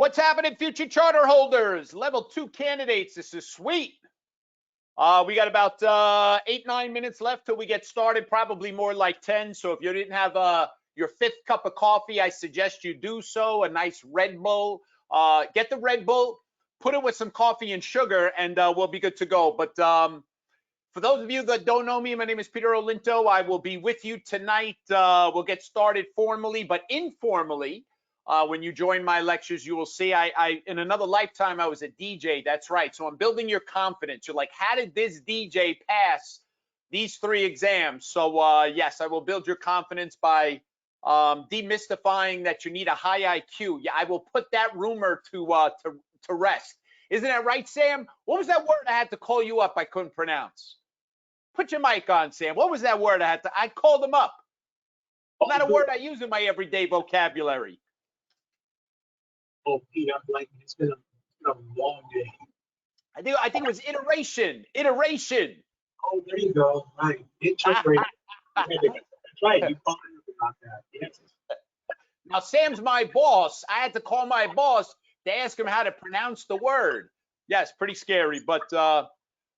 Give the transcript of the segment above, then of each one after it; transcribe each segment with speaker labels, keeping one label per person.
Speaker 1: What's happening, future charter holders? Level 2 candidates. This is sweet. We got about 8-9 minutes left till we get started, probably more like 10. So if you didn't have your 5th cup of coffee, I suggest you do so. A nice Red Bull. Get the Red Bull, put it with some coffee and sugar, and we'll be good to go. But for those of you that don't know me, my name is Peter Olinto. I will be with you tonight. We'll get started formally, but informally. When you join my lectures, you will see I in another lifetime, I was a DJ. That's right. So I'm building your confidence. You're like, how did this DJ pass these 3 exams? So yes, I will build your confidence by demystifying that you need a high IQ. Yeah, I will put that rumor to rest. Isn't that right, Sam? What was that word I had to call you up I couldn't pronounce? Put your mic on, Sam. What was that word I called him up? Not a word I use in my everyday vocabulary.
Speaker 2: Oh, Pete, I'm like, it's been a long day.
Speaker 1: I think it was iteration. Iteration.
Speaker 2: Oh, there you go. Right. Iteration. That's right. You thought about that. Yes.
Speaker 1: Now, Sam's my boss. I had to call my boss to ask him how to pronounce the word. Yes, pretty scary. But all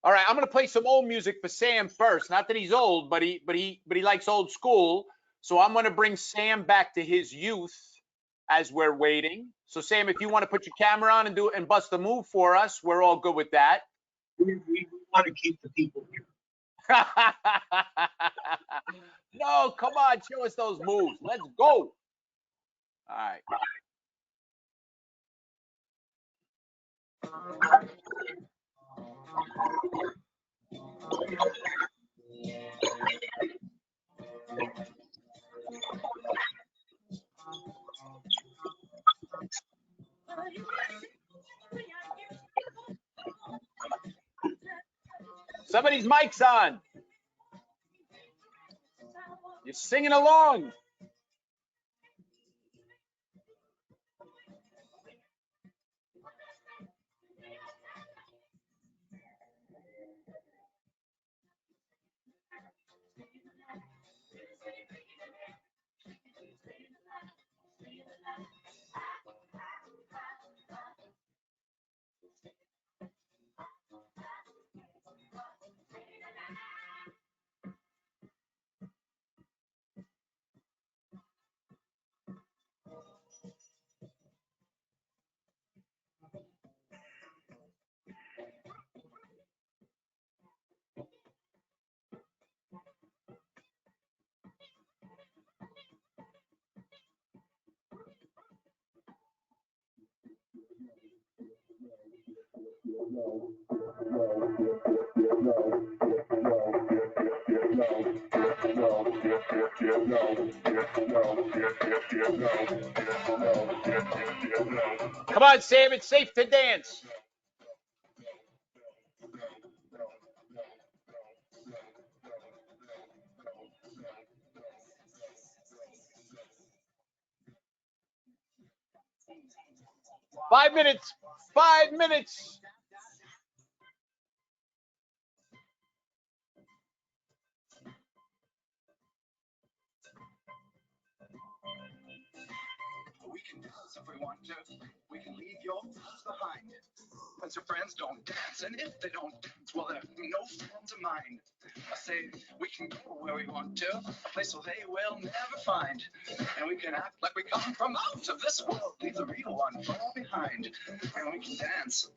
Speaker 1: right, I'm gonna play some old music for Sam first. Not that he's old, but he likes old school. So I'm gonna bring Sam back to his youth as we're waiting. So Sam, if you want to put your camera on and bust a move for us, we're all good with that.
Speaker 2: We want to keep the people here.
Speaker 1: No, come on, show us those moves. Let's go. All right. Somebody's mic's on. You're singing along. Come on, Sam, it's safe to dance. Five minutes. 5 minutes.
Speaker 3: We can dance if we want to. We can leave your friends behind. But your friends don't dance, and if they don't dance, well, they're no friends of mine. I say we can go where we want to, a place where they will never find. And we can act like we come from out of this world, leave the real one far behind. And we can dance.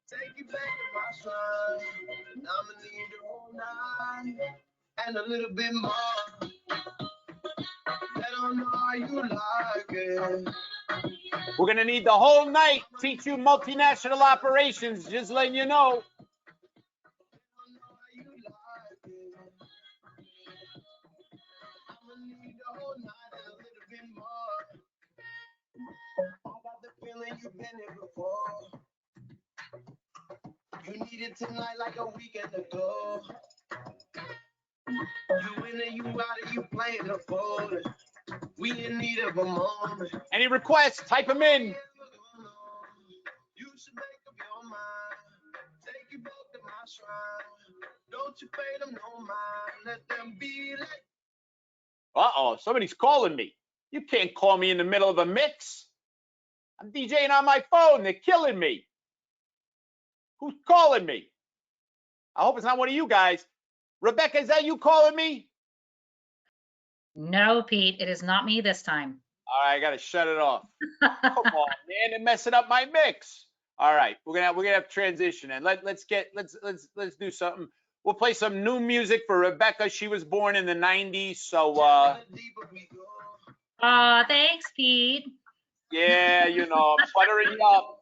Speaker 4: Take you back to my side. I'ma need the whole night and a little bit more. Let them know how you like it.
Speaker 1: We're going to need the whole night. Teach you multinational operations. Just letting you know.
Speaker 4: I'ma need the whole night and a little bit more. I got the feeling you've been here before. You need it tonight like a weekend ago. You in and you out and you playing the fool. We in need of a moment.
Speaker 1: Any requests? Type them in.
Speaker 4: You should make up your mind. Take you back to my shrine. Don't you pay them no mind. Let them be like.
Speaker 1: Uh-oh, somebody's calling me. You can't call me in the middle of a mix. I'm DJing on my phone. They're killing me. Who's calling me? I hope it's not one of you guys. Rebecca, is that you calling me?
Speaker 5: No, Pete, it is not me this time.
Speaker 1: All right, I gotta shut it off. Come on, man, they're messing up my mix. All right, we're gonna have transition, and let's do something. We'll play some new music for Rebecca. She was born in the 90s, so
Speaker 5: Aw, thanks, Pete.
Speaker 1: yeah, you know, buttering you up.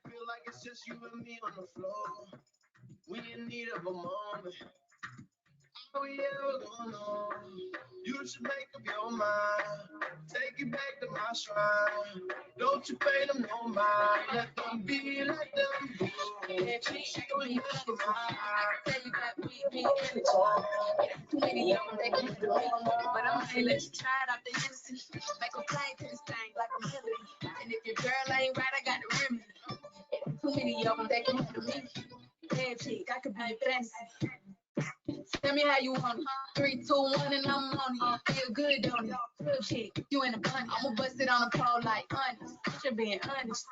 Speaker 4: Feel like it's just you and me on the floor. We in need of a moment. How we ever gonna know? You should make up your mind. Take you back to my shrine. Don't you pay them no mind. Let them be, let them go. She going in for mine.
Speaker 6: Tell you that we be in it. Too many of them, they can do it. But I'm gonna let you try it out the Hennessy. Make them play to this thing like a melody. And if your girl ain't right, I got the remedy. Too many of them, they can do me. Bad chick, I could be a fancy. Tell me how you want it. 3, 2, 1, and I'm on it. Feel good, don't it? Real chick, you in a bunny. I'ma bust it on a pole like honest. You're being honest.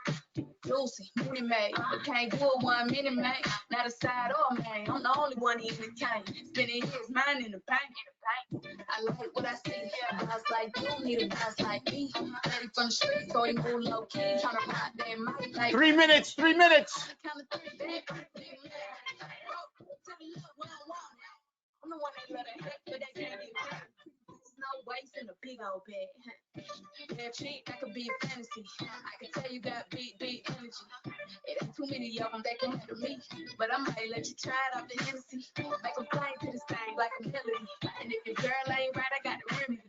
Speaker 6: Lucy, Minnie Mae, can't do it 1 minute, man. Not a side or man. I'm the only one in the tank. Spending his mind in the bank. I like what I see. A boss like you need a boss like me. Ready from the street, so he move low key. Tryna rock that mic like
Speaker 1: 3 minutes, 3 minutes.
Speaker 6: I'm the one that love that heck, but they can't get back. No waist in a big old bag. Bad chick, that could be a fantasy. I can tell you got big energy. It ain't too many of them that can handle me. But I might let you try it off the Hennessy. Make them play to this thing like a melody. And if your girl ain't right, I got the remedy.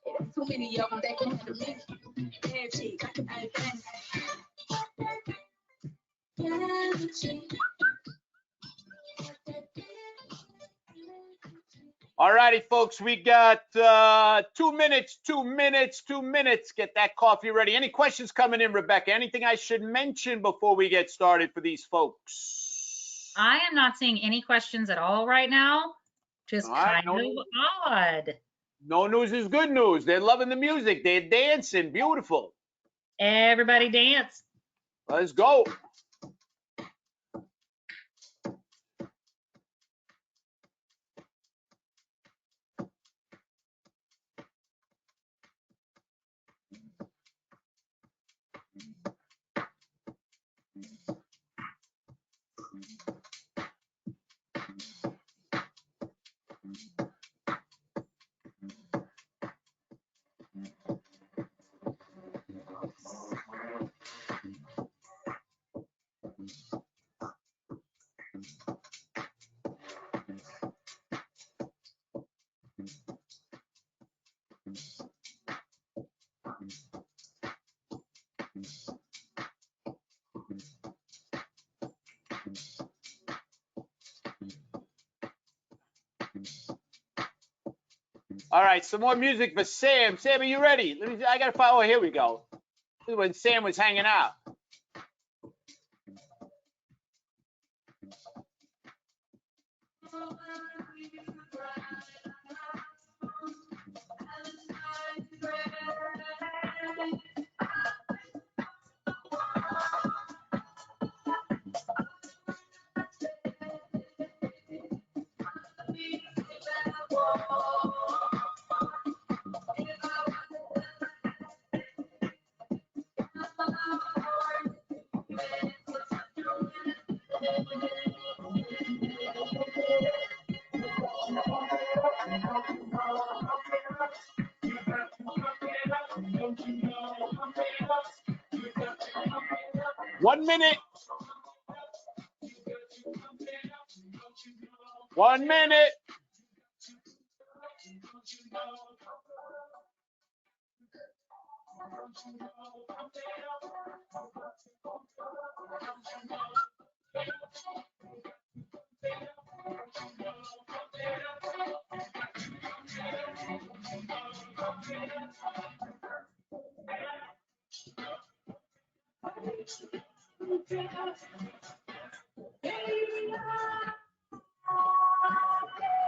Speaker 6: It ain't too many of them that can handle me. Bad chick, I could be a fantasy.
Speaker 1: All righty, folks, we got 2 minutes, 2 minutes, 2 minutes. Get that coffee ready. Any questions coming in, Rebecca? Anything I should mention before we get started for these folks?
Speaker 5: I am not seeing any questions at all right now. Just
Speaker 1: All right,
Speaker 5: kind of odd.
Speaker 1: No news is good news. They're loving the music. They're dancing. Beautiful.
Speaker 5: Everybody dance.
Speaker 1: Let's go. All right, some more music for Sam. Sam, are you ready? I gotta follow. Oh, here we go. This is when Sam was hanging out. One minute. 1 minute.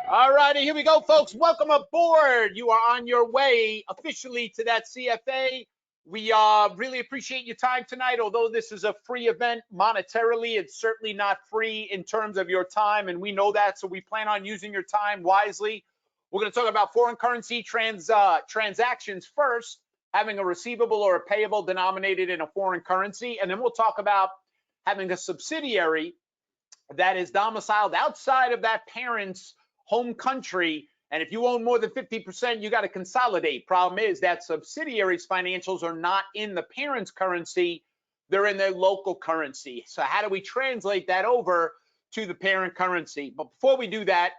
Speaker 1: All righty, here we go, folks. Welcome aboard. You are on your way officially to that CFA. We really appreciate your time tonight. Although this is a free event monetarily, it's certainly not free in terms of your time, and we know that, so we plan on using your time wisely. We're going to talk about foreign currency transactions first, having a receivable or a payable denominated in a foreign currency, and then we'll talk about having a subsidiary that is domiciled outside of that parent's home country. And if you own more than 50%, you got to consolidate. Problem is that subsidiaries' financials are not in the parent's currency, they're in their local currency. So how do we translate that over to the parent currency? But before we do that,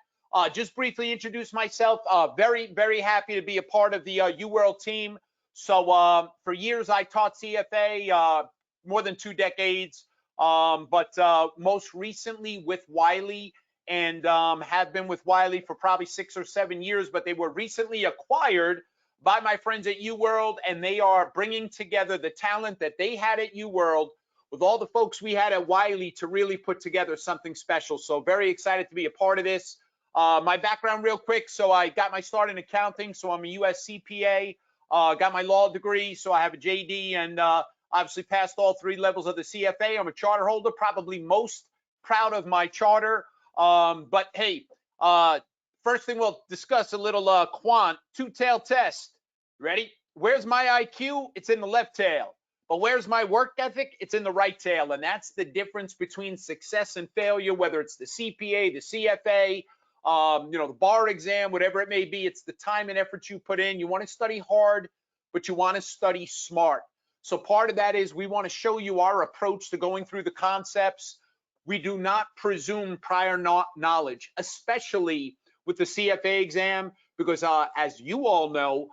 Speaker 1: just briefly introduce myself. Very, very happy to be a part of the UWorld team. So for years I taught CFA, more than 2 decades, but most recently with Wiley, and have been with Wiley for probably 6 or 7 years, but they were recently acquired by my friends at UWorld, and they are bringing together the talent that they had at UWorld with all the folks we had at Wiley to really put together something special. So very excited to be a part of this. My background real quick. So I got my start in accounting, so I'm a US CPA, got my law degree, so I have a JD, and obviously passed all 3 levels of the CFA. I'm a charter holder, probably most proud of my charter. But hey, first thing we'll discuss a little quant two-tail test. Ready? Where's my IQ? It's in the left tail. But where's my work ethic? It's in the right tail. And that's the difference between success and failure, whether it's the CPA, the CFA, the bar exam, whatever it may be. It's the time and effort you put in. You want to study hard, but you want to study smart. So part of that is we want to show you our approach to going through the concepts. We do not presume prior knowledge, especially with the CFA exam, because as you all know,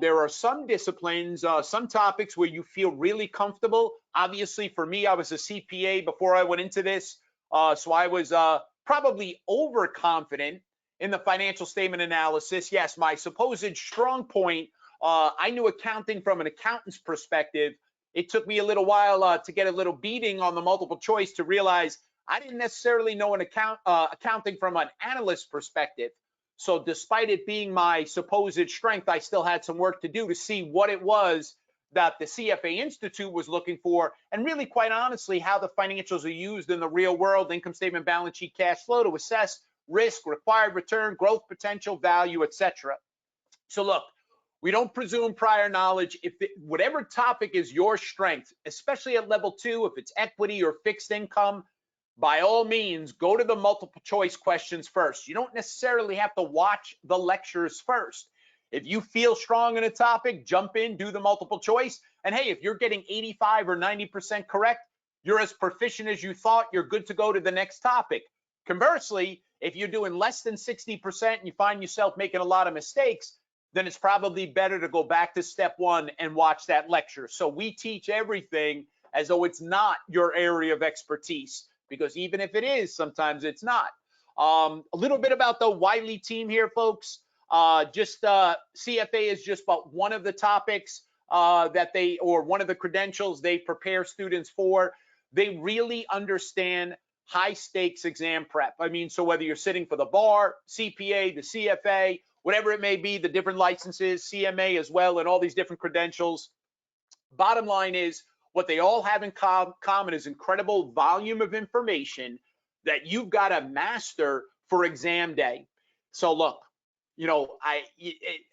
Speaker 1: there are some disciplines, some topics where you feel really comfortable. Obviously, for me, I was a CPA before I went into this, so I was probably overconfident in the financial statement analysis. Yes, my supposed strong point, I knew accounting from an accountant's perspective. It took me a little while to get a little beating on the multiple choice to realize I didn't necessarily know accounting from an analyst perspective. So despite it being my supposed strength, I still had some work to do to see what it was that the CFA Institute was looking for, and really, quite honestly, how the financials are used in the real world, income statement, balance sheet, cash flow, to assess risk, required return, growth potential, value, etc. So look, we don't presume prior knowledge. If whatever topic is your strength, especially at level 2, if it's equity or fixed income, by all means, go to the multiple choice questions first. You don't necessarily have to watch the lectures first. If you feel strong in a topic, jump in, do the multiple choice. And hey, if you're getting 85 or 90% correct, you're as proficient as you thought, you're good to go to the next topic. Conversely, if you're doing less than 60% and you find yourself making a lot of mistakes, then it's probably better to go back to step 1 and watch that lecture. So we teach everything as though it's not your area of expertise, because even if it is, sometimes it's not. A little bit about the Wiley team here, folks. CFA is just about one of the topics one of the credentials they prepare students for. They really understand high stakes exam prep. I mean, so whether you're sitting for the bar, CPA, the CFA, whatever it may be, the different licenses, CMA as well, and all these different credentials. Bottom line is, what they all have in common is incredible volume of information that you've got to master for exam day. So look,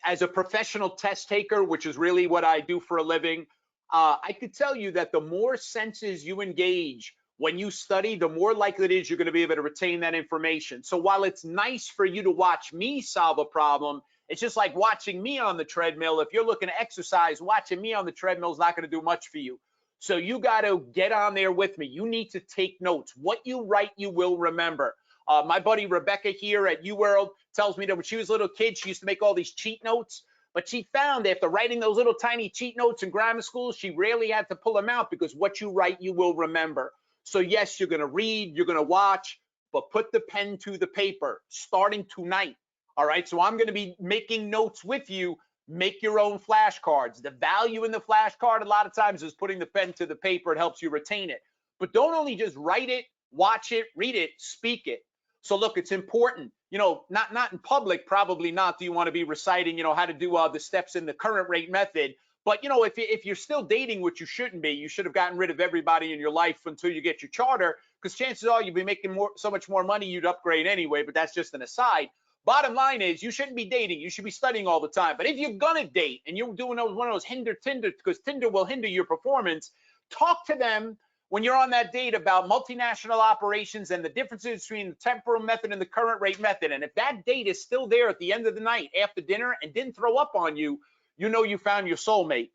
Speaker 1: as a professional test taker, which is really what I do for a living, I could tell you that the more senses you engage when you study, the more likely it is you're going to be able to retain that information. So while it's nice for you to watch me solve a problem, it's just like watching me on the treadmill. If you're looking to exercise, watching me on the treadmill is not going to do much for you. So you got to get on there with me. You need to take notes. What you write, you will remember. My buddy Rebecca here at UWorld tells me that when she was a little kid, she used to make all these cheat notes. But she found after writing those little tiny cheat notes in grammar school, she rarely had to pull them out, because what you write, you will remember. So yes, you're going to read, you're going to watch, but put the pen to the paper starting tonight. All right, so I'm going to be making notes with you. Make your own flashcards. The value in the flashcard a lot of times is putting the pen to the paper. It helps you retain it. but don't only just write it, watch it, read it, speak it. So look, it's important, you know, not in public, probably not do you want to be reciting, you know, how to do the steps in the current rate method. But, you know, if you're still dating, which you shouldn't be, you should have gotten rid of everybody in your life until you get your charter, because chances are you'll be making so much more money, you'd upgrade anyway, but that's just an aside. Bottom line is you shouldn't be dating. You should be studying all the time. But if you're going to date and you're doing one of those Tinder, because Tinder will hinder your performance, talk to them when you're on that date about multinational operations and the differences between the temporal method and the current rate method. And if that date is still there at the end of the night after dinner and didn't throw up on you, you know you found your soulmate.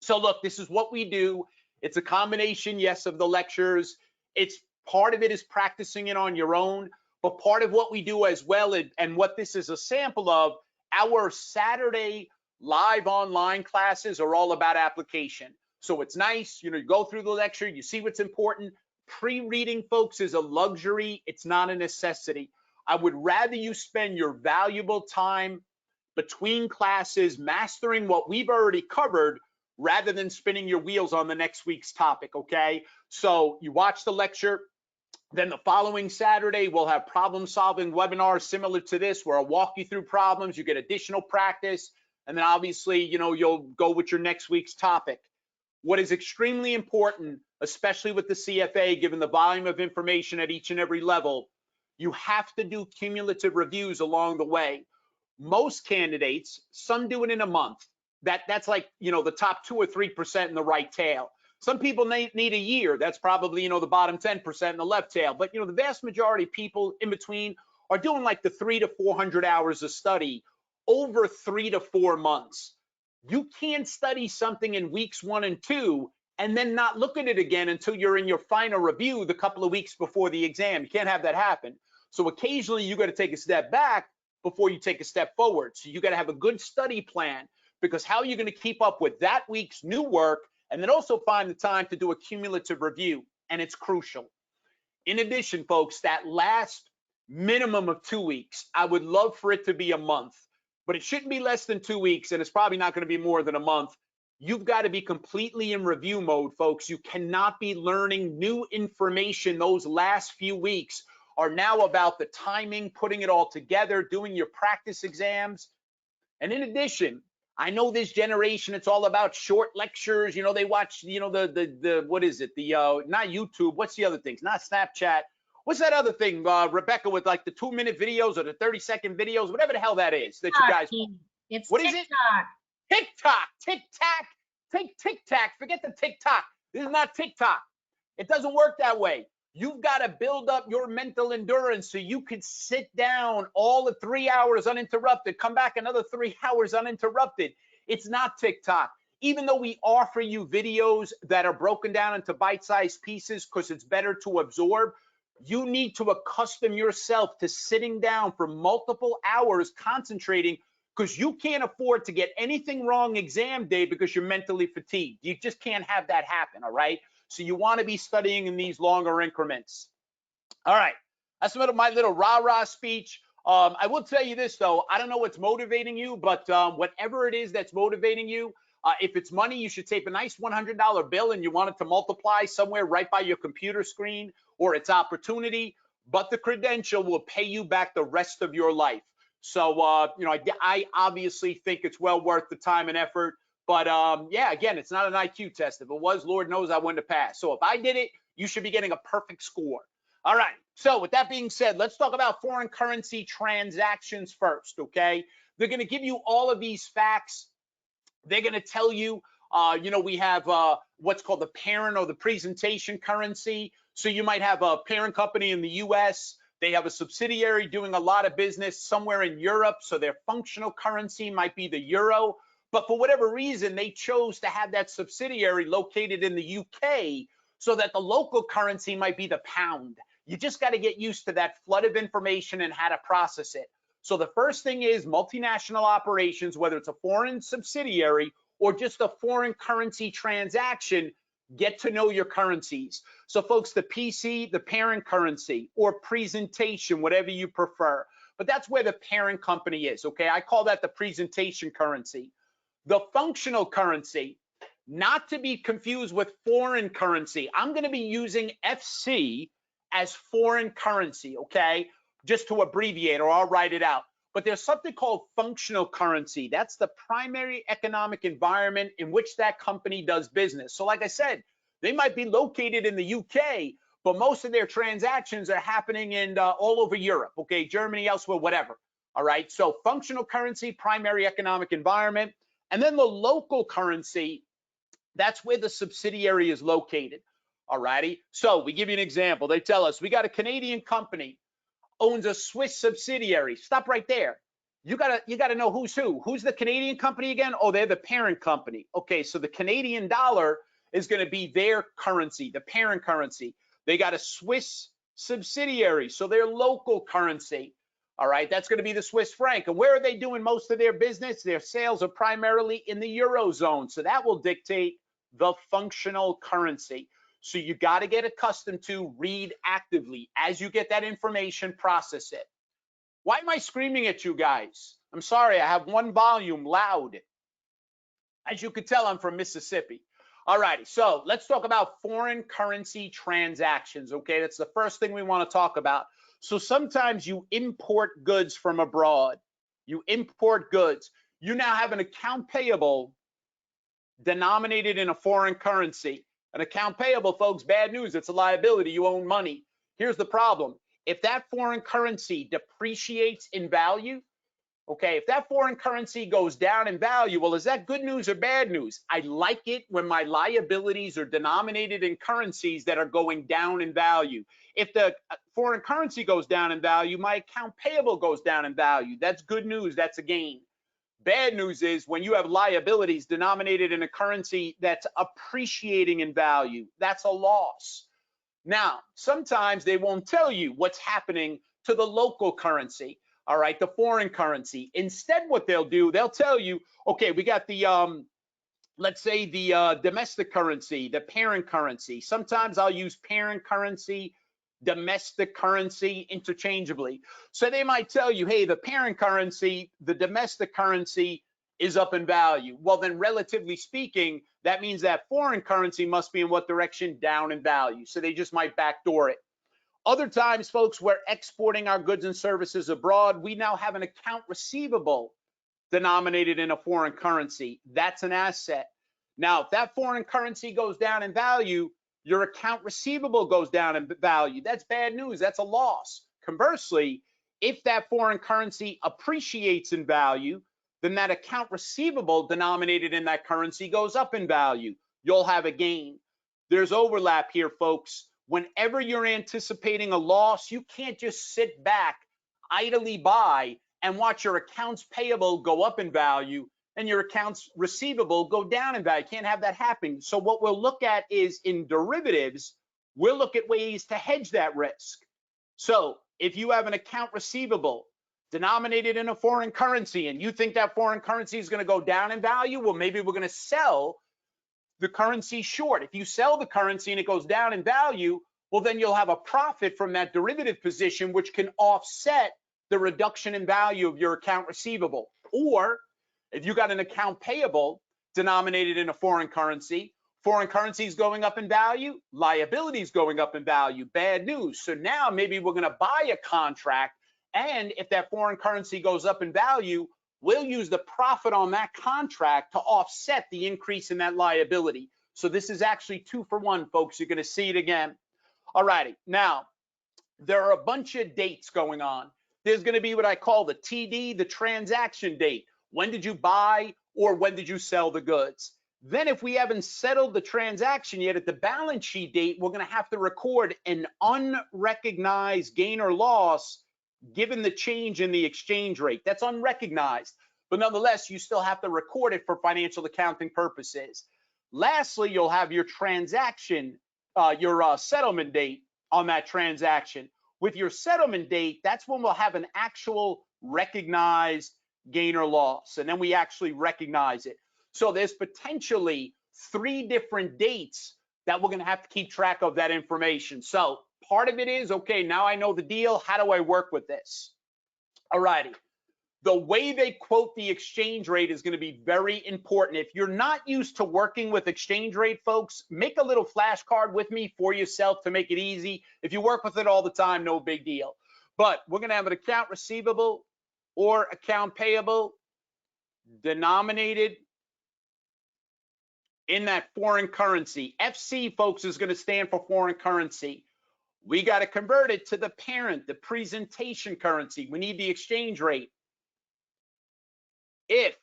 Speaker 1: So look, this is what we do. It's a combination, yes, of the lectures. It's part of it is practicing it on your own, but part of what we do as well, and what this is a sample of, our Saturday live online classes are all about application. So it's nice, you know, you go through the lecture, you see what's important. Pre-reading, folks, is a luxury. It's not a necessity. I would rather you spend your valuable time between classes mastering what we've already covered rather than spinning your wheels on the next week's topic, okay? So you watch the lecture, then the following Saturday, we'll have problem-solving webinars similar to this, where I'll walk you through problems, you get additional practice, and then obviously, you know, you'll go with your next week's topic. What is extremely important, especially with the CFA, given the volume of information at each and every level, you have to do cumulative reviews along the way. Most candidates, some do it in a month. That's like, you know, the top 2 or 3% in the right tail. Some people need a year. That's probably, you know, the bottom 10% in the left tail. But, you know, the vast majority of people in between are doing like the 300 to 400 hours of study over 3 to 4 months. You can't study something in weeks 1 and 2 and then not look at it again until you're in your final review the couple of weeks before the exam. You can't have that happen. So occasionally you got to take a step back before you take a step forward. So you got to have a good study plan, because how are you going to keep up with that week's new work and then also find the time to do a cumulative review? And it's crucial. In addition, folks, that last minimum of 2 weeks, I would love for it to be a month, but it shouldn't be less than 2 weeks, and it's probably not going to be more than a month. You've got to be completely in review mode, folks. You cannot be learning new information. Those last few weeks are now about the timing, putting it all together, doing your practice exams. And in addition, I know this generation, it's all about short lectures. You know, they watch, you know, the what is it? The not YouTube. What's the other things? Not Snapchat. What's that other thing, Rebecca, with like the 2-minute videos or the 30-second videos, whatever the hell that is that you guys.
Speaker 5: It's
Speaker 1: What is
Speaker 5: TikTok.
Speaker 1: it? TikTok. Forget the TikTok. This is not TikTok. It doesn't work that way. You've got to build up your mental endurance so you can sit down all the 3 hours uninterrupted, come back another 3 hours uninterrupted. It's not TikTok. Even though we offer you videos that are broken down into bite-sized pieces because it's better to absorb, you need to accustom yourself to sitting down for multiple hours concentrating, because you can't afford to get anything wrong exam day because you're mentally fatigued. You just can't have that happen, all right? So you want to be studying in these longer increments. All right, that's my little rah-rah speech. I will tell you this, though. I don't know what's motivating you, but whatever it is that's motivating you, if it's money, you should take a nice $100 bill and you want it to multiply somewhere right by your computer screen, or it's opportunity, but the credential will pay you back the rest of your life. So, you know, I obviously think it's well worth the time and effort. But yeah, again, it's not an IQ test. If it was, Lord knows I wouldn't have passed. So if I did it, you should be getting a perfect score. All right. So with that being said, let's talk about foreign currency transactions first, okay? They're going to give you all of these facts. They're going to tell you, you know, we have what's called the parent or the presentation currency. So you might have a parent company in the US. They have a subsidiary doing a lot of business somewhere in Europe. So their functional currency might be the euro. But for whatever reason, they chose to have that subsidiary located in the UK so that the local currency might be the pound. You just got to get used to that flood of information and how to process it. So the first thing is multinational operations, whether it's a foreign subsidiary or just a foreign currency transaction, get to know your currencies. So folks, the PC, the parent currency, or presentation, whatever you prefer. But that's where the parent company is, okay? I call that the presentation currency. The functional currency, not to be confused with foreign currency. I'm going to be using FC as foreign currency, okay? Just to abbreviate, or I'll write it out. But there's something called functional currency. That's the primary economic environment in which that company does business. So like I said, they might be located in the UK, but most of their transactions are happening in all over Europe, okay? Germany, elsewhere, whatever. All right, so functional currency, primary economic environment, and then the local currency, that's where the subsidiary is located. All righty, so we give you an example. They tell us we got a Canadian company owns a Swiss subsidiary. Stop right there. You gotta know who's who. Who's the Canadian company again? Oh, they're the parent company. Okay, so the Canadian dollar is going to be their currency, the parent currency. They got a Swiss subsidiary, so their local currency. All right, that's going to be the Swiss franc. And where are they doing most of their business? Their sales are primarily in the Eurozone. So that will dictate the functional currency. So you got to get accustomed to read actively. As you get that information, process it. Why am I screaming at you guys? I'm sorry, I have one volume loud. As you could tell, I'm from Mississippi. All righty, so let's talk about foreign currency transactions, okay? That's the first thing we want to talk about. So sometimes you import goods from abroad. You import goods. You now have an account payable denominated in a foreign currency. An account payable, folks, bad news. It's a liability. You own money. Here's the problem. If that foreign currency depreciates in value, okay, if that foreign currency goes down in value, well, is that good news or bad news? I like it when my liabilities are denominated in currencies that are going down in value. If the foreign currency goes down in value, my account payable goes down in value. That's good news. That's a gain. Bad news is when you have liabilities denominated in a currency that's appreciating in value, that's a loss. Now, sometimes they won't tell you what's happening to the local currency. All right, the foreign currency. Instead, what they'll do, they'll tell you, okay, we got the, let's say the domestic currency, the parent currency. Sometimes I'll use parent currency, domestic currency interchangeably. So they might tell you, hey, the parent currency, the domestic currency is up in value. Well, then relatively speaking, that means that foreign currency must be in what direction? Down in value. So they just might backdoor it. Other times, folks, we're exporting our goods and services abroad. We now have an account receivable denominated in a foreign currency. That's an asset. Now, if that foreign currency goes down in value, your account receivable goes down in value. That's bad news. That's a loss. Conversely, if that foreign currency appreciates in value, then that account receivable denominated in that currency goes up in value. You'll have a gain. There's overlap here, folks. Whenever you're anticipating a loss, you can't just sit back, idly by, and watch your accounts payable go up in value and your accounts receivable go down in value. You can't have that happen. So what we'll look at is in derivatives, we'll look at ways to hedge that risk. So if you have an account receivable denominated in a foreign currency and you think that foreign currency is going to go down in value, well, maybe we're going to sell the currency short. If you sell the currency and it goes down in value, well, then you'll have a profit from that derivative position, which can offset the reduction in value of your account receivable. Or if you got an account payable denominated in a foreign currency is going up in value, liabilities going up in value, bad news. So now maybe we're going to buy a contract, and if that foreign currency goes up in value, we'll use the profit on that contract to offset the increase in that liability. So this is actually 2 for 1, folks. You're going to see it again. All righty. Now, there are a bunch of dates going on. There's going to be what I call the TD, the transaction date. When did you buy or when did you sell the goods? Then if we haven't settled the transaction yet at the balance sheet date, we're going to have to record an unrecognized gain or loss given the change in the exchange rate. That's unrecognized, but nonetheless, you still have to record it for financial accounting purposes. Lastly, you'll have your transaction, your settlement date on that transaction. With your settlement date, that's when we'll have an actual recognized gain or loss, and then we actually recognize it. So there's potentially 3 different dates that we're going to have to keep track of that information. So part of it is, okay, now I know the deal. How do I work with this? All righty. the way they quote the exchange rate is going to be very important. If you're not used to working with exchange rate, folks, make a little flashcard with me for yourself to make it easy. If you work with it all the time, no big deal. But we're going to have an account receivable or account payable denominated in that foreign currency. FC, folks, is going to stand for foreign currency. We got to convert it to the parent, the presentation currency. We need the exchange rate. If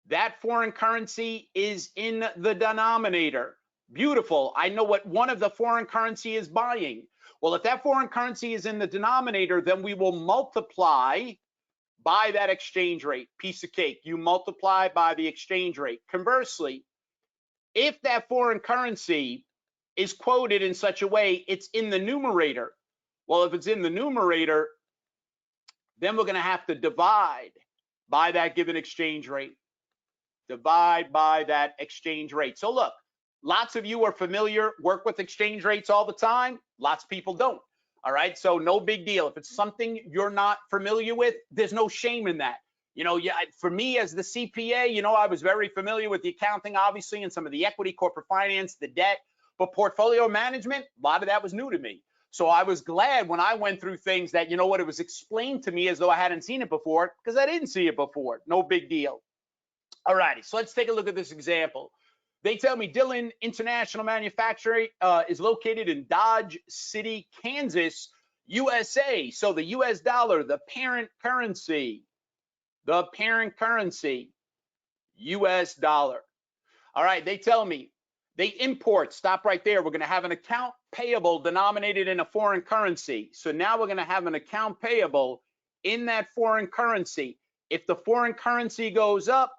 Speaker 1: that foreign currency is in the denominator, beautiful. I know what one of the foreign currency is buying. Well, if that foreign currency is in the denominator, then we will multiply by that exchange rate. Piece of cake. You multiply by the exchange rate. Conversely, if that foreign currency is quoted in such a way it's in the numerator, well, if it's in the numerator, then we're going to have to divide by that given exchange rate. Divide by that exchange rate. So look, lots of you are familiar, work with exchange rates all the time. Lots of people don't. All right, so no big deal. If it's something you're not familiar with, there's no shame in that. You know, yeah, for me as the CPA, you know, I was very familiar with the accounting, obviously, and some of the equity, corporate finance, the debt, but portfolio management, a lot of that was new to me. So I was glad when I went through things that, you know what, it was explained to me as though I hadn't seen it before, because I didn't see it before. No big deal. All righty, so let's take a look at this example. They tell me Dillon International Manufacturing is located in Dodge City, Kansas, USA. So the US dollar, the parent currency, US dollar. All right, they tell me they import, stop right there. We're going to have an account payable denominated in a foreign currency. So now we're going to have an account payable in that foreign currency. If the foreign currency goes up,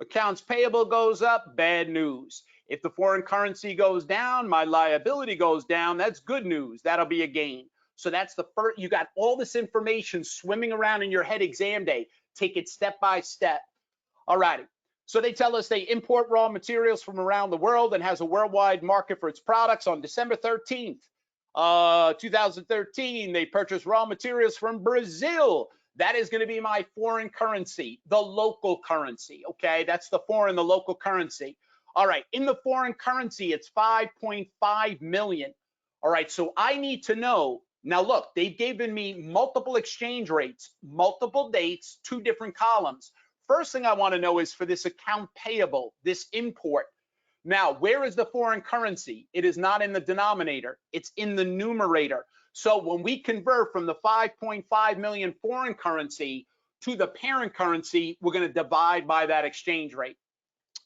Speaker 1: accounts payable goes up, bad news. If the foreign currency goes down, my liability goes down, that's good news. That'll be a gain. So that's the first, you got all this information swimming around in your head exam day. Take it step by step. All righty. So they tell us they import raw materials from around the world and has a worldwide market for its products. On December 13th, 2013, they purchased raw materials from Brazil. That is going to be my foreign currency, the local currency, okay? That's the foreign, the local currency. All right, in the foreign currency, it's 5.5 million. All right, so I need to know, now look, they've given me multiple exchange rates, multiple dates, 2 different columns. First thing I want to know is for this account payable, this import. Now, where is the foreign currency? It is not in the denominator, it's in the numerator. So when we convert from the 5.5 million foreign currency to the parent currency, we're going to divide by that exchange rate.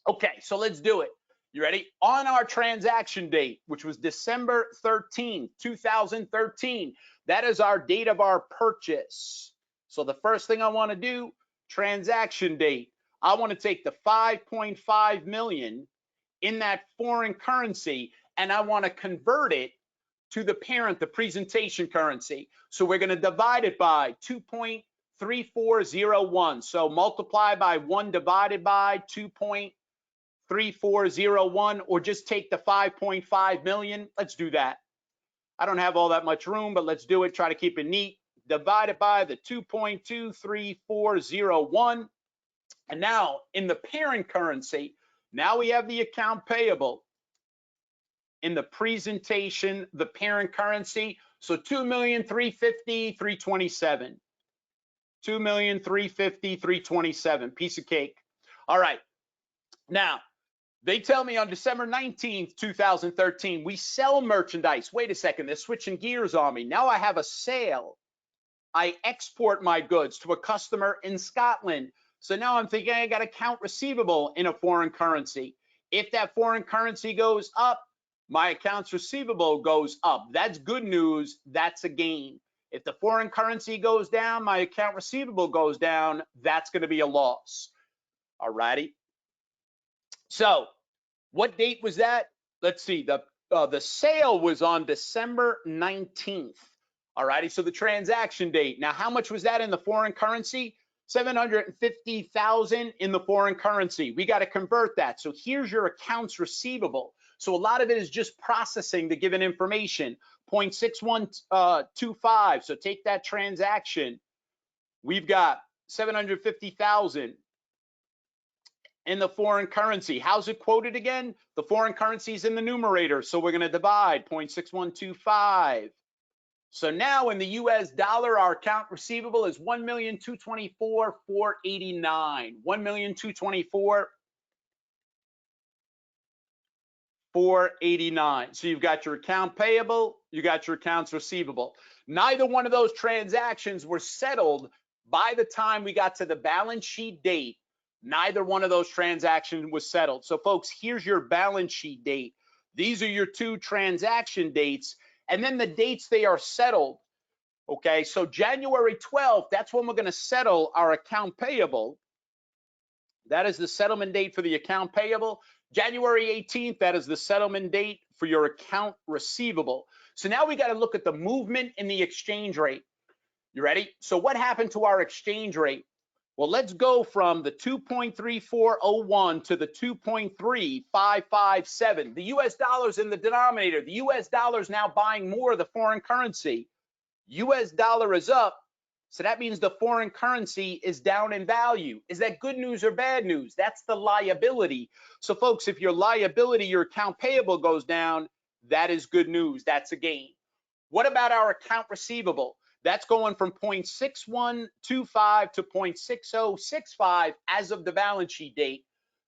Speaker 1: Okay, so let's do it. You ready? On our transaction date, which was December 13, 2013, that is our date of our purchase. So the first thing I want to do, transaction date, I want to take the 5.5 million in that foreign currency and I want to convert it to the parent, the presentation currency. So we're going to divide it by 2.3401. So multiply by 1 divided by 2.3401, or just take the 5.5 million. Let's do that. I don't have all that much room, but let's do it. Try to keep it neat. Divide it by the 2.23401. And now in the parent currency, now we have the account payable. In the presentation, the parent currency, so 2,350,327. 2,350,327, piece of cake. All right. Now, they tell me on December 19th, 2013, we sell merchandise. Wait a second, they're switching gears on me. Now I have a sale. I export my goods to a customer in Scotland. So now I'm thinking I got account receivable in a foreign currency. If that foreign currency goes up, my accounts receivable goes up. That's good news. That's a gain. If the foreign currency goes down, my account receivable goes down. That's going to be a loss. All righty. So what date was that? Let's see. The sale was on December 19th. All righty. So the transaction date. Now, how much was that in the foreign currency? 750,000 in the foreign currency. We got to convert that. So here's your accounts receivable. So a lot of it is just processing the given information. 0.6125. So take that transaction. We've got 750,000 in the foreign currency. How's it quoted again? The foreign currency is in the numerator, so we're going to divide 0.6125. So now in the US dollar, our account receivable is 1,224,489. 1,224,489. So you've got your account payable, you got your accounts receivable. Neither one of those transactions were settled by the time we got to the balance sheet date. Neither one of those transactions was settled. So folks, here's your balance sheet date. These are your two transaction dates, and then the dates they are settled. Okay, so January 12th, that's when we're going to settle our account payable. That is the settlement date for the account payable. January 18th, that is the settlement date for your account receivable. So now we got to look at the movement in the exchange rate. You ready? So what happened to our exchange rate? Well, let's go from the 2.3401 to the 2.3557. The US dollar's in the denominator. The US dollar's now buying more of the foreign currency. US dollar is up, so that means the foreign currency is down in value. Is that good news or bad news? That's the liability. So folks, if your liability, your account payable goes down, that is good news. That's a gain. What about our account receivable? That's going from 0.6125 to 0.6065 as of the balance sheet date.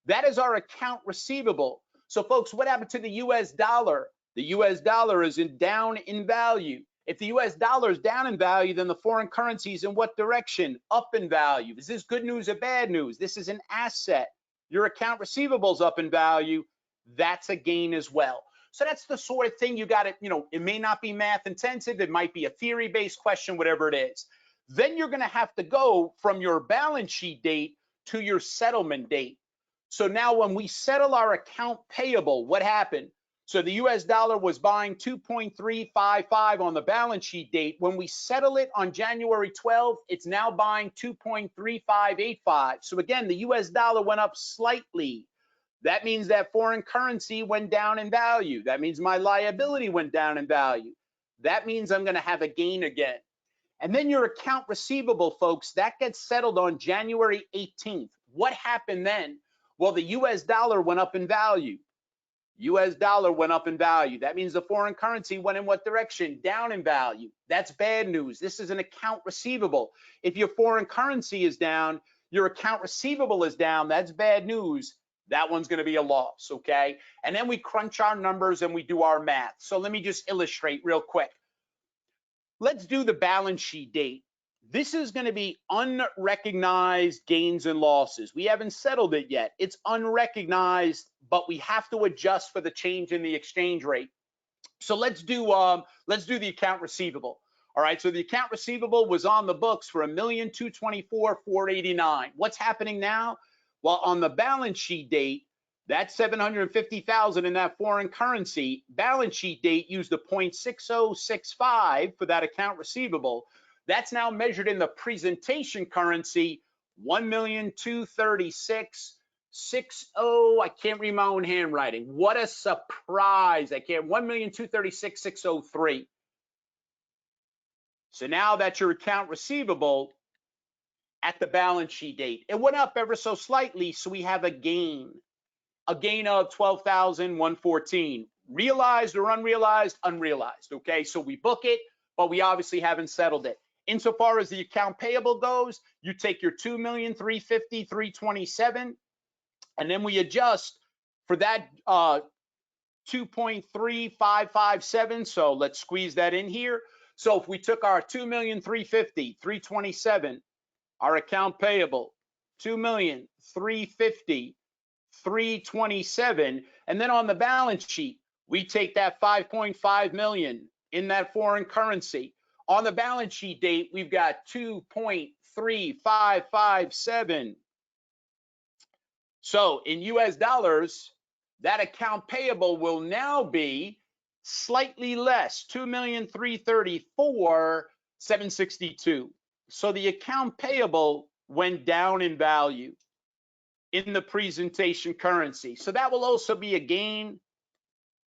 Speaker 1: That is our account receivable. So folks, what happened to the US dollar? The US dollar is down in value. If the US dollar is down in value, then the foreign currency is in what direction? Up in value. Is this good news or bad news? This is an asset. Your account receivables up in value. That's a gain as well. So that's the sort of thing you got to, it may not be math intensive. It might be a theory-based question, whatever it is. Then you're going to have to go from your balance sheet date to your settlement date. So now when we settle our account payable, what happened? So the US dollar was buying 2.355 on the balance sheet date. When we settle it on January 12th, it's now buying 2.3585. So again, the US dollar went up slightly. That means that foreign currency went down in value. That means my liability went down in value. That means I'm going to have a gain again. And then your account receivable, folks, that gets settled on January 18th. What happened then? Well, the US dollar went up in value. US dollar went up in value. That means the foreign currency went in what direction? Down in value. That's bad news. This is an account receivable. If your foreign currency is down, your account receivable is down, that's bad news. That one's going to be a loss, okay? And then we crunch our numbers and we do our math. So let me just illustrate real quick. Let's do the balance sheet date. This is going to be unrecognized gains and losses. We haven't settled it yet. It's unrecognized, but we have to adjust for the change in the exchange rate. So let's do the account receivable. All right, so the account receivable was on the books for 1,224,489. What's happening now? Well, on the balance sheet date, that's 750,000 in that foreign currency. Balance sheet date used the 0.6065 for that account receivable. That's now measured in the presentation currency, 1,236,600. I can't read my own handwriting. What a surprise. I can't. 1,236,603. So now that's your account receivable at the balance sheet date. It went up ever so slightly, so we have a gain of 12,114. Realized or unrealized? Unrealized, okay? So we book it, but we obviously haven't settled it. Insofar as the account payable goes, you take your 2,350,327, and then we adjust for that 2.3557. So let's squeeze that in here. So if we took our 2,350,327, our account payable, 2,350,327, and then on the balance sheet, we take that 5.5 million in that foreign currency. On the balance sheet date, we've got 2.3557. So in US dollars, that account payable will now be slightly less, 2,334,762. So the account payable went down in value in the presentation currency. So that will also be a gain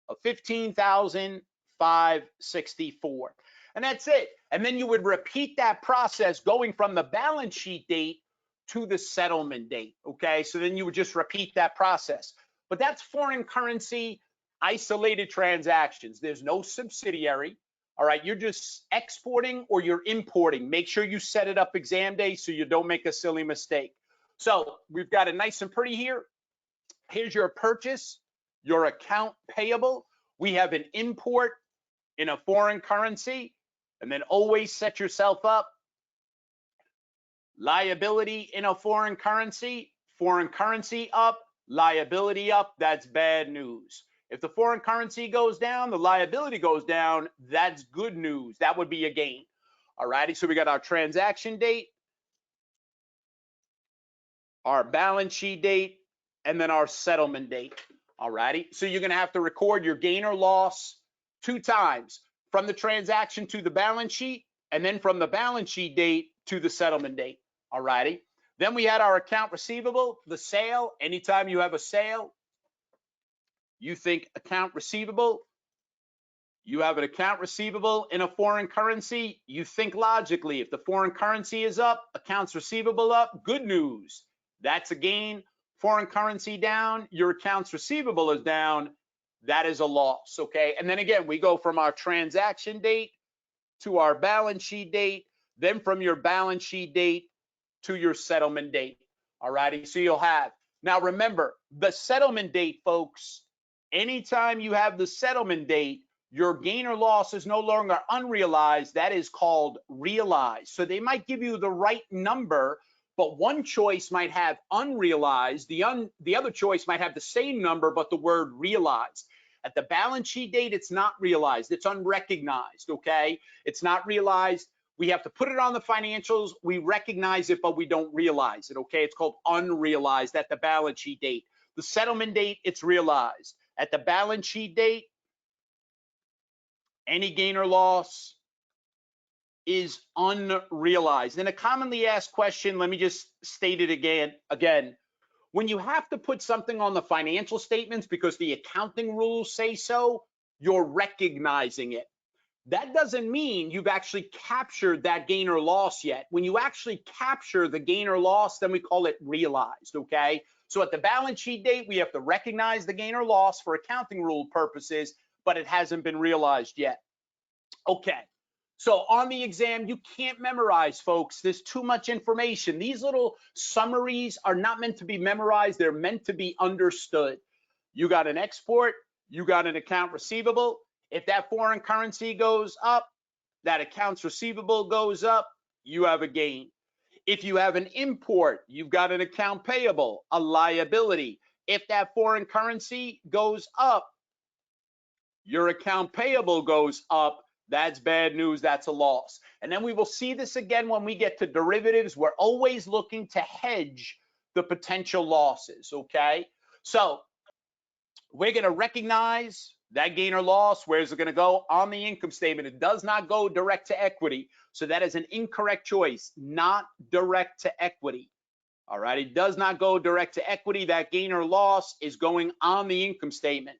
Speaker 1: of 15,564. And that's it. And then you would repeat that process going from the balance sheet date to the settlement date, okay? So then you would just repeat that process. But that's foreign currency isolated transactions. There's no subsidiary, all right? You're just exporting or you're importing. Make sure you set it up exam day so you don't make a silly mistake. So we've got it nice and pretty here. Here's your purchase, your account payable. We have an import in a foreign currency, and then always set yourself up. Liability in a foreign currency up, liability up, that's bad news. If the foreign currency goes down, the liability goes down, that's good news. That would be a gain. All righty, so we got our transaction date, our balance sheet date, and then our settlement date. All righty, so you're gonna have to record your gain or loss 2 times, from the transaction to the balance sheet, and then from the balance sheet date to the settlement date. All righty. Then we had our account receivable, the sale. Anytime you have a sale, you think account receivable. You have an account receivable in a foreign currency, you think logically. If the foreign currency is up, accounts receivable up, good news. That's a gain. Foreign currency down, your accounts receivable is down, that is a loss, okay? And then again, we go from our transaction date to our balance sheet date, then from your balance sheet date to your settlement date. All righty, so you'll have, now remember, the settlement date, folks, anytime you have the settlement date, your gain or loss is no longer unrealized, that is called realized. So they might give you the right number, but one choice might have unrealized, the other choice might have the same number, but the word realized. At the balance sheet date, it's not realized, it's unrecognized, okay? It's not realized. We have to put it on the financials. We recognize it, but we don't realize it, okay? It's called unrealized at the balance sheet date. The settlement date, it's realized. At the balance sheet date, any gain or loss is unrealized. And a commonly asked question, let me just state it again. When you have to put something on the financial statements because the accounting rules say so, you're recognizing it. That doesn't mean you've actually captured that gain or loss yet. When you actually capture the gain or loss, then we call it realized, okay? So at the balance sheet date, we have to recognize the gain or loss for accounting rule purposes, but it hasn't been realized yet. Okay, so on the exam, you can't memorize, folks. There's too much information. These little summaries are not meant to be memorized. They're meant to be understood. You got an export, you got an account receivable. If that foreign currency goes up, that accounts receivable goes up, you have a gain. If you have an import, you've got an account payable, a liability. If that foreign currency goes up, your account payable goes up, that's bad news, that's a loss. And then we will see this again when we get to derivatives. We're always looking to hedge the potential losses, okay? So we're gonna recognize that gain or loss. Where's it gonna go? On the income statement. It does not go direct to equity. So that is an incorrect choice, not direct to equity. All right, it does not go direct to equity. That gain or loss is going on the income statement.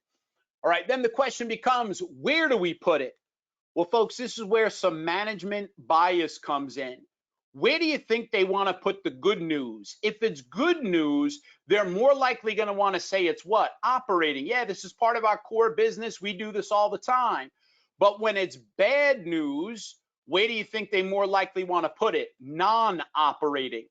Speaker 1: All right, then the question becomes, where do we put it? Well, folks, this is where some management bias comes in. Where do you think they want to put the good news? If it's good news, they're more likely going to want to say it's what? Operating. Yeah, this is part of our core business. We do this all the time. But when it's bad news, where do you think they more likely want to put it? Non-operating,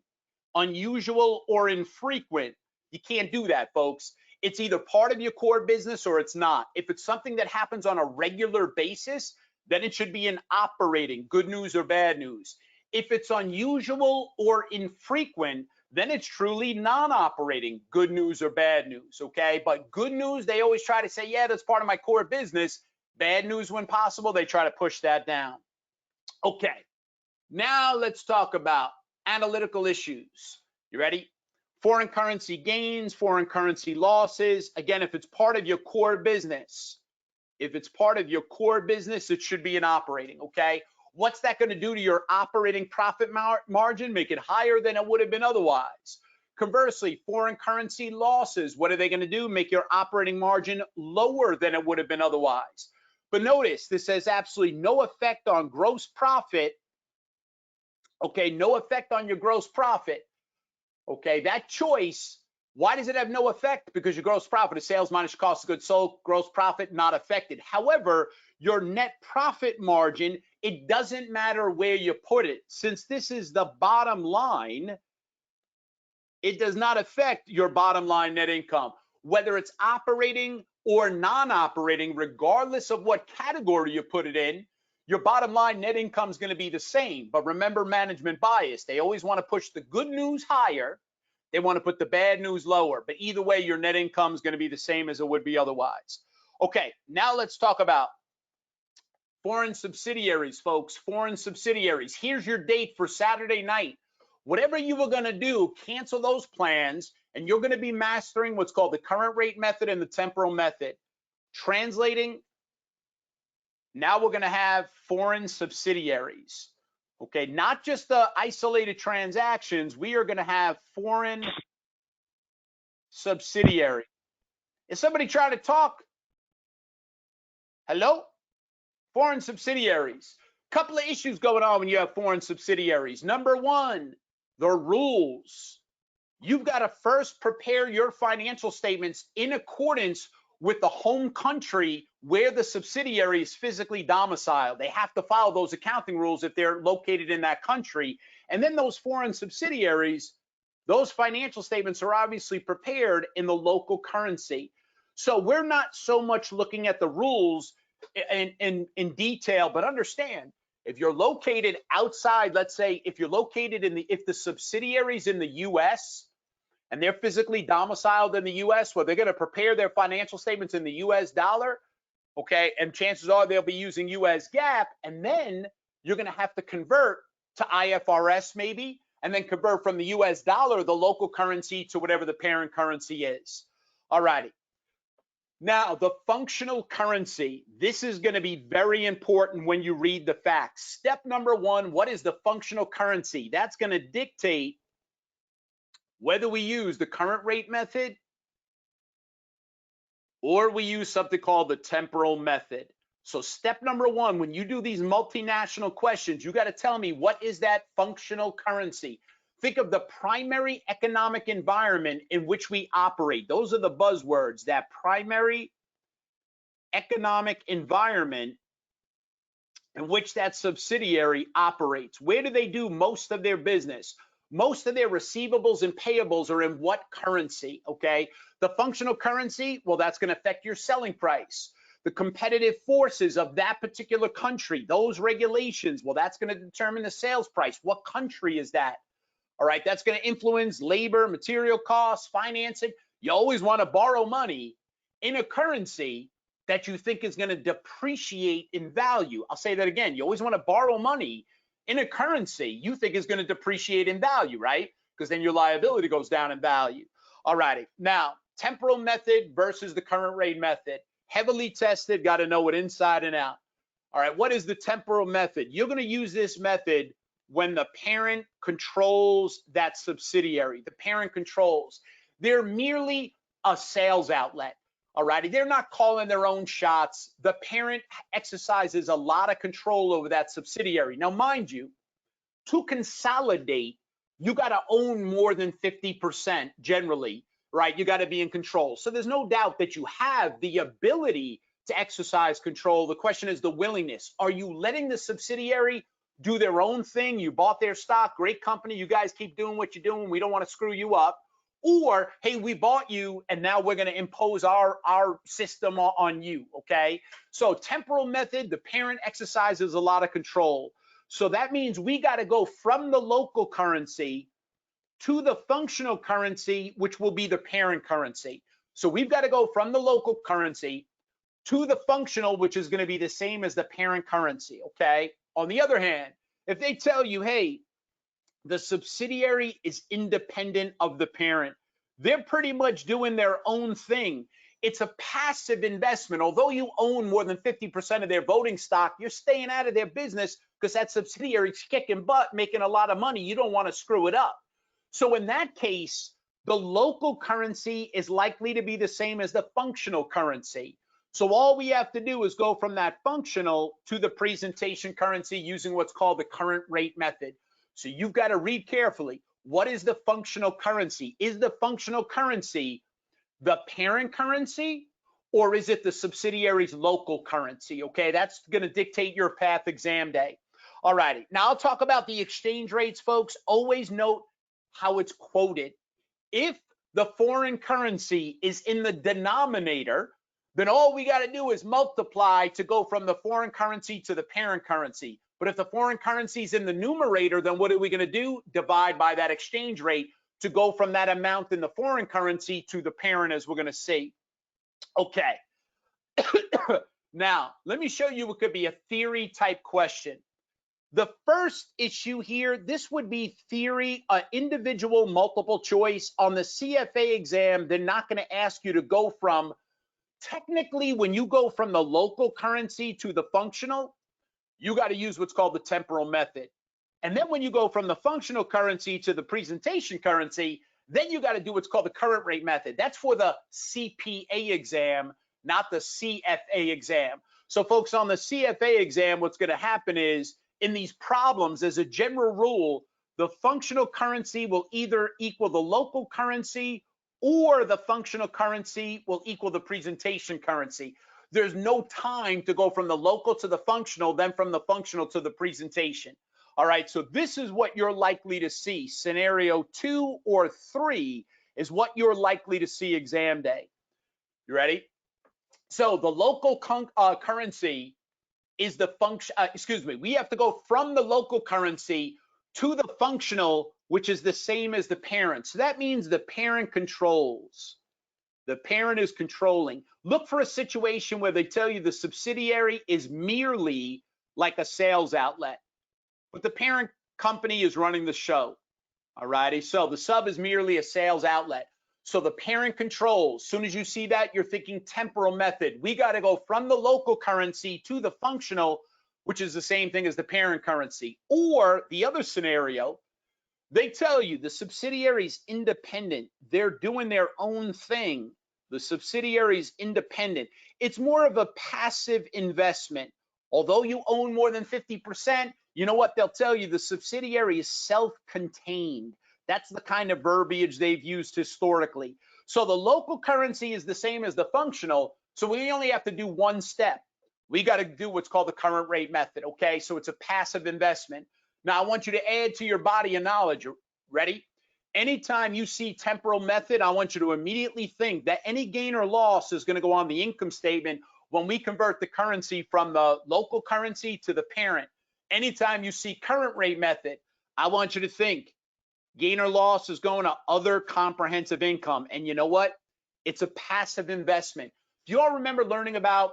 Speaker 1: unusual, or infrequent. You can't do that, folks. It's either part of your core business or it's not. If it's something that happens on a regular basis, then it should be an operating, good news or bad news. If it's unusual or infrequent, then it's truly non-operating, good news or bad news, okay? But good news, they always try to say, yeah, that's part of my core business. Bad news, when possible, they try to push that down. Okay, now let's talk about analytical issues. You ready? Foreign currency gains, foreign currency losses. Again, if it's part of your core business, if it's part of your core business, it should be an operating, okay? What's that going to do to your operating profit margin? Make it higher than it would have been otherwise. Conversely, foreign currency losses, what are they going to do? Make your operating margin lower than it would have been otherwise. But notice, this has absolutely no effect on gross profit, okay? No effect on your gross profit. Okay, that choice, why does it have no effect? Because your gross profit is sales minus your cost of goods sold, gross profit not affected. However, your net profit margin, it doesn't matter where you put it. Since this is the bottom line, it does not affect your bottom line net income, whether it's operating or non-operating, regardless of what category you put it in. Your bottom line net income is going to be the same. But remember management bias. They always want to push the good news higher. They want to put the bad news lower. But either way, your net income is going to be the same as it would be otherwise. Okay, now let's talk about foreign subsidiaries, folks. Foreign subsidiaries. Here's your date for Saturday night. Whatever you were going to do, cancel those plans, and you're going to be mastering what's called the current rate method and the temporal method. Translating, now we're going to have foreign subsidiaries. Okay, not just the isolated transactions, we are going to have foreign subsidiary. Is somebody trying to talk? Hello? Foreign subsidiaries. Couple of issues going on when you have foreign subsidiaries. Number one, the rules. You've got to first prepare your financial statements in accordance with the home country where the subsidiary is physically domiciled. They have to follow those accounting rules if they're located in that country. And then those foreign subsidiaries, those financial statements are obviously prepared in the local currency. So we're not so much looking at the rules in detail, but understand, if you're located outside, let's say if you're located if the subsidiary's in the US and they're physically domiciled in the US, well, they're going to prepare their financial statements in the US dollar, okay? And chances are they'll be using US GAAP, and then you're going to have to convert to IFRS maybe, and then convert from the US dollar, the local currency, to whatever the parent currency is. All righty. Now, the functional currency, this is going to be very important when you read the facts. Step number one, what is the functional currency? That's going to dictate whether we use the current rate method or we use something called the temporal method. So step number one, when you do these multinational questions, you got to tell me, what is that functional currency? Think of the primary economic environment in which we operate. Those are the buzzwords, that primary economic environment in which that subsidiary operates. Where do they do most of their business? Most of their receivables and payables are in what currency, okay? The functional currency, well, that's going to affect your selling price. The competitive forces of that particular country, those regulations, well, that's going to determine the sales price. What country is that? All right, that's going to influence labor, material costs, financing. You always want to borrow money in a currency that you think is going to depreciate in value. I'll say that again. You always want to borrow money in a currency you think is going to depreciate in value, right? Because then your liability goes down in value. All righty. Now, temporal method versus the current rate method. Heavily tested, got to know it inside and out. All right, what is the temporal method? You're going to use this method when the parent controls that subsidiary. The parent controls. They're merely a sales outlet. All righty, they're not calling their own shots. The parent exercises a lot of control over that subsidiary. Now, mind you, to consolidate, you got to own more than 50% generally, right? You got to be in control. So there's no doubt that you have the ability to exercise control. The question is the willingness. Are you letting the subsidiary do their own thing? You bought their stock, great company, you guys keep doing what you're doing, we don't want to screw you up. Or, hey, we bought you and now we're going to impose our system on you, okay? So temporal method, the parent exercises a lot of control. So that means we got to go from the local currency to the functional currency, which will be the parent currency. So we've got to go from the local currency to the functional, which is going to be the same as the parent currency, okay? On the other hand, if they tell you, hey, the subsidiary is independent of the parent, they're pretty much doing their own thing. It's a passive investment. Although you own more than 50% of their voting stock, you're staying out of their business because that subsidiary is kicking butt, making a lot of money. You don't want to screw it up. So in that case, the local currency is likely to be the same as the functional currency. So all we have to do is go from that functional to the presentation currency using what's called the current rate method. So you've got to read carefully. what is the functional currency? Is the functional currency the parent currency, or is it the subsidiary's local currency? Okay, that's going to dictate your path exam day. All righty, now I'll talk about the exchange rates, folks. Always note how it's quoted. If the foreign currency is in the denominator, then all we got to do is multiply to go from the foreign currency to the parent currency. But if the foreign currency is in the numerator, then what are we going to do? Divide by that exchange rate to go from that amount in the foreign currency to the parent, as we're going to see. Okay. Now, let me show you what could be a theory type question. The first issue here, this would be theory, individual multiple choice. On the CFA exam, they're not going to ask you to go from, technically, when you go from the local currency to the functional, you got to use what's called the temporal method. And then when you go from the functional currency to the presentation currency, then you got to do what's called the current rate method. That's for the CPA exam, not the CFA exam. So folks, on the CFA exam, what's going to happen is, in these problems, as a general rule, the functional currency will either equal the local currency or the functional currency will equal the presentation currency. There's no time to go from the local to the functional, then from the functional to the presentation. All right, so this is what you're likely to see. Scenario 2 or 3 is what you're likely to see exam day. You ready? So the local currency is the function, we have to go from the local currency to the functional, which is the same as the parent. So that means the parent controls. The parent is controlling. Look for a situation where they tell you the subsidiary is merely like a sales outlet, but the parent company is running the show. All righty, so the sub is merely a sales outlet. So the parent controls. As soon as you see that, you're thinking temporal method. We got to go from the local currency to the functional, which is the same thing as the parent currency. Or the other scenario, they tell you the subsidiary is independent. They're doing their own thing. The subsidiary is independent. It's more of a passive investment. Although you own more than 50%, you know what they'll tell you? The subsidiary is self-contained. That's the kind of verbiage they've used historically. So the local currency is the same as the functional. So we only have to do one step. We got to do what's called the current rate method. Okay, so it's a passive investment. Now I want you to add to your body of knowledge. Ready? Anytime you see temporal method, I want you to immediately think that any gain or loss is going to go on the income statement when we convert the currency from the local currency to the parent. Anytime you see current rate method, I want you to think gain or loss is going to other comprehensive income. And you know what? It's a passive investment. Do you all remember learning about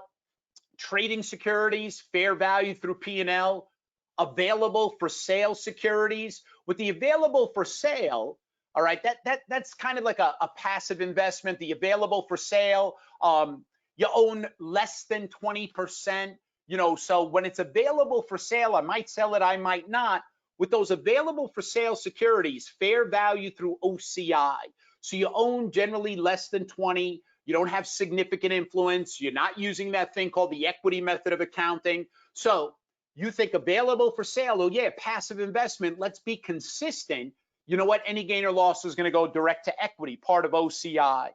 Speaker 1: trading securities, fair value through P&L, available for sale securities? With the available for sale, all right, that's kind of like a passive investment. The available for sale, you own less than 20%, you know, so when it's available for sale, I might sell it, I might not. With those available for sale securities, fair value through OCI. So you own generally less than 20, you don't have significant influence, you're not using that thing called the equity method of accounting. So you think available for sale, oh yeah, passive investment, let's be consistent. You know what, any gain or loss is gonna go direct to equity, part of OCI.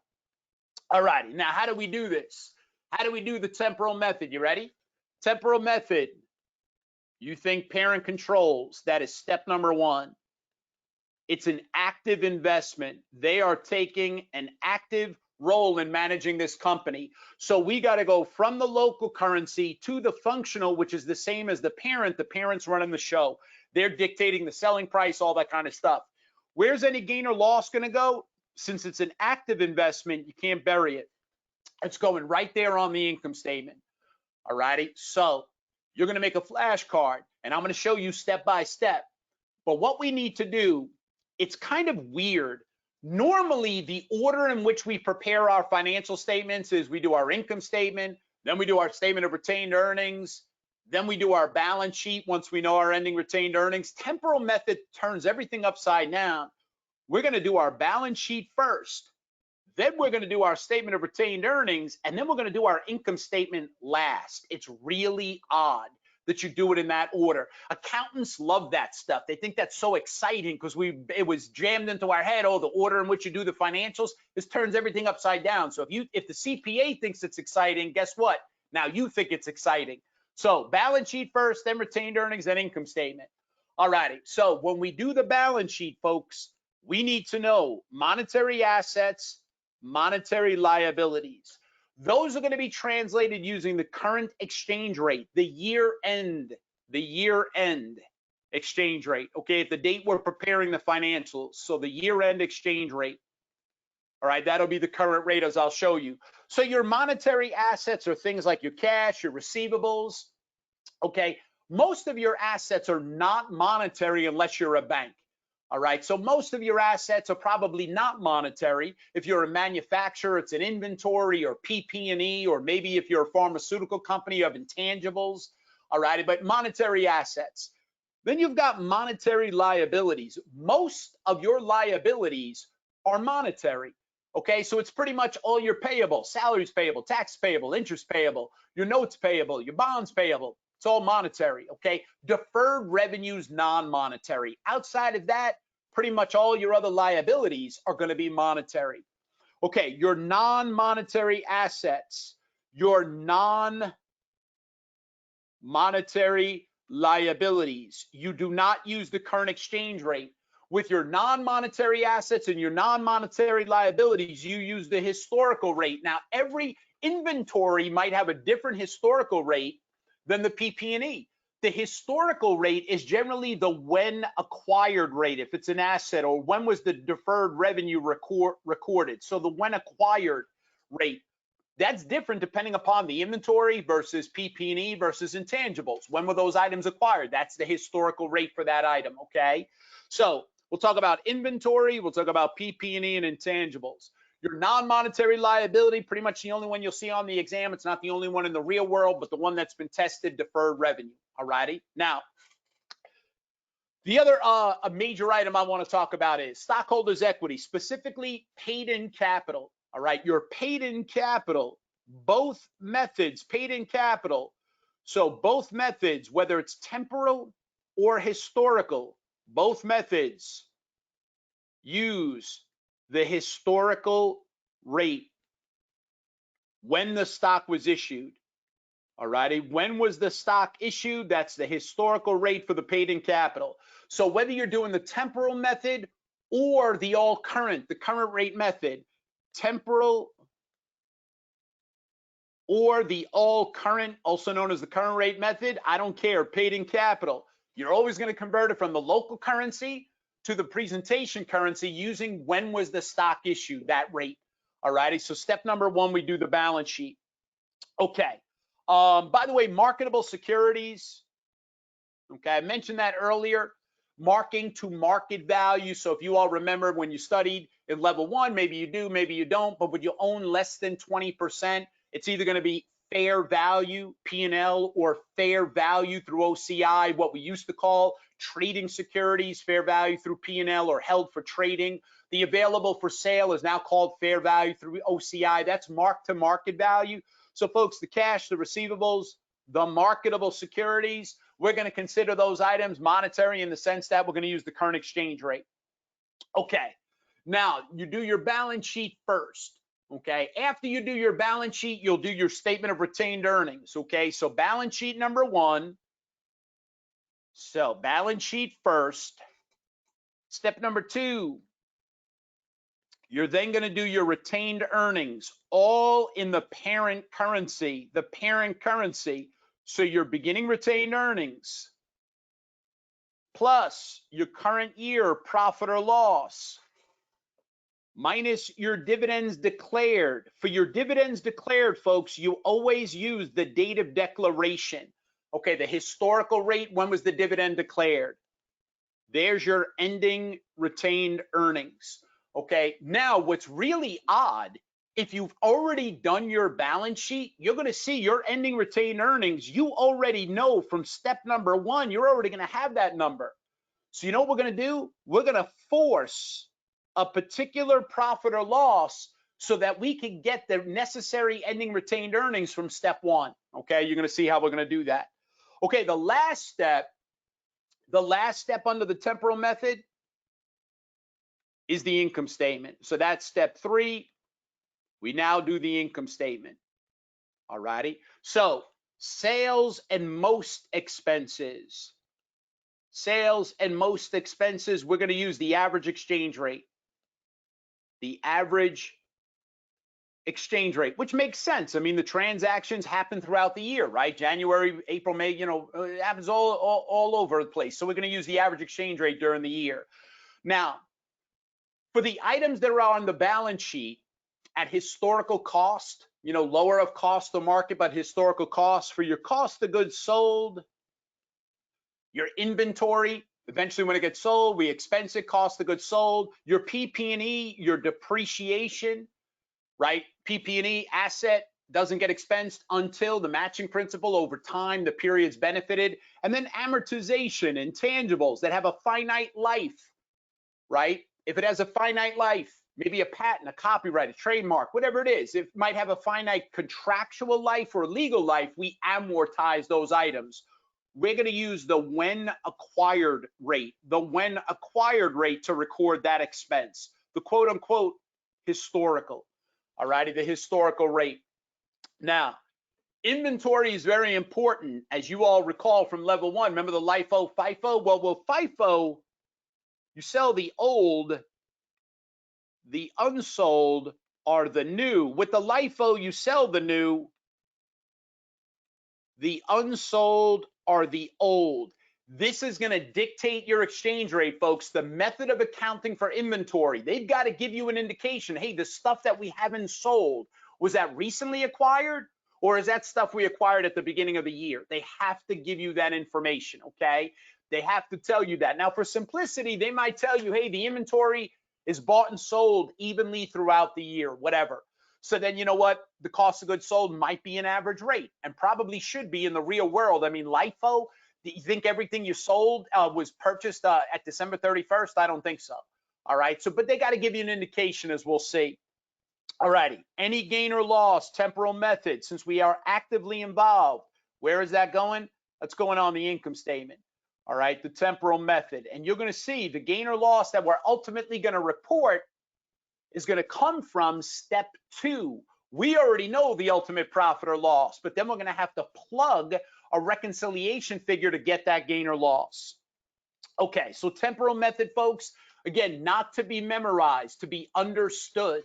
Speaker 1: All righty, now how do we do this? How do we do the temporal method? You ready? Temporal method. You think parent controls, that is step number 1. It's an active investment. They are taking an active role in managing this company. So we got to go from the local currency to the functional, which is the same as the parent. The parent's running the show. They're dictating the selling price, all that kind of stuff. Where's any gain or loss going to go? Since it's an active investment, you can't bury it. It's going right there on the income statement. All righty, so you're going to make a flashcard, and I'm going to show you step by step. But what we need to do, it's kind of weird. Normally, the order in which we prepare our financial statements is we do our income statement, then we do our statement of retained earnings, then we do our balance sheet once we know our ending retained earnings. Temporal method turns everything upside down. We're going to do our balance sheet first. Then we're going to do our statement of retained earnings, and then we're going to do our income statement last. It's really odd. that you do it in that order. Accountants love that stuff. They think that's so exciting because it was jammed into our head. Oh, the order in which you do the financials, this turns everything upside down. So if the CPA thinks it's exciting, guess what? Now you think it's exciting. So balance sheet first, then retained earnings, then income statement. All righty. So when we do the balance sheet, folks, we need to know monetary assets, monetary liabilities. Those are going to be translated using the current exchange rate, the year end exchange rate, okay, at the date we're preparing the financials. So the year end exchange rate. All right, that'll be the current rate as I'll show you. So your monetary assets are things like your cash, your receivables, okay? Most of your assets are not monetary unless you're a bank. All right, so most of your assets are probably not monetary. If you're a manufacturer, it's an inventory or PP&E, or maybe if you're a pharmaceutical company, you have intangibles. All right, but monetary assets. Then you've got monetary liabilities. Most of your liabilities are monetary. Okay, so it's pretty much all your payable, salaries payable, tax payable, interest payable, your notes payable, your bonds payable. It's all monetary, okay? Deferred revenues, non-monetary. Outside of that, pretty much all your other liabilities are going to be monetary. Okay, your non-monetary assets, your non-monetary liabilities. You do not use the current exchange rate. With your non-monetary assets and your non-monetary liabilities, you use the historical rate. Now, every inventory might have a different historical rate than the PP&E. The historical rate is generally the when acquired rate, if it's an asset, or when was the deferred revenue recorded. So the when acquired rate, that's different depending upon the inventory versus PP&E versus intangibles. When were those items acquired? That's the historical rate for that item, okay? So we'll talk about inventory, we'll talk about PP&E and intangibles. Your non-monetary liability, pretty much the only one you'll see on the exam. It's not the only one in the real world, but the one that's been tested, deferred revenue. All righty. Now, the other a major item I want to talk about is stockholders' equity, specifically paid-in capital. All right, your paid-in capital, both methods, paid-in capital. So both methods, whether it's temporal or historical, both methods use the historical rate when the stock was issued. All righty, when was the stock issued? That's the historical rate for the paid-in capital. So whether you're doing the temporal method or the all current, the current rate method, temporal or the all current, also known as the current rate method, I don't care, paid-in capital. You're always going to convert it from the local currency to the presentation currency using when was the stock issued, that rate. All righty, so step number one, we do the balance sheet. Okay, by the way, marketable securities, okay, I mentioned that earlier, marking to market value. So if you all remember when you studied in level one, maybe you do, maybe you don't, but would you own less than 20%, it's either going to be fair value, P&L, or fair value through OCI, what we used to call trading securities, fair value through P&L or held for trading. The available for sale is now called fair value through OCI. That's mark to market value. So folks, the cash, the receivables, the marketable securities, we're going to consider those items monetary in the sense that we're going to use the current exchange rate. Okay, now you do your balance sheet first. Okay, after you do your balance sheet, you'll do your statement of retained earnings. Okay, so balance sheet number one. So balance sheet first. Step number two, you're then going to do your retained earnings, all in the parent currency, So your beginning retained earnings plus your current year profit or loss minus your dividends declared. For your dividends declared, folks, you always use the date of declaration. Okay, the historical rate, when was the dividend declared? There's your ending retained earnings. Okay, now what's really odd, if you've already done your balance sheet, you're going to see your ending retained earnings. You already know from step number one, you're already going to have that number. So you know what we're going to do? We're going to force a particular profit or loss so that we can get the necessary ending retained earnings from step one. Okay, you're going to see how we're going to do that. Okay, the last step under the temporal method is the income statement. So that's step 3. We now do the income statement. All righty. So sales and most expenses. Sales and most expenses, we're going to use the average exchange rate. The average exchange rate, which makes sense. I mean, the transactions happen throughout the year, right? January, April, May, it happens all over the place. So we're going to use the average exchange rate during the year. Now, for the items that are on the balance sheet at historical cost, lower of cost to market, but historical cost, for your cost of goods sold, your inventory, eventually when it gets sold, we expense it, cost of goods sold, your PP&E, your depreciation, right? PP&E asset doesn't get expensed until the matching principal over time, the period's benefited, and then amortization, intangibles that have a finite life, right? If it has a finite life, maybe a patent, a copyright, a trademark, whatever it is, it might have a finite contractual life or legal life, we amortize those items. We're going to use the when acquired rate, to record that expense, the quote unquote historical, all righty, the historical rate. Now, inventory is very important, as you all recall from level 1. Remember the LIFO, FIFO? Well, FIFO, you sell the old, the unsold are the new. With the LIFO, you sell the new, the unsold are the old. This is going to dictate your exchange rate, folks. The method of accounting for inventory, they've got to give you an indication. Hey, the stuff that we haven't sold, was that recently acquired, or is that stuff we acquired at the beginning of the year? They have to give you that information, okay? They have to tell you that. Now, for simplicity, they might tell you, hey, the inventory is bought and sold evenly throughout the year, whatever. So then, you know what? The cost of goods sold might be an average rate, and probably should be in the real world. I mean, LIFO, do you think everything you sold was purchased at December 31st? I don't think so. All right. So, but they got to give you an indication, as we'll see. All righty. Any gain or loss, temporal method, since we are actively involved, where is that going? That's going on the income statement. All right. The temporal method. And you're going to see the gain or loss that we're ultimately going to report is going to come from step 2. We already know the ultimate profit or loss, but then we're going to have to plug a reconciliation figure to get that gain or loss. Okay, so temporal method, folks, again, not to be memorized, to be understood.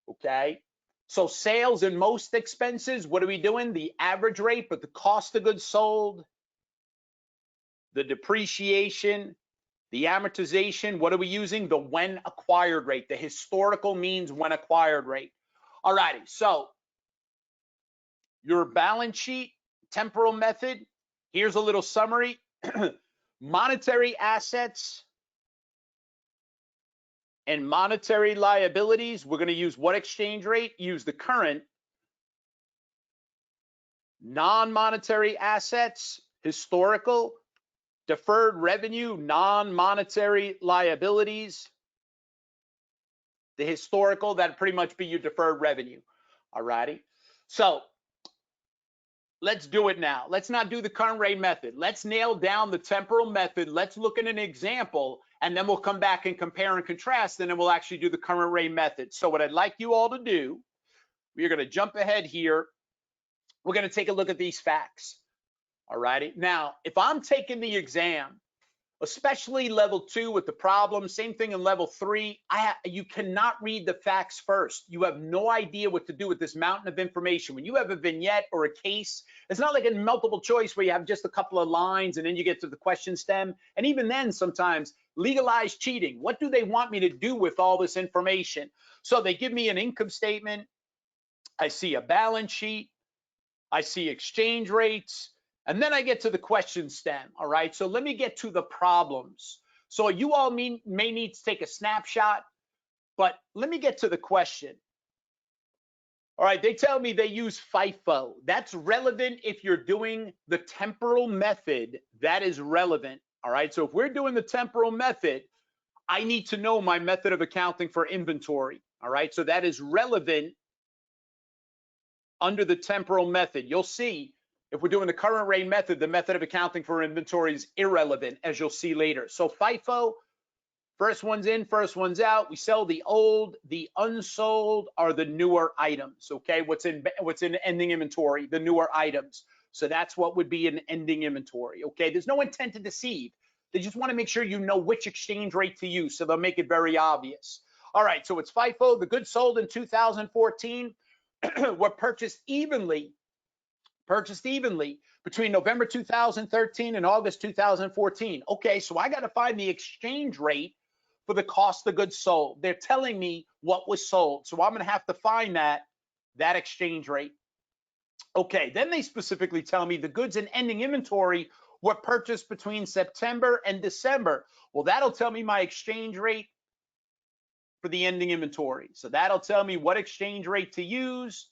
Speaker 1: Okay, so sales and most expenses, what are we doing? The average rate, but the cost of goods sold, the depreciation, the amortization, what are we using? The when acquired rate. The historical means when acquired rate. All righty, so your balance sheet, temporal method, here's a little summary. Monetary assets and monetary liabilities, we're going to use what exchange rate? Use the current. Non-monetary assets, historical. Deferred revenue, non-monetary liabilities. The historical, that'd pretty much be your deferred revenue. All righty. So let's do it now. Let's not do the current rate method. Let's nail down the temporal method. Let's look at an example, and then we'll come back and compare and contrast, and then we'll actually do the current rate method. So what I'd like you all to do, we're going to jump ahead here. We're going to take a look at these facts. All righty. Now, if I'm taking the exam, especially level 2 with the problem, same thing in level 3, you cannot read the facts first. You have no idea what to do with this mountain of information. When you have a vignette or a case, it's not like a multiple choice where you have just a couple of lines and then you get to the question stem. And even then, sometimes legalize cheating. What do they want me to do with all this information? So they give me an income statement. I see a balance sheet. I see exchange rates. And then I get to the question stem, all right? So let me get to the problems. So you all may need to take a snapshot, but let me get to the question. All right, they tell me they use FIFO. That's relevant if you're doing the temporal method. That is relevant, all right? So if we're doing the temporal method, I need to know my method of accounting for inventory, all right? So that is relevant under the temporal method. You'll see If we're doing the current rate method, the method of accounting for inventory is irrelevant, as you'll see later. So FIFO, first one's in, first one's out. We sell the old, the unsold are the newer items, okay? What's in ending inventory, the newer items. So that's what would be an ending inventory, okay? There's no intent to deceive. They just want to make sure you know which exchange rate to use, so they'll make it very obvious. All right, so it's FIFO. The goods sold in 2014 were purchased evenly between November 2013 and August 2014. Okay, so I got to find the exchange rate for the cost of goods sold. They're telling me what was sold, so I'm going to have to find that exchange rate. Okay, then they specifically tell me the goods in ending inventory were purchased between September and December. Well, that'll tell me my exchange rate for the ending inventory. So that'll tell me what exchange rate to use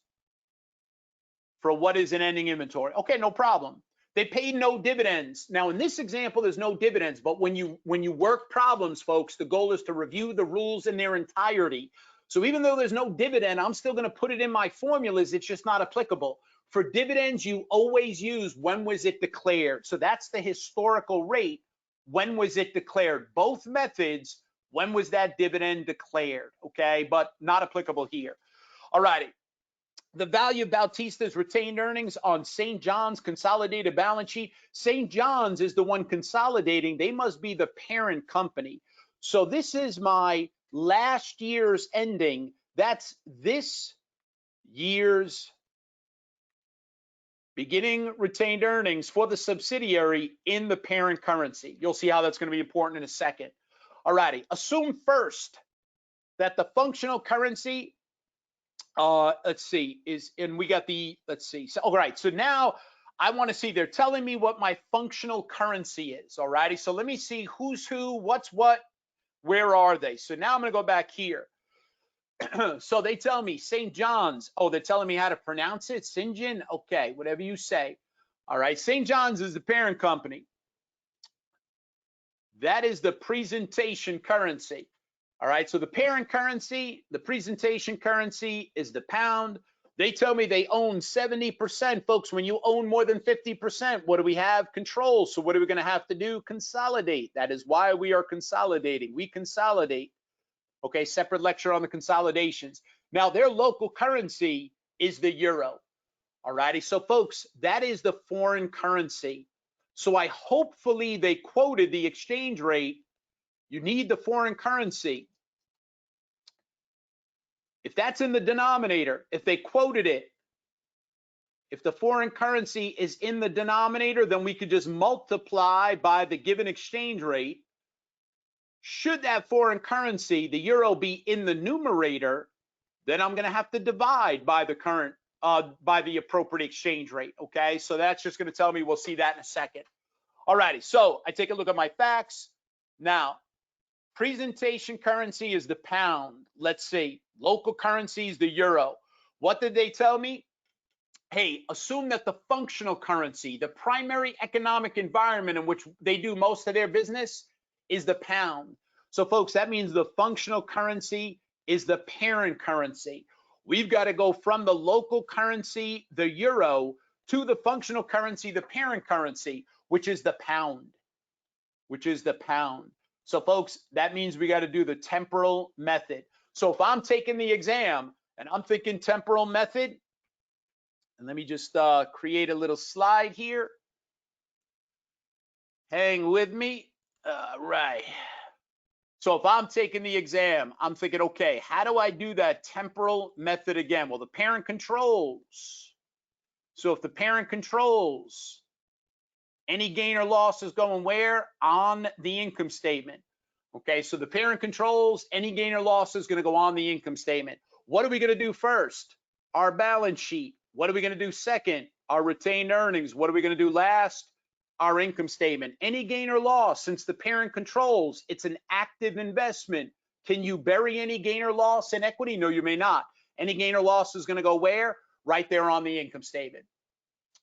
Speaker 1: for what is an ending inventory. Okay, no problem. They paid no dividends. Now, in this example, there's no dividends, but when you work problems, folks, the goal is to review the rules in their entirety. So even though there's no dividend, I'm still going to put it in my formulas. It's just not applicable. For dividends, you always use when was it declared. So that's the historical rate. When was it declared? Both methods, when was that dividend declared? Okay, but not applicable here. All righty. The value of Bautista's retained earnings on St. John's consolidated balance sheet. St. John's is the one consolidating. They must be the parent company. So this is my last year's ending. That's this year's beginning retained earnings for the subsidiary in the parent currency. You'll see how that's going to be important in a second. All righty. Assume first that the functional currency let's see, and we got the, let's see. So, all right, so now I want to see, they're telling me what my functional currency is, all righty? So let me see who's who, what's what, where are they? So now I'm going to go back here. So they tell me St. John's. Oh, they're telling me how to pronounce it. St. John. Okay, whatever you say. All right, St. John's is the parent company. That is the presentation currency. All right, so the parent currency, the presentation currency is the pound. They tell me they own 70%. Folks, when you own more than 50%, what do we have? Control. So what are we going to have to do? Consolidate. That is why we are consolidating. We consolidate. Okay, separate lecture on the consolidations. Now, their local currency is the euro. All righty, so folks, that is the foreign currency. So hopefully they quoted the exchange rate. You need the foreign currency. If that's in the denominator, if they quoted it, if the foreign currency is in the denominator, then we could just multiply by the given exchange rate. Should that foreign currency, the euro, be in the numerator, then I'm going to have to divide by the current, by the appropriate exchange rate. Okay, so that's just going to tell me, we'll see that in a second. All righty, so I take a look at my facts. Now, presentation currency is the pound. Let's see, local currency is the euro. What did they tell me? Hey, assume that the functional currency, the primary economic environment in which they do most of their business, is the pound. So folks, that means the functional currency is the parent currency. We've got to go from the local currency, the euro, to the functional currency, the parent currency, which is the pound, So folks, that means we got to do the temporal method. So if I'm taking the exam and I'm thinking temporal method, and let me just create a little slide here. Hang with me. Right. So if I'm taking the exam, I'm thinking, okay, how do I do that temporal method again? Well, the parent controls. So if the parent controls, any gain or loss is going where? On the income statement. Okay, so the parent controls, any gain or loss is going to go on the income statement. What are we going to do first? Our balance sheet. What are we going to do second? Our retained earnings. What are we going to do last? Our income statement. Any gain or loss, since the parent controls, it's an active investment. Can you bury any gain or loss in equity? No, you may not. Any gain or loss is going to go where? Right there on the income statement.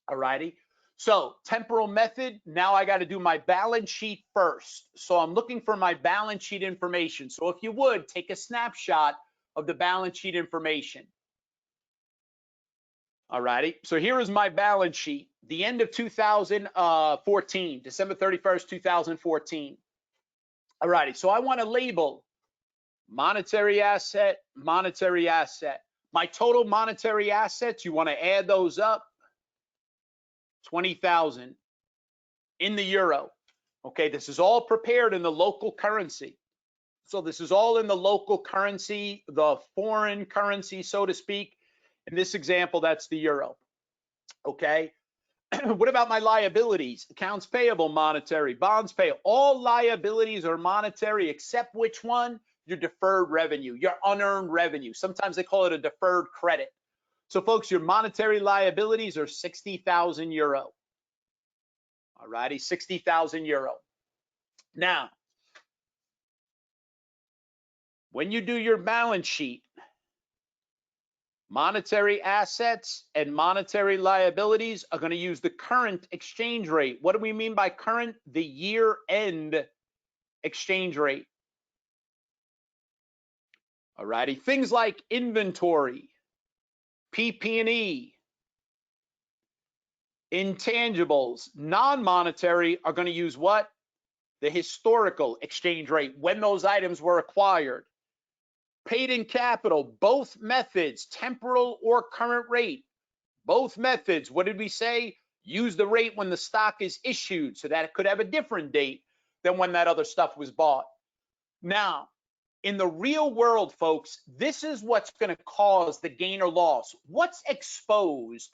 Speaker 1: All righty. So temporal method, now I got to do my balance sheet first. So I'm looking for my balance sheet information. So if you would, take a snapshot of the balance sheet information. All righty. So here is my balance sheet. The end of 2014, December 31st, 2014. All righty. So I want to label monetary asset, monetary asset. My total monetary assets, you want to add those up. 20,000 in the euro. Okay, this is all prepared in the local currency. So this is all in the local currency, the foreign currency, so to speak. In this example, that's the euro. Okay. What about my liabilities? Accounts payable, monetary, bonds payable. All liabilities are monetary except which one? Your deferred revenue, your unearned revenue. Sometimes they call it a deferred credit. So folks, your monetary liabilities are 60,000 euro. All righty, 60,000 euro. Now, when you do your balance sheet, monetary assets and monetary liabilities are going to use the current exchange rate. What do we mean by current? The year-end exchange rate. All righty, things like inventory, PP&E, intangibles, non-monetary are going to use what? The historical exchange rate, when those items were acquired. Paid in capital, both methods, temporal or current rate. Both methods, what did we say? Use the rate when the stock is issued, so that it could have a different date than when that other stuff was bought. Now, in the real world, folks, this is what's going to cause the gain or loss. What's exposed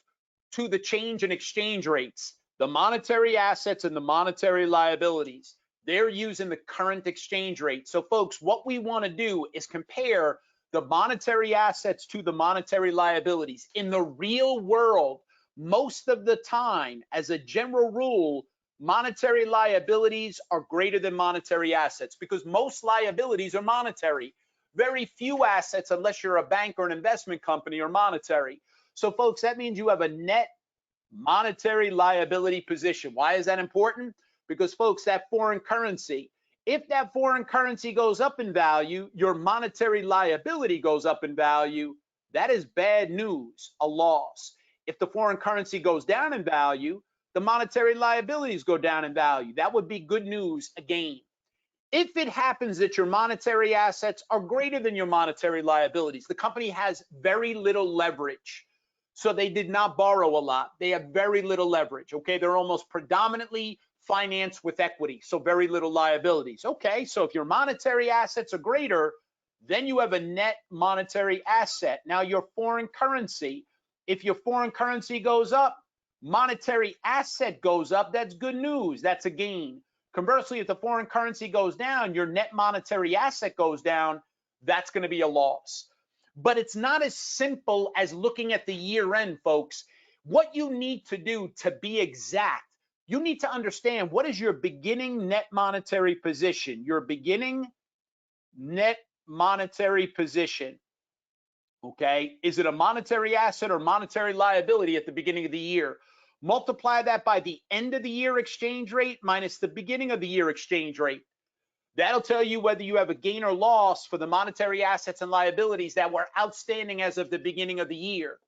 Speaker 1: to the change in exchange rates? The monetary assets and the monetary liabilities. They're using the current exchange rate. So folks, what we want to do is compare the monetary assets to the monetary liabilities. In the real world, most of the time, as a general rule, monetary liabilities are greater than monetary assets because most liabilities are monetary. Very few assets, unless you're a bank or an investment company, are monetary. So folks, that means you have a net monetary liability position. Why is that important? Because folks, that foreign currency, if that foreign currency goes up in value, your monetary liability goes up in value. That is bad news, a loss. If the foreign currency goes down in value, the monetary liabilities go down in value. That would be good news, a gain. If it happens that your monetary assets are greater than your monetary liabilities, the company has very little leverage. So they did not borrow a lot. They have very little leverage. Okay, they're almost predominantly financed with equity, so very little liabilities. Okay, so if your monetary assets are greater, then you have a net monetary asset. Now your foreign currency, if your foreign currency goes up, monetary asset goes up, that's good news, that's a gain. Conversely, if the foreign currency goes down, your net monetary asset goes down, that's going to be a loss. But it's not as simple as looking at the year end, folks. What you need to do to be exact, you need to understand what is your beginning net monetary position, your beginning net monetary position. Okay, is it a monetary asset or monetary liability at the beginning of the year? Multiply that by the end of the year exchange rate minus the beginning of the year exchange rate. That'll tell you whether you have a gain or loss for the monetary assets and liabilities that were outstanding as of the beginning of the year.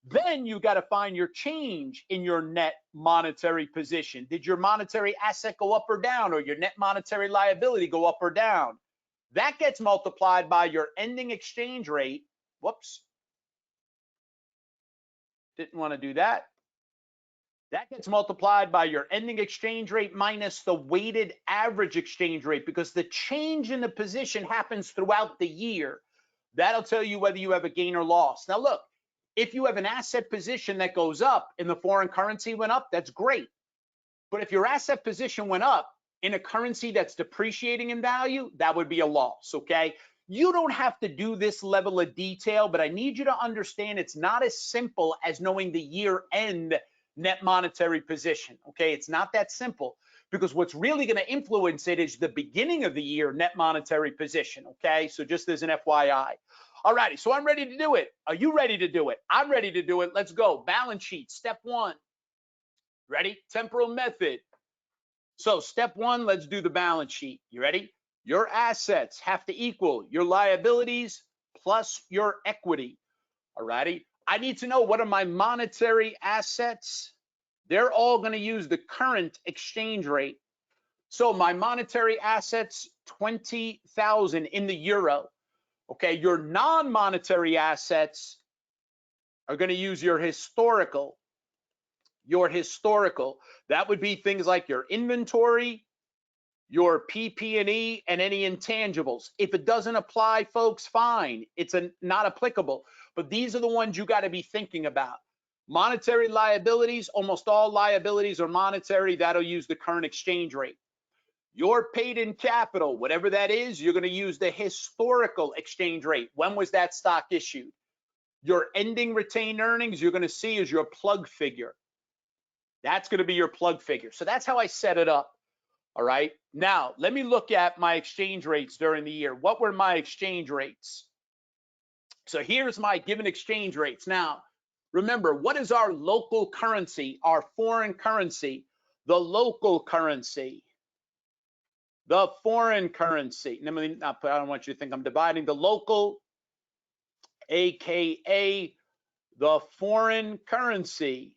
Speaker 1: Then you got to find your change in your net monetary position. Did your monetary asset go up or down, or your net monetary liability go up or down? That gets multiplied by your ending exchange rate. Whoops. Didn't want to do that. That gets multiplied by your ending exchange rate minus the weighted average exchange rate, because the change in the position happens throughout the year. That'll tell you whether you have a gain or loss. Now look, if you have an asset position that goes up and the foreign currency went up, that's great. But if your asset position went up in a currency that's depreciating in value, that would be a loss, okay? You don't have to do this level of detail, but I need you to understand it's not as simple as knowing the year-end net monetary position, okay? It's not that simple, because what's really going to influence it is the beginning of the year net monetary position, okay? So just as an FYI. All righty, so I'm ready to do it. Are you ready to do it? I'm ready to do it. Let's go. Balance sheet, step one. Ready? Temporal method. So step one, let's do the balance sheet. You ready? Your assets have to equal your liabilities plus your equity. All righty. I need to know what are my monetary assets. They're all going to use the current exchange rate. So my monetary assets, 20,000 in the euro. Okay, your non-monetary assets are going to use your historical. Your historical. That would be things like your inventory, your PP&E, and any intangibles. If it doesn't apply, folks, fine. It's not applicable. But these are the ones you got to be thinking about. Monetary liabilities, almost all liabilities are monetary. That'll use the current exchange rate. Your paid-in capital, whatever that is, you're going to use the historical exchange rate. When was that stock issued? Your ending retained earnings, you're going to see is your plug figure. That's going to be your plug figure. So that's how I set it up. All right. Now, let me look at my exchange rates during the year. What were my exchange rates? So here's my given exchange rates. Now, remember, what is our local currency, our foreign currency? The local currency. The foreign currency. I don't want you to think I'm dividing. The local, AKA the foreign currency.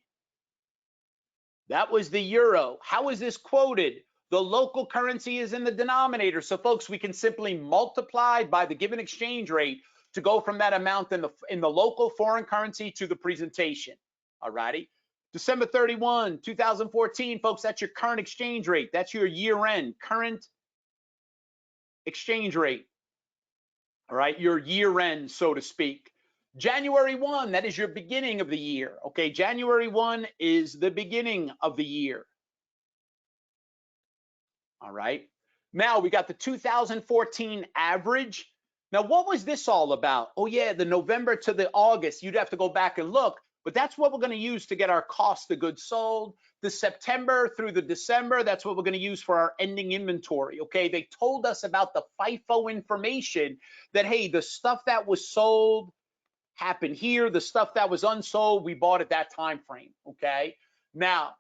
Speaker 1: That was the euro. How is this quoted? The local currency is in the denominator. So folks, we can simply multiply by the given exchange rate to go from that amount in the local foreign currency to the presentation. All righty. December 31, 2014, folks, that's your current exchange rate. That's your year-end current exchange rate. All right, your year-end, so to speak. January 1, that is your beginning of the year. Okay, January 1 is the beginning of the year. All right. Now we got the 2014 average. Now, what was this all about? Oh, yeah, the November to the August. You'd have to go back and look, but that's what we're going to use to get our cost of goods sold. The September through the December, that's what we're going to use for our ending inventory. Okay, they told us about the FIFO information that, hey, the stuff that was sold happened here. The stuff that was unsold, we bought at that time frame. Okay, now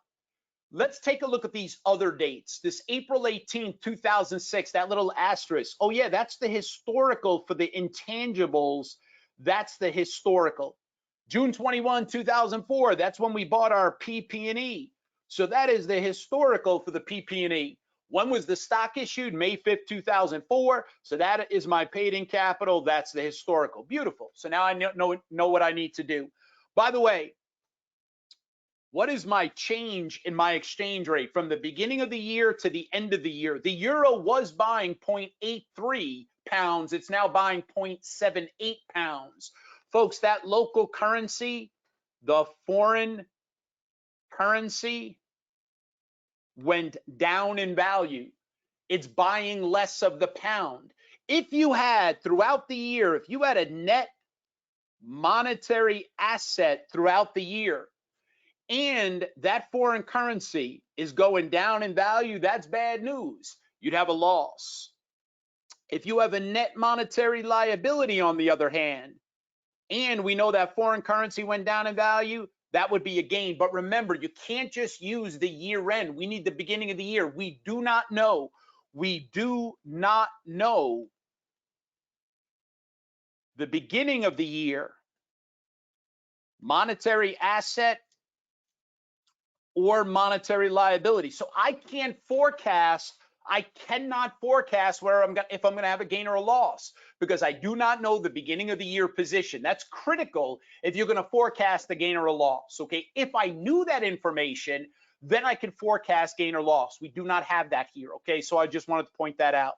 Speaker 1: let's take a look at these other dates. This April 18th, 2006, that little asterisk. Oh yeah, that's the historical for the intangibles. That's the historical. June 21, 2004, that's when we bought our PP&E. So that is the historical for the PP&E. When was the stock issued? May 5th, 2004. So that is my paid-in capital. That's the historical. Beautiful. So now I know what I need to do. By the way, what is my change in my exchange rate from the beginning of the year to the end of the year? The euro was buying 0.83 pounds. It's now buying 0.78 pounds. Folks, that local currency, the foreign currency, went down in value. It's buying less of the pound. If you had throughout the year, if you had a net monetary asset throughout the year, and that foreign currency is going down in value, that's bad news. You'd have a loss. If you have a net monetary liability, on the other hand, and we know that foreign currency went down in value, that would be a gain. But remember, you can't just use the year end. We need the beginning of the year. We do not know. We do not know the beginning of the year monetary asset or monetary liability. So I can't forecast, I cannot forecast if I'm going to have a gain or a loss, because I do not know the beginning of the year position. That's critical if you're going to forecast the gain or a loss. Okay, if I knew that information, then I can forecast gain or loss. We do not have that here. Okay, so I just wanted to point that out.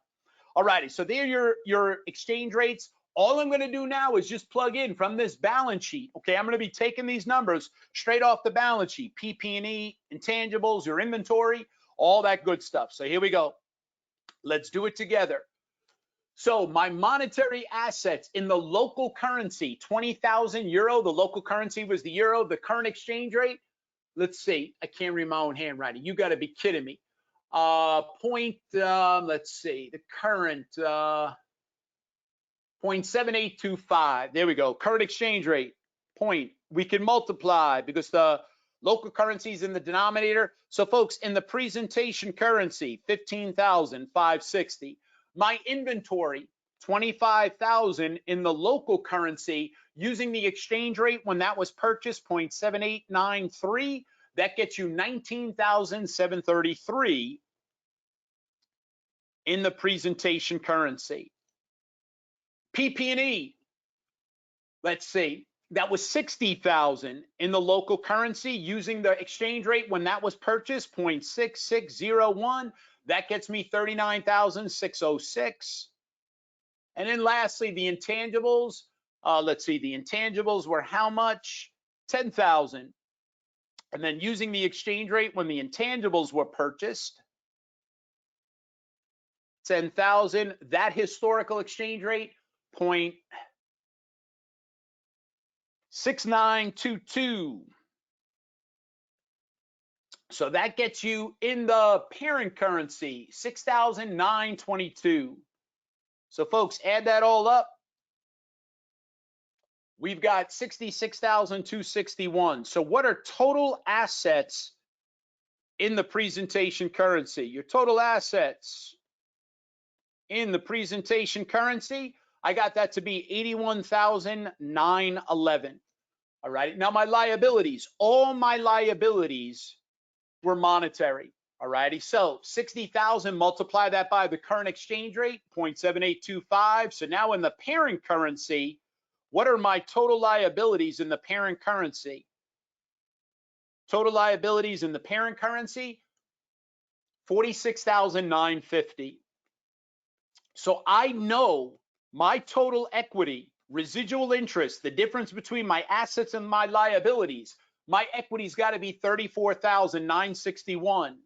Speaker 1: All righty, so there are your exchange rates. All I'm going to do now is just plug in from this balance sheet. Okay, I'm going to be taking these numbers straight off the balance sheet. PP&E, intangibles, your inventory, all that good stuff. So here we go. Let's do it together. So my monetary assets in the local currency, 20,000 euro. The local currency was the euro. The current exchange rate, let's see. I can't read my own handwriting. You got to be kidding me. Let's see. The current 0.7825. There we go. Current exchange rate. We can multiply because the local currency is in the denominator. So folks, in the presentation currency, 15,560. My inventory, 25,000 in the local currency. Using the exchange rate when that was purchased, 0.7893, that gets you 19,733 in the presentation currency. PP&E, let's see, that was 60,000 in the local currency using the exchange rate when that was purchased, 0.6601. That gets me 39,606. And then lastly, the intangibles. Let's see, the intangibles were how much? 10,000. And then using the exchange rate when the intangibles were purchased, 10,000. That historical exchange rate, 0.6922. So that gets you in the parent currency, 6,922. So folks, add that all up. We've got 66,261. So what are total assets in the presentation currency? Your total assets in the presentation currency, I got that to be 81,911. All right. Now my liabilities, all my liabilities were monetary. All righty. So 60,000, multiply that by the current exchange rate, 0.7825. So now in the parent currency, what are my total liabilities in the parent currency? Total liabilities in the parent currency, 46,950. So I know my total equity, residual interest, the difference between my assets and my liabilities, my equity's got to be 34,961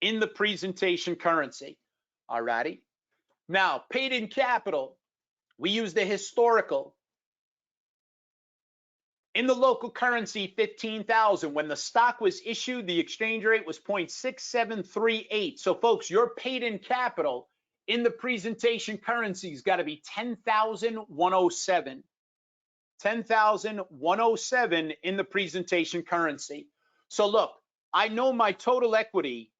Speaker 1: in the presentation currency. All righty. Now, paid in capital, we use the historical. In the local currency, 15,000. When the stock was issued, the exchange rate was 0.6738. So folks, your paid in capital in the presentation currency has got to be 10,107. 10,107 in the presentation currency. So look, I know my total equity.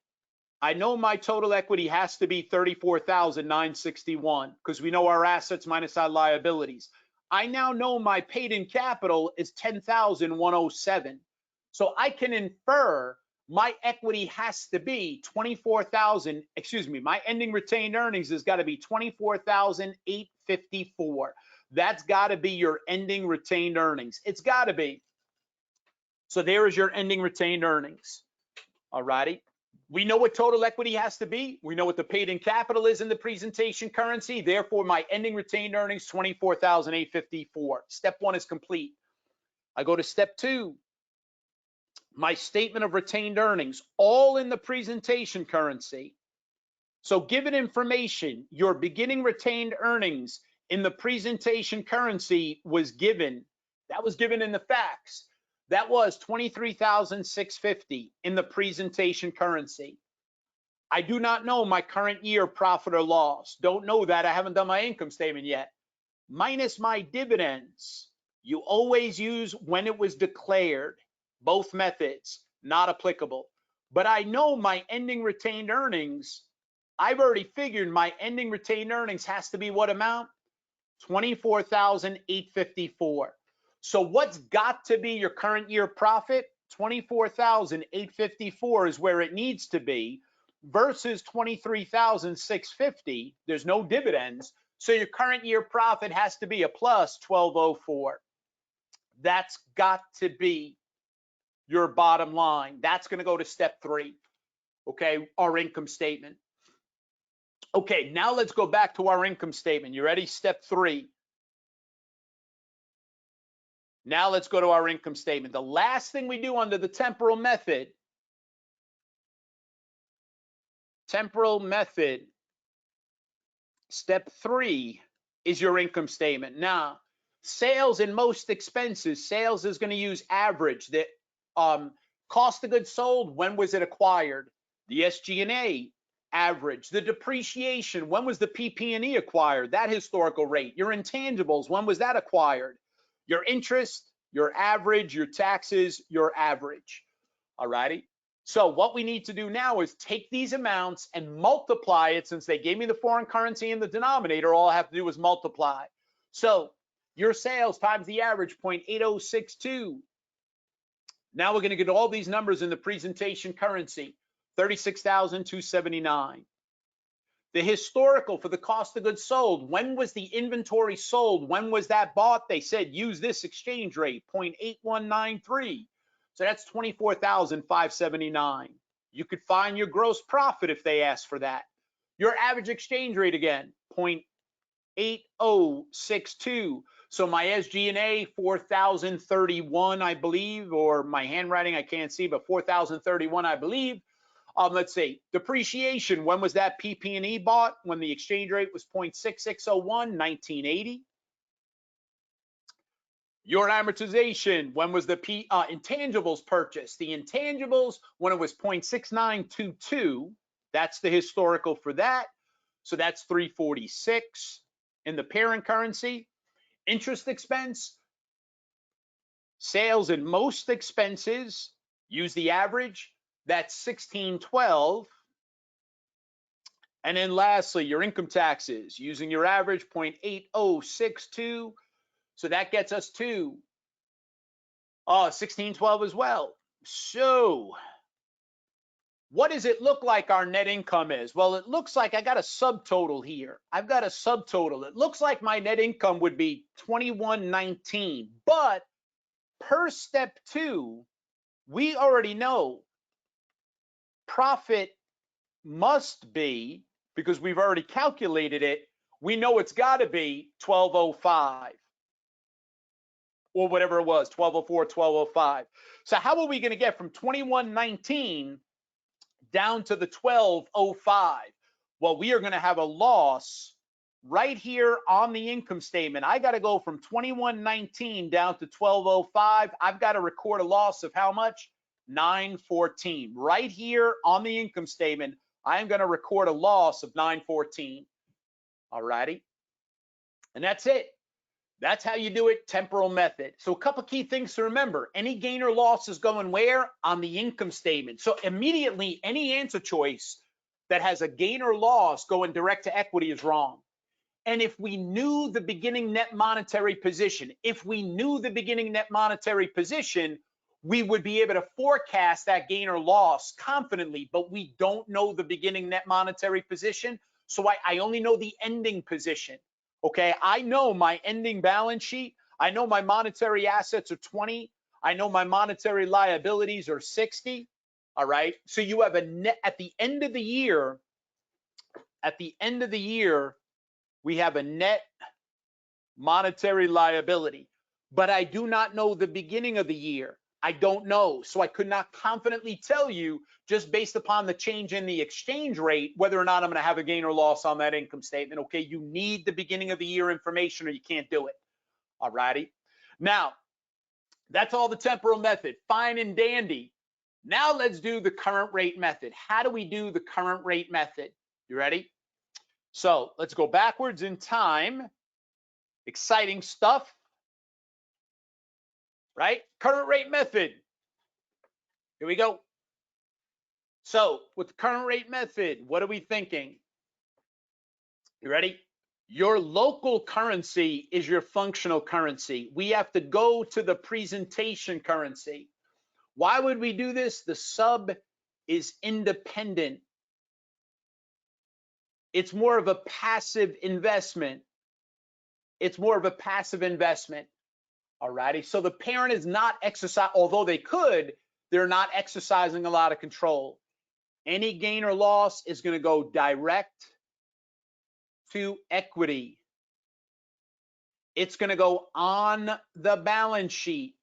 Speaker 1: I know my total equity has to be 34,961 because we know our assets minus our liabilities. I now know my paid in capital is 10,107. So I can infer my equity has to be 24,000, excuse me, my ending retained earnings has got to be 24,854. That's got to be your ending retained earnings. It's got to be. So there is your ending retained earnings. All righty. We know what total equity has to be. We know what the paid in capital is in the presentation currency. Therefore, my ending retained earnings, 24,854. Step one is complete. I go to step two. My statement of retained earnings, all in the presentation currency. So given information, your beginning retained earnings in the presentation currency was given. That was given in the facts. That was 23,650 in the presentation currency. I do not know my current year profit or loss. Don't know that. I haven't done my income statement yet. Minus my dividends. You always use when it was declared. Both methods, not applicable. But I know my ending retained earnings. I've already figured my ending retained earnings has to be what amount? 24,854. So what's got to be your current year profit? 24,854 is where it needs to be versus 23,650. There's no dividends. So your current year profit has to be a plus 1204. That's got to be your bottom line. That's going to go to step three. Okay, our income statement. Okay, now let's go back to our income statement. You ready? Step three. Now let's go to our income statement. The last thing we do under the temporal method, step three is your income statement. Now, sales and most expenses, sales is going to use average. The cost of goods sold, when was it acquired? The SG&A, average. The depreciation, when was the PP&E acquired? That historical rate. Your intangibles, when was that acquired? Your interest, your average, your taxes, your average. All righty. So what we need to do now is take these amounts and multiply it. Since they gave me the foreign currency in the denominator, all I have to do is multiply. So your sales times the average, 0.8062. Now we're going to get all these numbers in the presentation currency, 36,279. The historical for the cost of goods sold. When was the inventory sold? When was that bought? They said use this exchange rate, 0.8193. So that's 24,579. You could find your gross profit if they ask for that. Your average exchange rate again, 0.8062. So my SG&A, 4,031, I believe, or my handwriting, I can't see, but 4,031, I believe. Let's see, depreciation, when was that PP&E bought? When the exchange rate was 0.6601, 1980. Your amortization, when was the intangibles purchased? The intangibles, when it was 0.6922, that's the historical for that. So that's 346 in the parent currency. Interest expense, sales and most expenses, use the average, that's 1612. And then lastly, your income taxes, using your average, 0.8062. So that gets us to 1612 as well. So what does it look like our net income is? Well, it looks like I got a subtotal here. I've got a subtotal. It looks like my net income would be 2119, but per step 2, we already know profit must be, because we've already calculated it, we know it's got to be 1205 or whatever it was, 1204, 1205. So how are we going to get from 2119 down to the 1205? Well, we are going to have a loss right here on the income statement. I got to go from 2119 down to 1205. I've got to record a loss of how much? 914. Right here on the income statement, I'm going to record a loss of 914. All righty. And that's it. That's how you do it, temporal method. So a couple key things to remember. Any gain or loss is going where? On the income statement. So immediately, any answer choice that has a gain or loss going direct to equity is wrong. And if we knew the beginning net monetary position, we would be able to forecast that gain or loss confidently, but we don't know the beginning net monetary position. So I only know the ending position. Okay, I know my ending balance sheet. I know my monetary assets are 20. I know my monetary liabilities are 60. All right, so you have a net at the end of the year. We have a net monetary liability, but I do not know the beginning of the year. I don't know. So I could not confidently tell you, just based upon the change in the exchange rate, whether or not I'm going to have a gain or loss on that income statement. Okay, you need the beginning of the year information or you can't do it. All righty. Now, that's all the temporal method. Fine and dandy. Now let's do the current rate method. How do we do the current rate method? You ready? So let's go backwards in time. Exciting stuff. Right? Current rate method. Here we go. So with the current rate method, what are we thinking? You ready? Your local currency is your functional currency. We have to go to the presentation currency. Why would we do this? The sub is independent. It's more of a passive investment. Alrighty, so the parent is not exercising, although they could, they're not exercising a lot of control. Any gain or loss is going to go direct to equity. It's going to go on the balance sheet.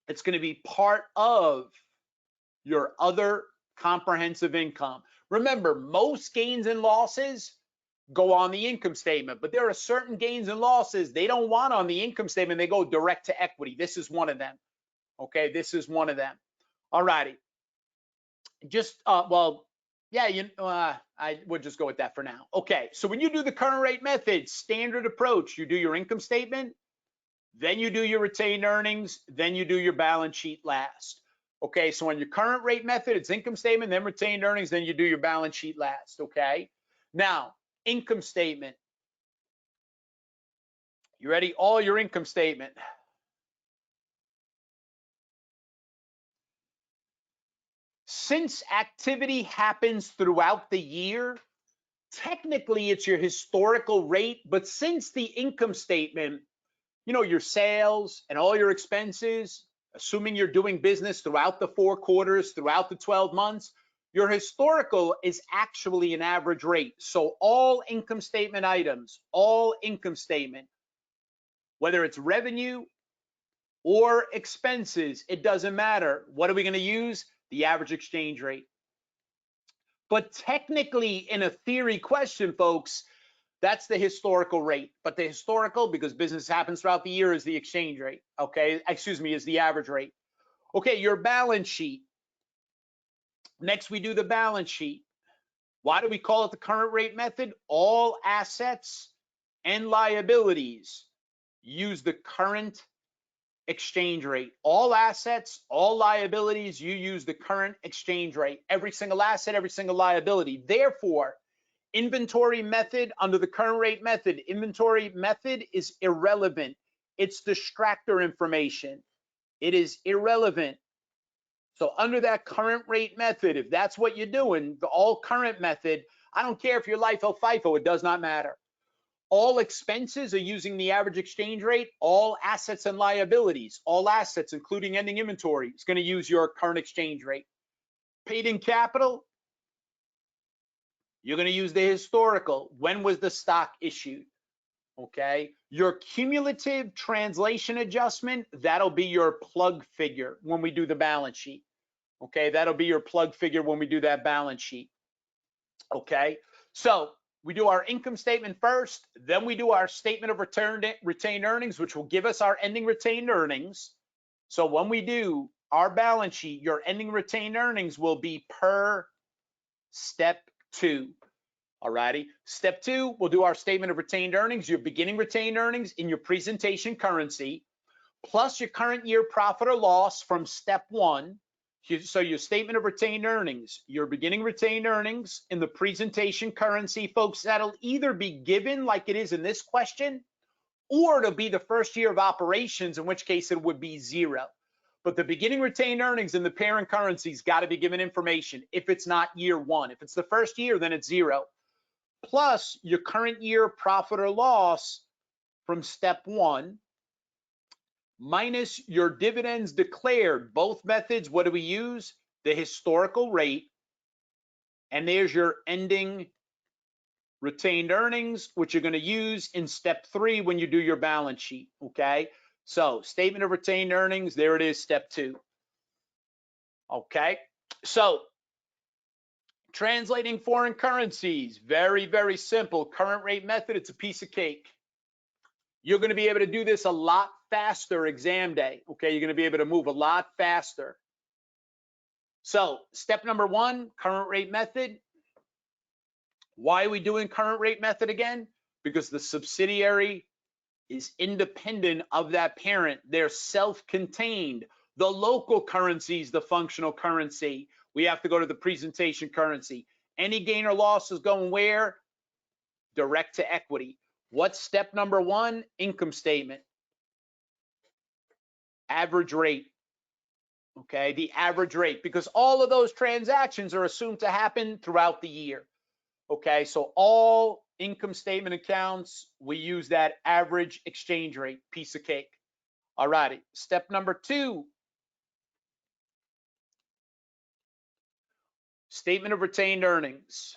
Speaker 1: It's going to be part of your other comprehensive income. Remember, most gains and losses go on the income statement, but there are certain gains and losses they don't want on the income statement. They go direct to equity. This is one of them. Okay, this is one of them. All righty. Just well, yeah, I would just go with that for now. Okay, so when you do the current rate method, standard approach, you do your income statement, then you do your retained earnings, then you do your balance sheet last. Okay, so on your current rate method, it's income statement, then retained earnings, then you do your balance sheet last. Okay, now income statement. You ready? All your income statement. Since activity happens throughout the year, technically it's your historical rate, but since the income statement, you know, your sales and all your expenses, assuming you're doing business throughout the 4 quarters, throughout the 12 months, your historical is actually an average rate. So all income statement items, all income statement, whether it's revenue or expenses, it doesn't matter. What are we going to use? The average exchange rate. But technically, in a theory question, folks, that's the historical rate. But the historical, because business happens throughout the year, is the exchange rate. Okay, excuse me, is the average rate. Okay, your balance sheet. Next, we do the balance sheet. Why do we call it the current rate method? All assets and liabilities use the current exchange rate. All assets, all liabilities, you use the current exchange rate. Every single asset, every single liability. Therefore, inventory method under the current rate method, inventory method is irrelevant. It's distractor information. It is irrelevant. So under that current rate method, if that's what you're doing, the all current method, I don't care if you're LIFO, FIFO, it does not matter. All expenses are using the average exchange rate. All assets and liabilities, all assets, including ending inventory, is going to use your current exchange rate. Paid in capital, you're going to use the historical. When was the stock issued? Okay. Your cumulative translation adjustment, that'll be your plug figure when we do the balance sheet. Okay. That'll be your plug figure when we do that balance sheet. Okay. So we do our income statement first, then we do our statement of retained earnings, which will give us our ending retained earnings. So when we do our balance sheet, your ending retained earnings will be per step 2. Alrighty. Step 2, we'll do our statement of retained earnings, your beginning retained earnings in your presentation currency, plus your current year profit or loss from step 1. So your statement of retained earnings, your beginning retained earnings in the presentation currency, folks, that'll either be given like it is in this question, or it'll be the first year of operations, in which case it would be 0. But the beginning retained earnings in the parent currency's got to be given information if it's not year 1. If it's the first year, then it's 0. Plus your current year profit or loss from step 1, minus your dividends declared. Both methods, what do we use? The historical rate. And there's your ending retained earnings, which you're going to use in step 3 when you do your balance sheet. Okay. So statement of retained earnings, there it is, step 2. Okay. So translating foreign currencies, very, very simple. Current rate method, it's a piece of cake. You're going to be able to do this a lot faster exam day. Okay, you're going to be able to move a lot faster. So step number 1, current rate method. Why are we doing current rate method again? Because the subsidiary is independent of that parent. They're self-contained. The local currency is the functional currency. We have to go to the presentation currency. Any gain or loss is going where? Direct to equity. What's step number 1? Income statement. Average rate. Okay, the average rate, because all of those transactions are assumed to happen throughout the year. Okay, so all income statement accounts, we use that average exchange rate, piece of cake. All righty, step number 2. Statement of retained earnings.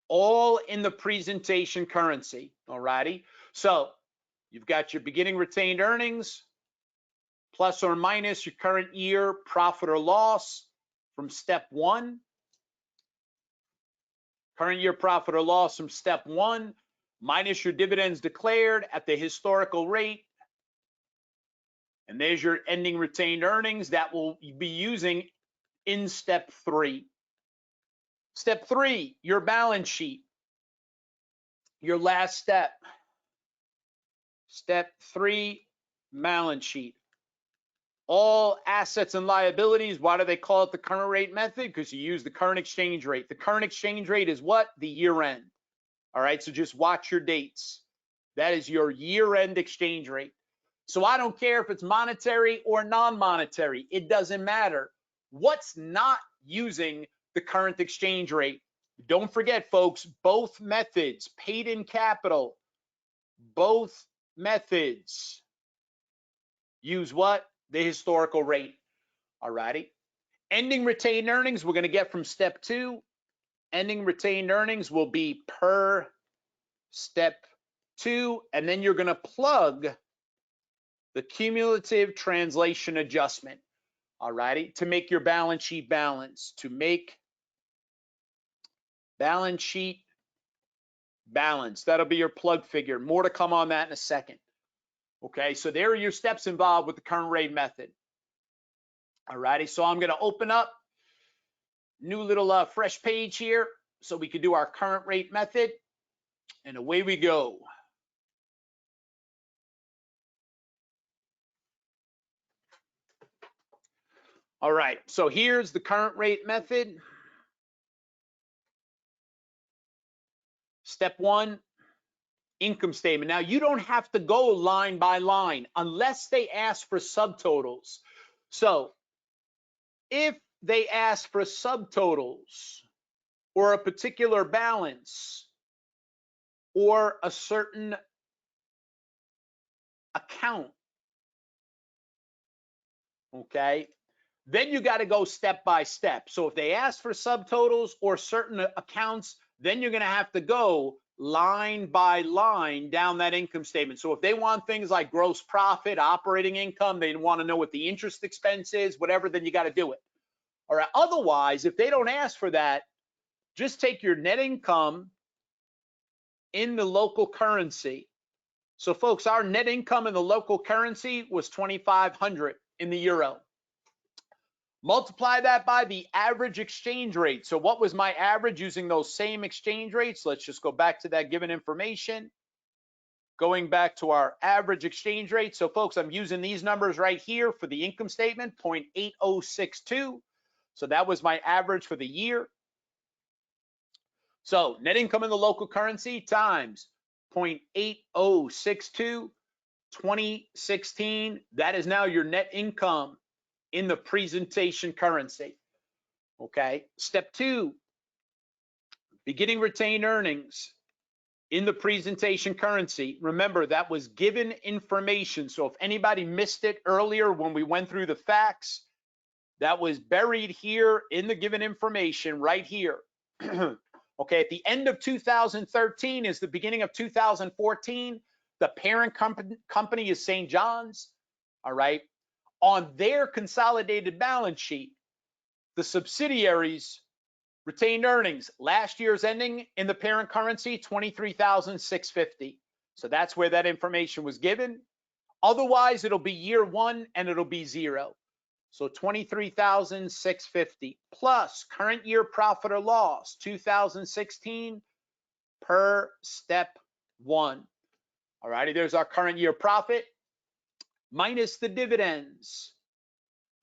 Speaker 1: All in the presentation currency, all righty? So you've got your beginning retained earnings, plus or minus your current year profit or loss from step 1. Current year profit or loss from step 1, minus your dividends declared at the historical rate. And there's your ending retained earnings that will be using in step 3. Step 3, your balance sheet. Your last step. Step 3, balance sheet. All assets and liabilities, why do they call it the current rate method? Because you use the current exchange rate. The current exchange rate is what? The year end. All right, so just watch your dates. That is your year-end exchange rate. So I don't care if it's monetary or non-monetary. It doesn't matter. What's not using the current exchange rate? Don't forget, folks, both methods, paid in capital, both methods use what? The historical rate. All righty. Ending retained earnings, we're going to get from step 2. Ending retained earnings will be per step 2, and then you're going to plug the cumulative translation adjustment, all righty, to make your balance sheet balance, to make balance sheet balance. That'll be your plug figure. More to come on that in a second. Okay, so there are your steps involved with the current rate method. All righty, so I'm going to open up new little fresh page here so we can do our current rate method, and away we go. All right, so here's the current rate method. Step 1, income statement. Now, you don't have to go line by line unless they ask for subtotals. So if they ask for subtotals or a particular balance or a certain account, okay, then you got to go step by step. So if they ask for subtotals or certain accounts, then you're going to have to go line by line down that income statement. So if they want things like gross profit, operating income, they want to know what the interest expense is, whatever, then you got to do it. All right. Otherwise, if they don't ask for that, just take your net income in the local currency. So folks, our net income in the local currency was 2,500 in the euro. Multiply that by the average exchange rate. So what was my average using those same exchange rates? Let's just go back to that given information. Going back to our average exchange rate. So folks, I'm using these numbers right here for the income statement, 0.8062. So that was my average for the year. So net income in the local currency times 0.8062, 2016. That is now your net income in the presentation currency. Okay. Step 2, beginning retained earnings in the presentation currency. Remember, that was given information. So if anybody missed it earlier when we went through the facts, that was buried here in the given information right here. Okay, at the end of 2013 is the beginning of 2014. The parent company is St. John's, all right? On their consolidated balance sheet, the subsidiaries retained earnings, last year's ending in the parent currency, 23,650. So that's where that information was given. Otherwise, it'll be year 1 and it'll be 0. So 23,650 plus current year profit or loss, 2016 per step 1. All righty, there's our current year profit minus the dividends.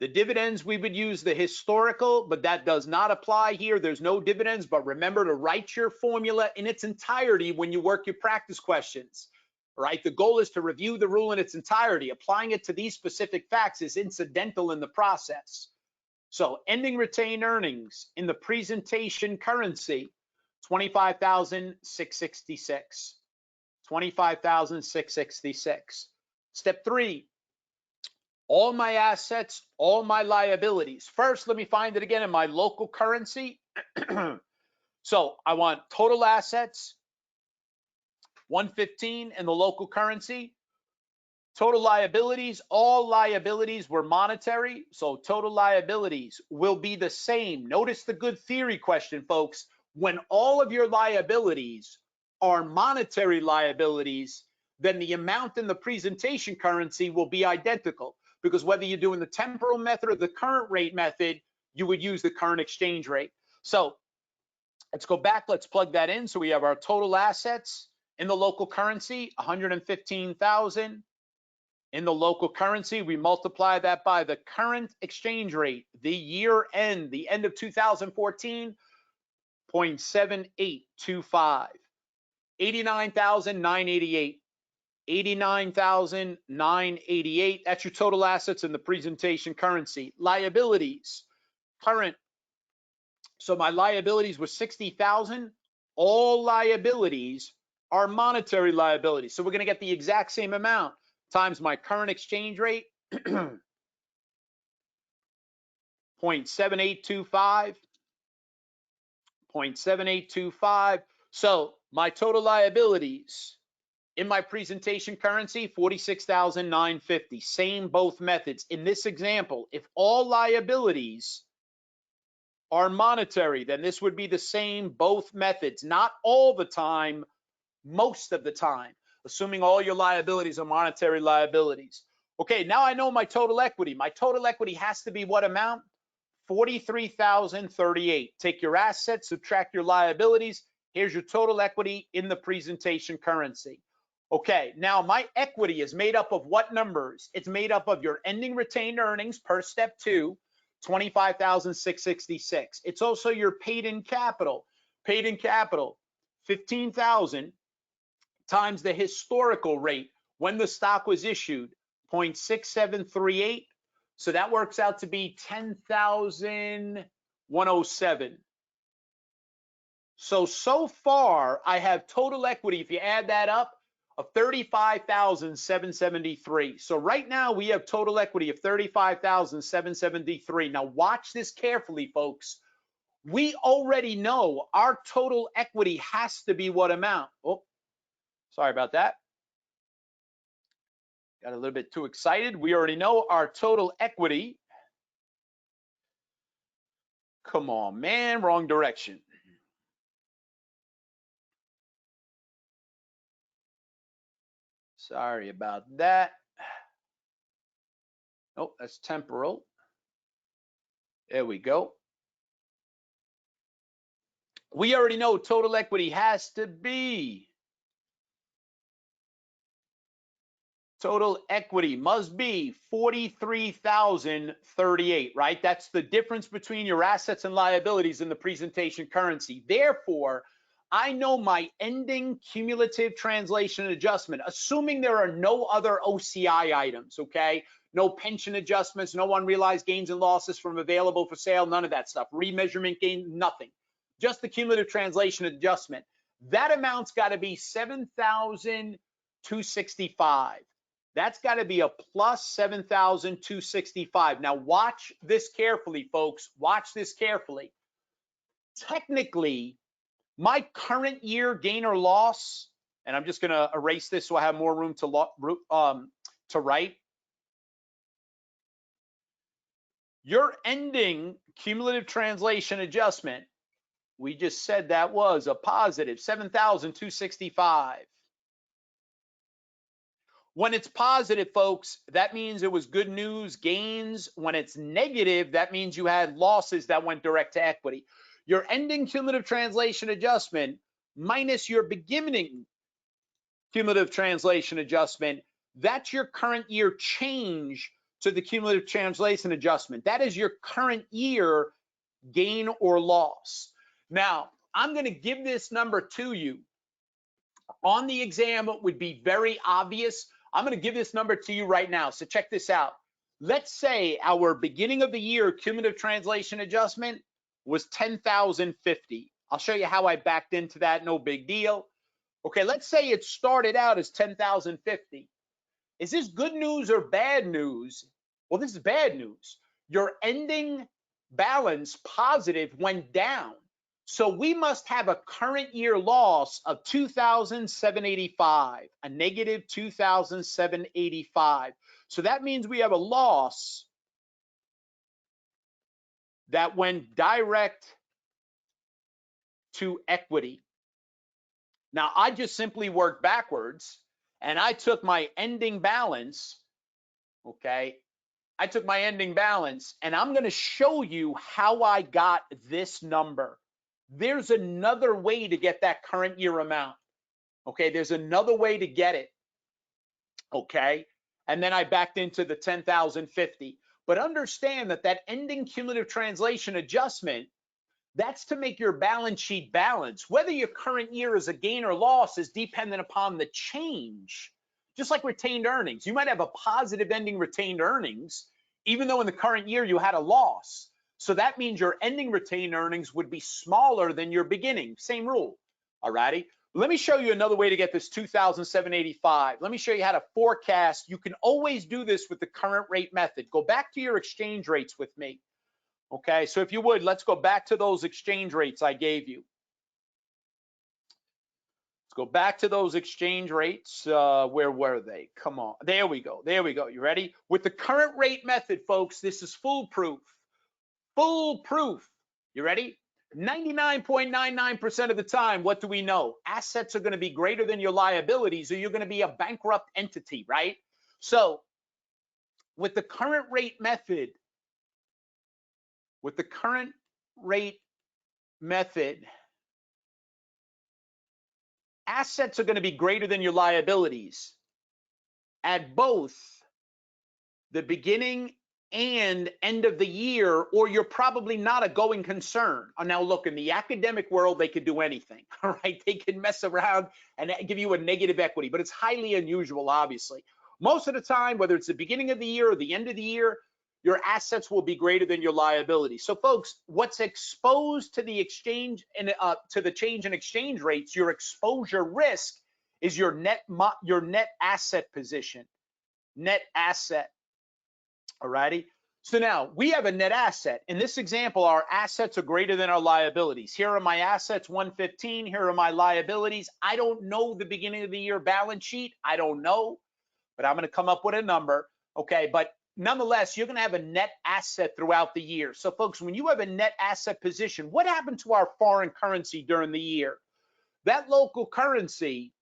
Speaker 1: The dividends, we would use the historical, but that does not apply here. There's no dividends, but remember to write your formula in its entirety when you work your practice questions. All right, the goal is to review the rule in its entirety. Applying it to these specific facts is incidental in the process. So ending retained earnings in the presentation currency, 25,666. 25,666. Step 3, all my assets, all my liabilities. First, let me find it again in my local currency. So I want total assets, 115 in the local currency. Total liabilities, all liabilities were monetary, so total liabilities will be the same. Notice the good theory question, folks. When all of your liabilities are monetary liabilities, then the amount in the presentation currency will be identical, because whether you're doing the temporal method or the current rate method, you would use the current exchange rate. So let's go back, let's plug that in. So we have our total assets in the local currency, 115,000. In the local currency, we multiply that by the current exchange rate, the year end, the end of 2014, 0.7825. 89,988. $89,988. That's your total assets in the presentation currency. Liabilities, current. So my liabilities were 60,000. All liabilities are monetary liabilities. So we're going to get the exact same amount times my current exchange rate, 0.7825, 0.7825. So my total liabilities in my presentation currency, 46,950. Same both methods. In this example, if all liabilities are monetary, then this would be the same both methods. Not all the time, most of the time, assuming all your liabilities are monetary liabilities. Okay, now I know my total equity. My total equity has to be what amount? 43,038. Take your assets, subtract your liabilities. Here's your total equity in the presentation currency. Okay, now my equity is made up of what numbers? It's made up of your ending retained earnings per step 2, 25,666. It's also your paid in capital. Paid in capital, 15,000 times the historical rate when the stock was issued, 0.6738. So that works out to be 10,107. So far I have total equity, if you add that up, of 35,773. So right now we have total equity of 35,773. Now watch this carefully, folks. We already know our total equity has to be what amount? Oh, sorry about that. Got a little bit too excited. We already know our total equity. Come on, man, wrong direction. Sorry about that. Oh, that's temporal. There we go. We already know total equity has to be. Total equity must be 43,038, right? That's the difference between your assets and liabilities in the presentation currency. Therefore, I know my ending cumulative translation adjustment, assuming there are no other OCI items, okay? No pension adjustments, no unrealized gains and losses from available for sale, none of that stuff. Remeasurement gain, nothing. Just the cumulative translation adjustment. That amount's got to be 7,265. That's got to be a plus 7,265. Now watch this carefully, folks. Watch this carefully. Technically, my current year gain or loss, and I'm just going to erase this so I have more room to write. Your ending cumulative translation adjustment, we just said that was a positive 7,265. When it's positive, folks, that means it was good news, gains. When it's negative, that means you had losses that went direct to equity. Your ending cumulative translation adjustment minus your beginning cumulative translation adjustment, that's your current year change to the cumulative translation adjustment. That is your current year gain or loss. Now, I'm going to give this number to you. On the exam, it would be very obvious. I'm going to give this number to you right now. So check this out. Let's say our beginning of the year cumulative translation adjustment was 10,050. I'll show you how I backed into that. No big deal. Okay, let's say it started out as 10,050. Is this good news or bad news? Well, this is bad news. Your ending balance positive went down. So we must have a current year loss of 2,785, a negative 2,785. So that means we have a loss that went direct to equity. Now, I just simply worked backwards and I took my ending balance, okay? I took my ending balance and I'm going to show you how I got this number. There's another way to get that current year amount, okay? There's another way to get it, okay? And then I backed into the 10,050. But understand that that ending cumulative translation adjustment, that's to make your balance sheet balance. Whether your current year is a gain or loss is dependent upon the change Just like retained earnings. You might have a positive ending retained earnings, even though in the current year you had a loss. So that means your ending retained earnings would be smaller than your beginning. Same rule. All righty. Let me show you another way to get this 2,785. Let me show you how to forecast. You can always do this with the current rate method. Go back to your exchange rates with me. Okay, so if you would, let's go back to those exchange rates I gave you. Let's go back to those exchange rates. Where were they? Come on. There we go. There we go. You ready? With the current rate method, folks, this is foolproof. Foolproof. You ready? 99.99% of the time, what do we know? Assets are going to be greater than your liabilities, or you're going to be a bankrupt entity, right? So with the current rate method, assets are going to be greater than your liabilities at both the beginning and end of the year, or you're probably not a going concern. Now look, in the academic world, they could do anything, all right? They can mess around and give you a negative equity, but it's highly unusual, obviously. Most of the time, whether it's the beginning of the year or the end of the year, your assets will be greater than your liabilities. So folks, what's exposed to the exchange and to the change in exchange rates, your exposure risk is your net asset position, net asset. All righty. So now we have a net asset. In this example, our assets are greater than our liabilities. Here are my assets, 115. Here are my liabilities. I don't know the beginning of the year balance sheet. I don't know, but I'm going to come up with a number. Okay, but nonetheless, you're going to have a net asset throughout the year. So folks, when you have a net asset position, what happened to our foreign currency during the year? That local currency,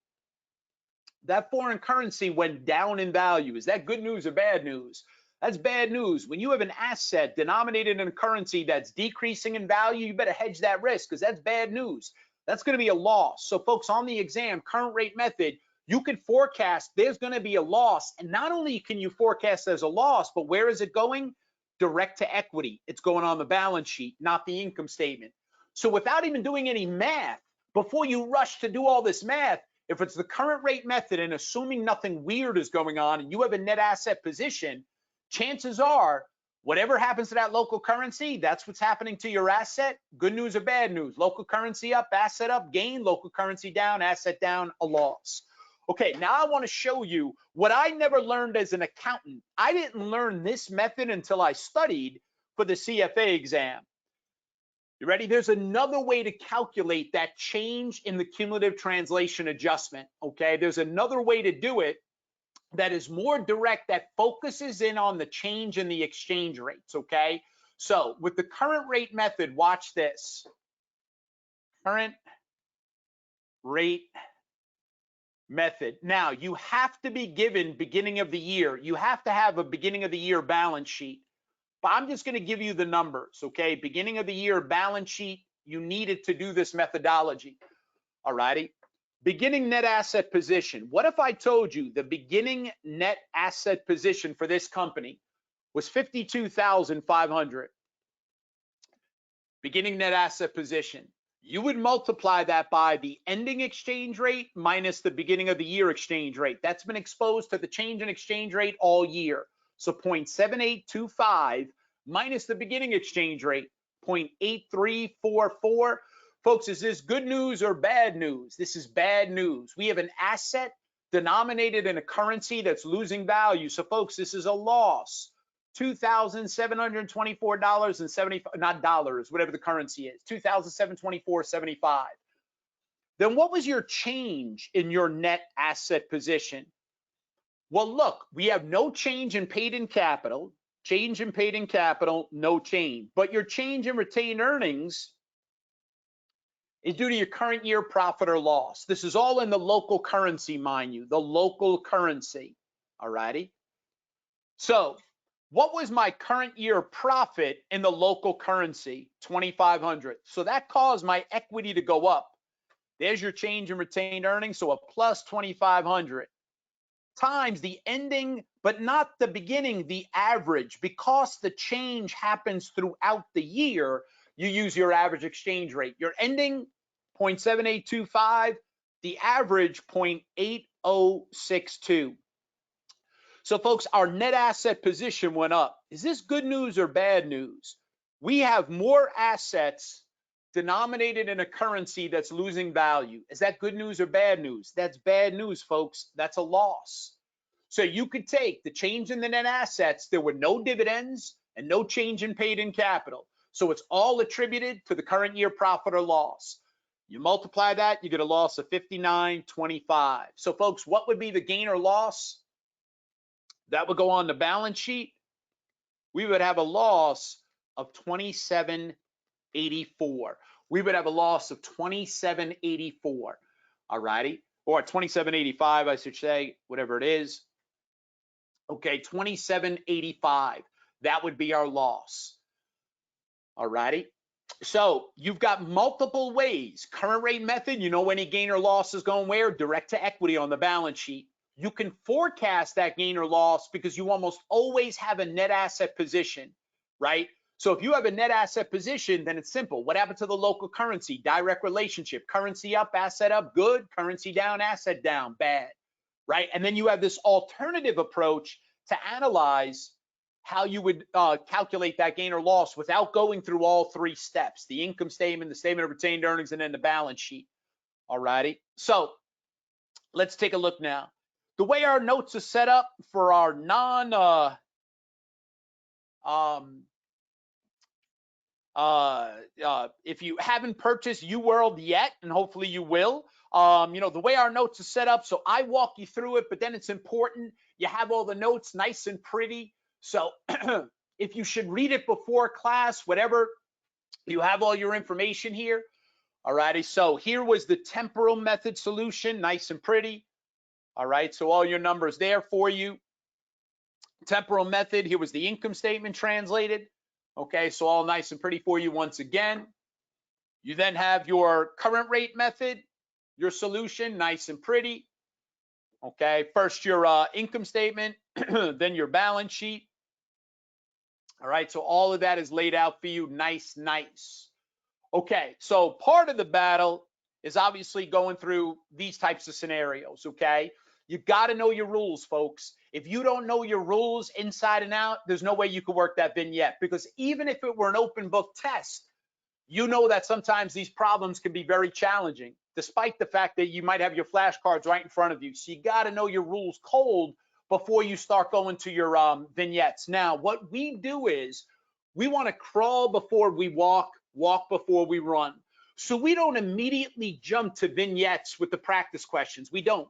Speaker 1: that foreign currency went down in value. Is that good news or bad news? That's bad news. When you have an asset denominated in a currency that's decreasing in value, you better hedge that risk, because that's bad news. That's going to be a loss. So folks, on the exam, current rate method, you can forecast there's going to be a loss. And not only can you forecast there's a loss, but where is it going? Direct to equity. It's going on the balance sheet, not the income statement. So without even doing any math, before you rush to do all this math, if it's the current rate method and assuming nothing weird is going on and you have a net asset position, chances are, whatever happens to that local currency, that's what's happening to your asset. Good news or bad news? Local currency up, asset up, gain. Local currency down, asset down, a loss. Okay, now I want to show you what I never learned as an accountant. I didn't learn this method until I studied for the CFA exam. You ready? There's another way to calculate that change in the cumulative translation adjustment. Okay, there's another way to do it that is more direct, that focuses in on the change in the exchange rates, okay? So with the current rate method, watch this. Current rate method. Now, you have to be given beginning of the year. You have to have a beginning of the year balance sheet. But I'm just going to give you the numbers, okay? Beginning of the year balance sheet, you needed to do this methodology, all righty? Beginning net asset position. What if I told you the beginning net asset position for this company was 52,500? Beginning net asset position. You would multiply that by the ending exchange rate minus the beginning of the year exchange rate. That's been exposed to the change in exchange rate all year. So 0.7825 minus the beginning exchange rate, 0.8344. Folks, is this good news or bad news? This is bad news. We have an asset denominated in a currency that's losing value. So folks, this is a loss. $2,724.75, not dollars, whatever the currency is, $2,724.75. Then what was your change in your net asset position? Well, look, we have no change in paid-in capital. Change in paid-in capital, no change. But your change in retained earnings is due to your current year profit or loss. This is all in the local currency, mind you, the local currency, all righty? So what was my current year profit in the local currency? 2,500. So that caused my equity to go up. There's your change in retained earnings, so a plus 2,500 times the ending, but not the beginning, the average. Because the change happens throughout the year, you use your average exchange rate. Your ending, 0.7825, the average, 0.8062. So folks, our net asset position went up. Is this good news or bad news? We have more assets denominated in a currency that's losing value. Is that good news or bad news? That's bad news, folks. That's a loss. So you could take the change in the net assets. There were no dividends and no change in paid in capital. So it's all attributed to the current year profit or loss. You multiply that, you get a loss of 59.25. So folks, what would be the gain or loss? That would go on the balance sheet. We would have a loss of 27.84. We would have a loss of 27.84. All righty, or 27.85, I should say, whatever it is. Okay, 27.85. That would be our loss. All righty. So you've got multiple ways. Current rate method, you know any gain or loss is going where? Direct to equity on the balance sheet. You can forecast that gain or loss because you almost always have a net asset position, right? So if you have a net asset position, then it's simple. What happened to the local currency? Direct relationship. Currency up, asset up, good. Currency down, asset down, bad, right? And then you have this alternative approach to analyze how you would calculate that gain or loss without going through all three steps: the income statement, the statement of retained earnings, and then the balance sheet. All righty. So let's take a look now. The way our notes are set up for our if you haven't purchased UWorld yet, and hopefully you will, you know, the way our notes are set up, so I walk you through it, but then it's important you have all the notes nice and pretty. So if you should read it before class, whatever, you have all your information here. All righty, so here was the temporal method solution, nice and pretty. All right, so all your numbers there for you. Temporal method, here was the income statement translated. Okay, so all nice and pretty for you once again. You then have your current rate method, your solution, nice and pretty. Okay, first your income statement, then your balance sheet. All right, so all of that is laid out for you, nice. Okay, so part of the battle is obviously going through these types of scenarios, okay? You got to know your rules, folks. If you don't know your rules inside and out, there's no way you could work that vignette, because even if it were an open book test, you know that sometimes these problems can be very challenging, despite the fact that you might have your flashcards right in front of you. So you got to know your rules cold before you start going to your vignettes. Now, what we do is we want to crawl before we walk, walk before we run. So we don't immediately jump to vignettes with the practice questions. We don't.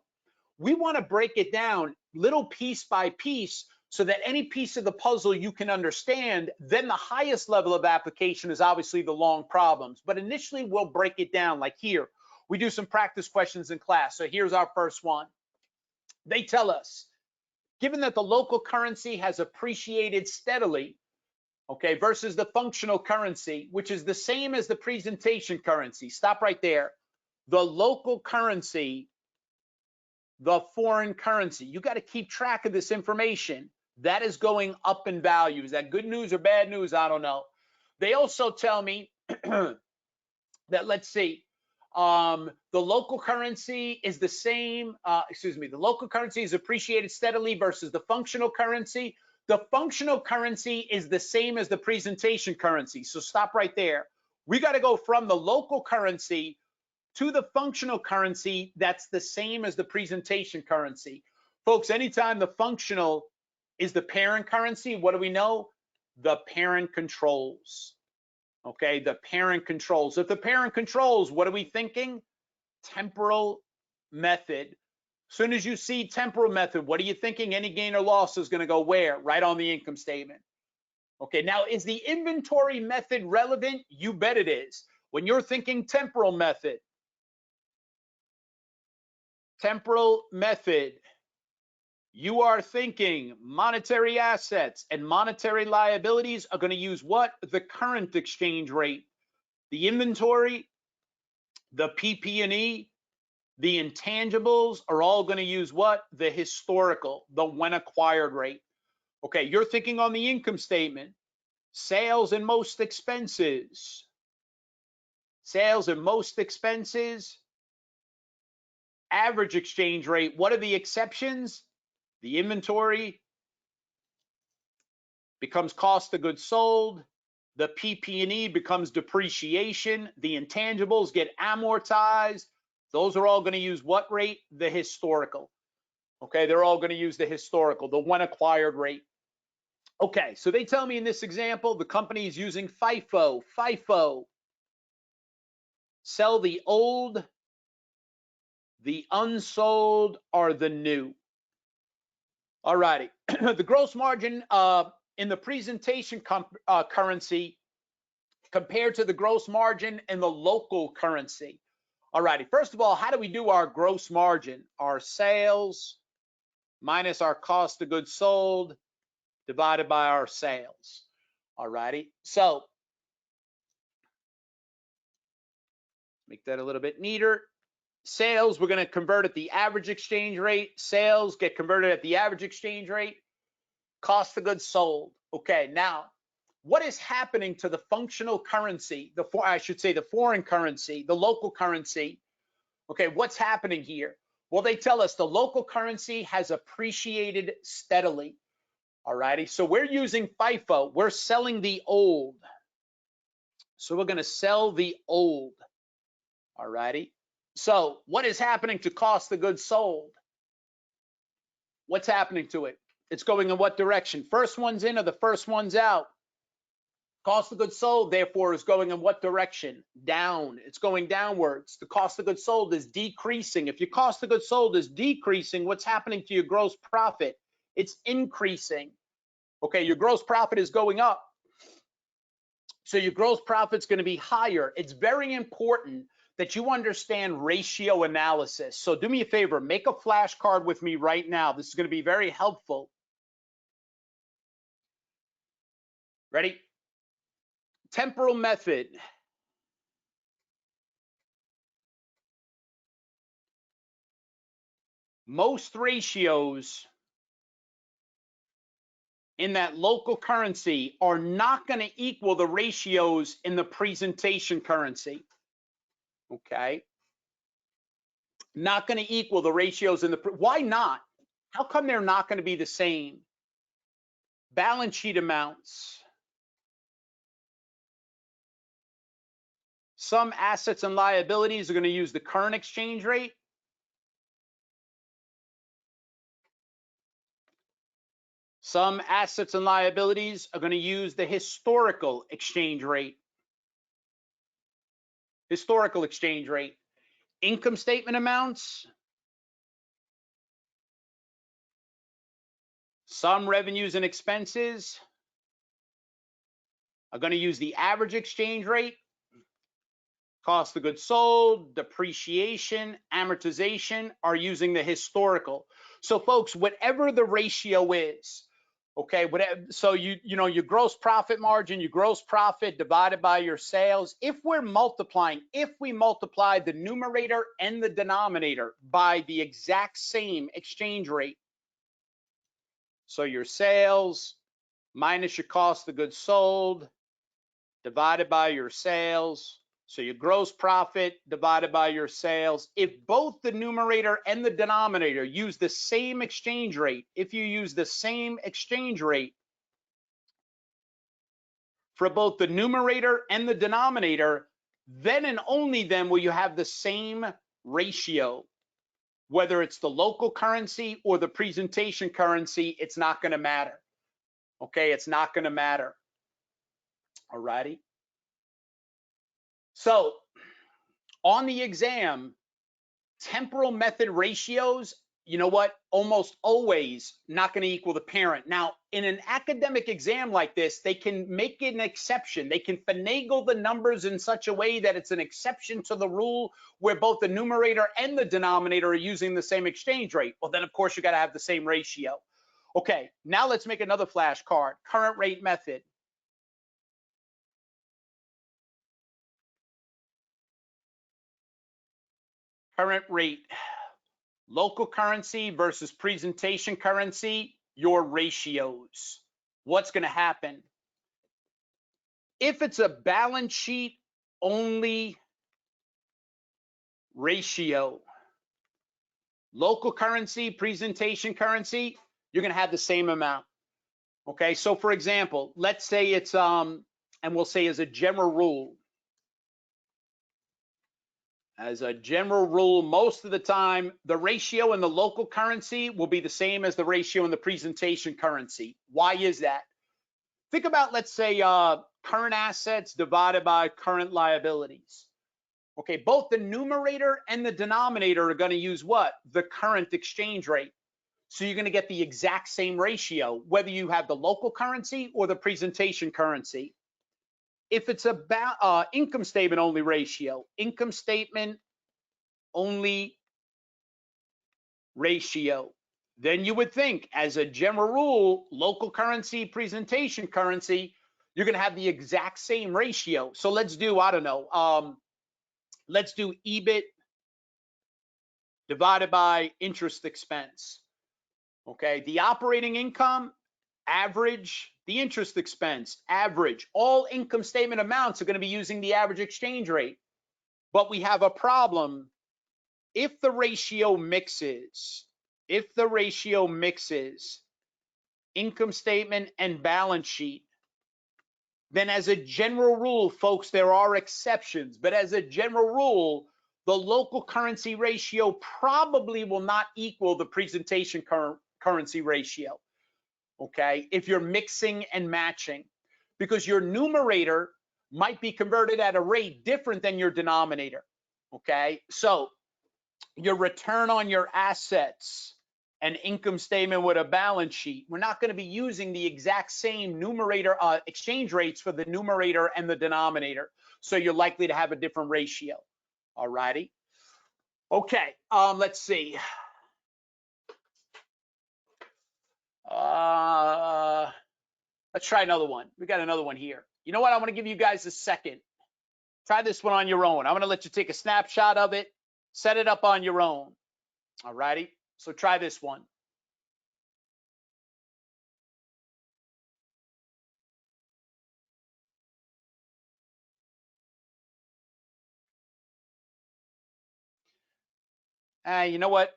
Speaker 1: We want to break it down little piece by piece so that any piece of the puzzle you can understand. Then the highest level of application is obviously the long problems. But initially, we'll break it down like here. We do some practice questions in class. So here's our first one. They tell us, given that the local currency has appreciated steadily, okay, versus the functional currency, which is the same as the presentation currency. Stop right there. The local currency, the foreign currency. You got to keep track of this information. That is going up in value. Is that good news or bad news? I don't know. They also tell me that, let's see, the local currency is the same, the local currency is appreciated steadily versus the functional currency. The functional currency is the same as the presentation currency. So stop right there. We got to go from the local currency to the functional currency that's the same as the presentation currency. Folks, anytime the functional is the parent currency, what do we know? The parent controls. Okay, the parent controls. If the parent controls, what are we thinking? Temporal method. As soon as you see temporal method, what are you thinking? Any gain or loss is going to go where? Right on the income statement. Okay, now is the inventory method relevant? You bet it is. When you're thinking temporal method, you are thinking monetary assets and monetary liabilities are going to use what? The current exchange rate. The inventory, the PP&E, the intangibles are all going to use what? The historical, the when acquired rate. Okay, you're thinking on the income statement, sales and most expenses. Sales and most expenses, average exchange rate. What are the exceptions? The inventory becomes cost of goods sold. The PP&E becomes depreciation. The intangibles get amortized. Those are all going to use what rate? The historical. Okay, they're all going to use the historical, the when acquired rate. Okay, so they tell me in this example, the company is using FIFO. FIFO. Sell the old, the unsold, or the new. All righty. The gross margin in the presentation currency compared to the gross margin in the local currency. All righty. First of all, how do we do our gross margin? Our sales minus our cost of goods sold divided by our sales. All righty. So make that a little bit neater. Sales, we're going to convert at the average exchange rate. Sales get converted at the average exchange rate. Cost of goods sold. Okay, now, what is happening to the functional currency, I should say the foreign currency, the local currency? Okay, what's happening here? Well, they tell us the local currency has appreciated steadily. All righty, so we're using FIFO. We're selling the old. So we're going to sell the old. All righty. So what is happening to cost of goods sold? What's happening to it? It's going in what direction? First one's in or the first one's out? Cost of goods sold, therefore, is going in what direction? Down. It's going downwards. The cost of goods sold is decreasing. If your cost of goods sold is decreasing, what's happening to your gross profit? It's increasing. Okay, your gross profit is going up. So your gross profit's going to be higher. It's very important that you understand ratio analysis. So do me a favor, make a flashcard with me right now. This is going to be very helpful. Ready? Temporal method. Most ratios in that local currency are not going to equal the ratios in the presentation currency. Okay? Not going to equal the ratios in the, why not? How come they're not going to be the same? Balance sheet amounts. Some assets and liabilities are going to use the current exchange rate. Some assets and liabilities are going to use the historical exchange rate. Historical exchange rate. Income statement amounts. Some revenues and expenses are going to use the average exchange rate. Cost of goods sold, depreciation, amortization are using the historical. So folks, whatever the ratio is, okay, whatever, so you know your gross profit margin, your gross profit divided by your sales, if we multiply the numerator and the denominator by the exact same exchange rate, so your sales minus your cost of goods sold divided by your sales, so your gross profit divided by your sales, if both the numerator and the denominator use the same exchange rate, if you use the same exchange rate for both the numerator and the denominator, then and only then will you have the same ratio. Whether it's the local currency or the presentation currency, it's not going to matter. Okay, it's not going to matter. All righty. So on the exam, temporal method ratios, you know what? Almost always not going to equal the parent. Now, in an academic exam like this, they can make an exception. They can finagle the numbers in such a way that it's an exception to the rule where both the numerator and the denominator are using the same exchange rate. Well, then, of course, you got to have the same ratio. Okay, now let's make another flashcard. Current rate method. Current rate, local currency versus presentation currency, your ratios. What's going to happen? If it's a balance sheet only ratio, local currency, presentation currency, you're going to have the same amount. Okay, so for example, let's say it's, and we'll say as a general rule, most of the time, the ratio in the local currency will be the same as the ratio in the presentation currency. Why is that? Think about, let's say, current assets divided by current liabilities. Okay, both the numerator and the denominator are going to use what? The current exchange rate. So you're going to get the exact same ratio, whether you have the local currency or the presentation currency. If it's about income statement only ratio, income statement only ratio, then you would think, as a general rule, local currency, presentation currency, you're going to have the exact same ratio. So let's do, I don't know, let's do EBIT divided by interest expense. Okay, the operating income, average, the interest expense, average. All income statement amounts are going to be using the average exchange rate. But we have a problem. If the ratio mixes, income statement and balance sheet, then as a general rule, folks, there are exceptions, but as a general rule, the local currency ratio probably will not equal the presentation currency ratio, okay, if you're mixing and matching, because your numerator might be converted at a rate different than your denominator, okay? So your return on your assets, an income statement with a balance sheet, we're not going to be using the exact same numerator exchange rates for the numerator and the denominator. So you're likely to have a different ratio. All righty. Okay, let's see. Let's try another one. We got another one here. You know what? I want to give you guys a second. Try this one on your own. I'm going to let you take a snapshot of it, set it up on your own. All righty. So try this one. You know what?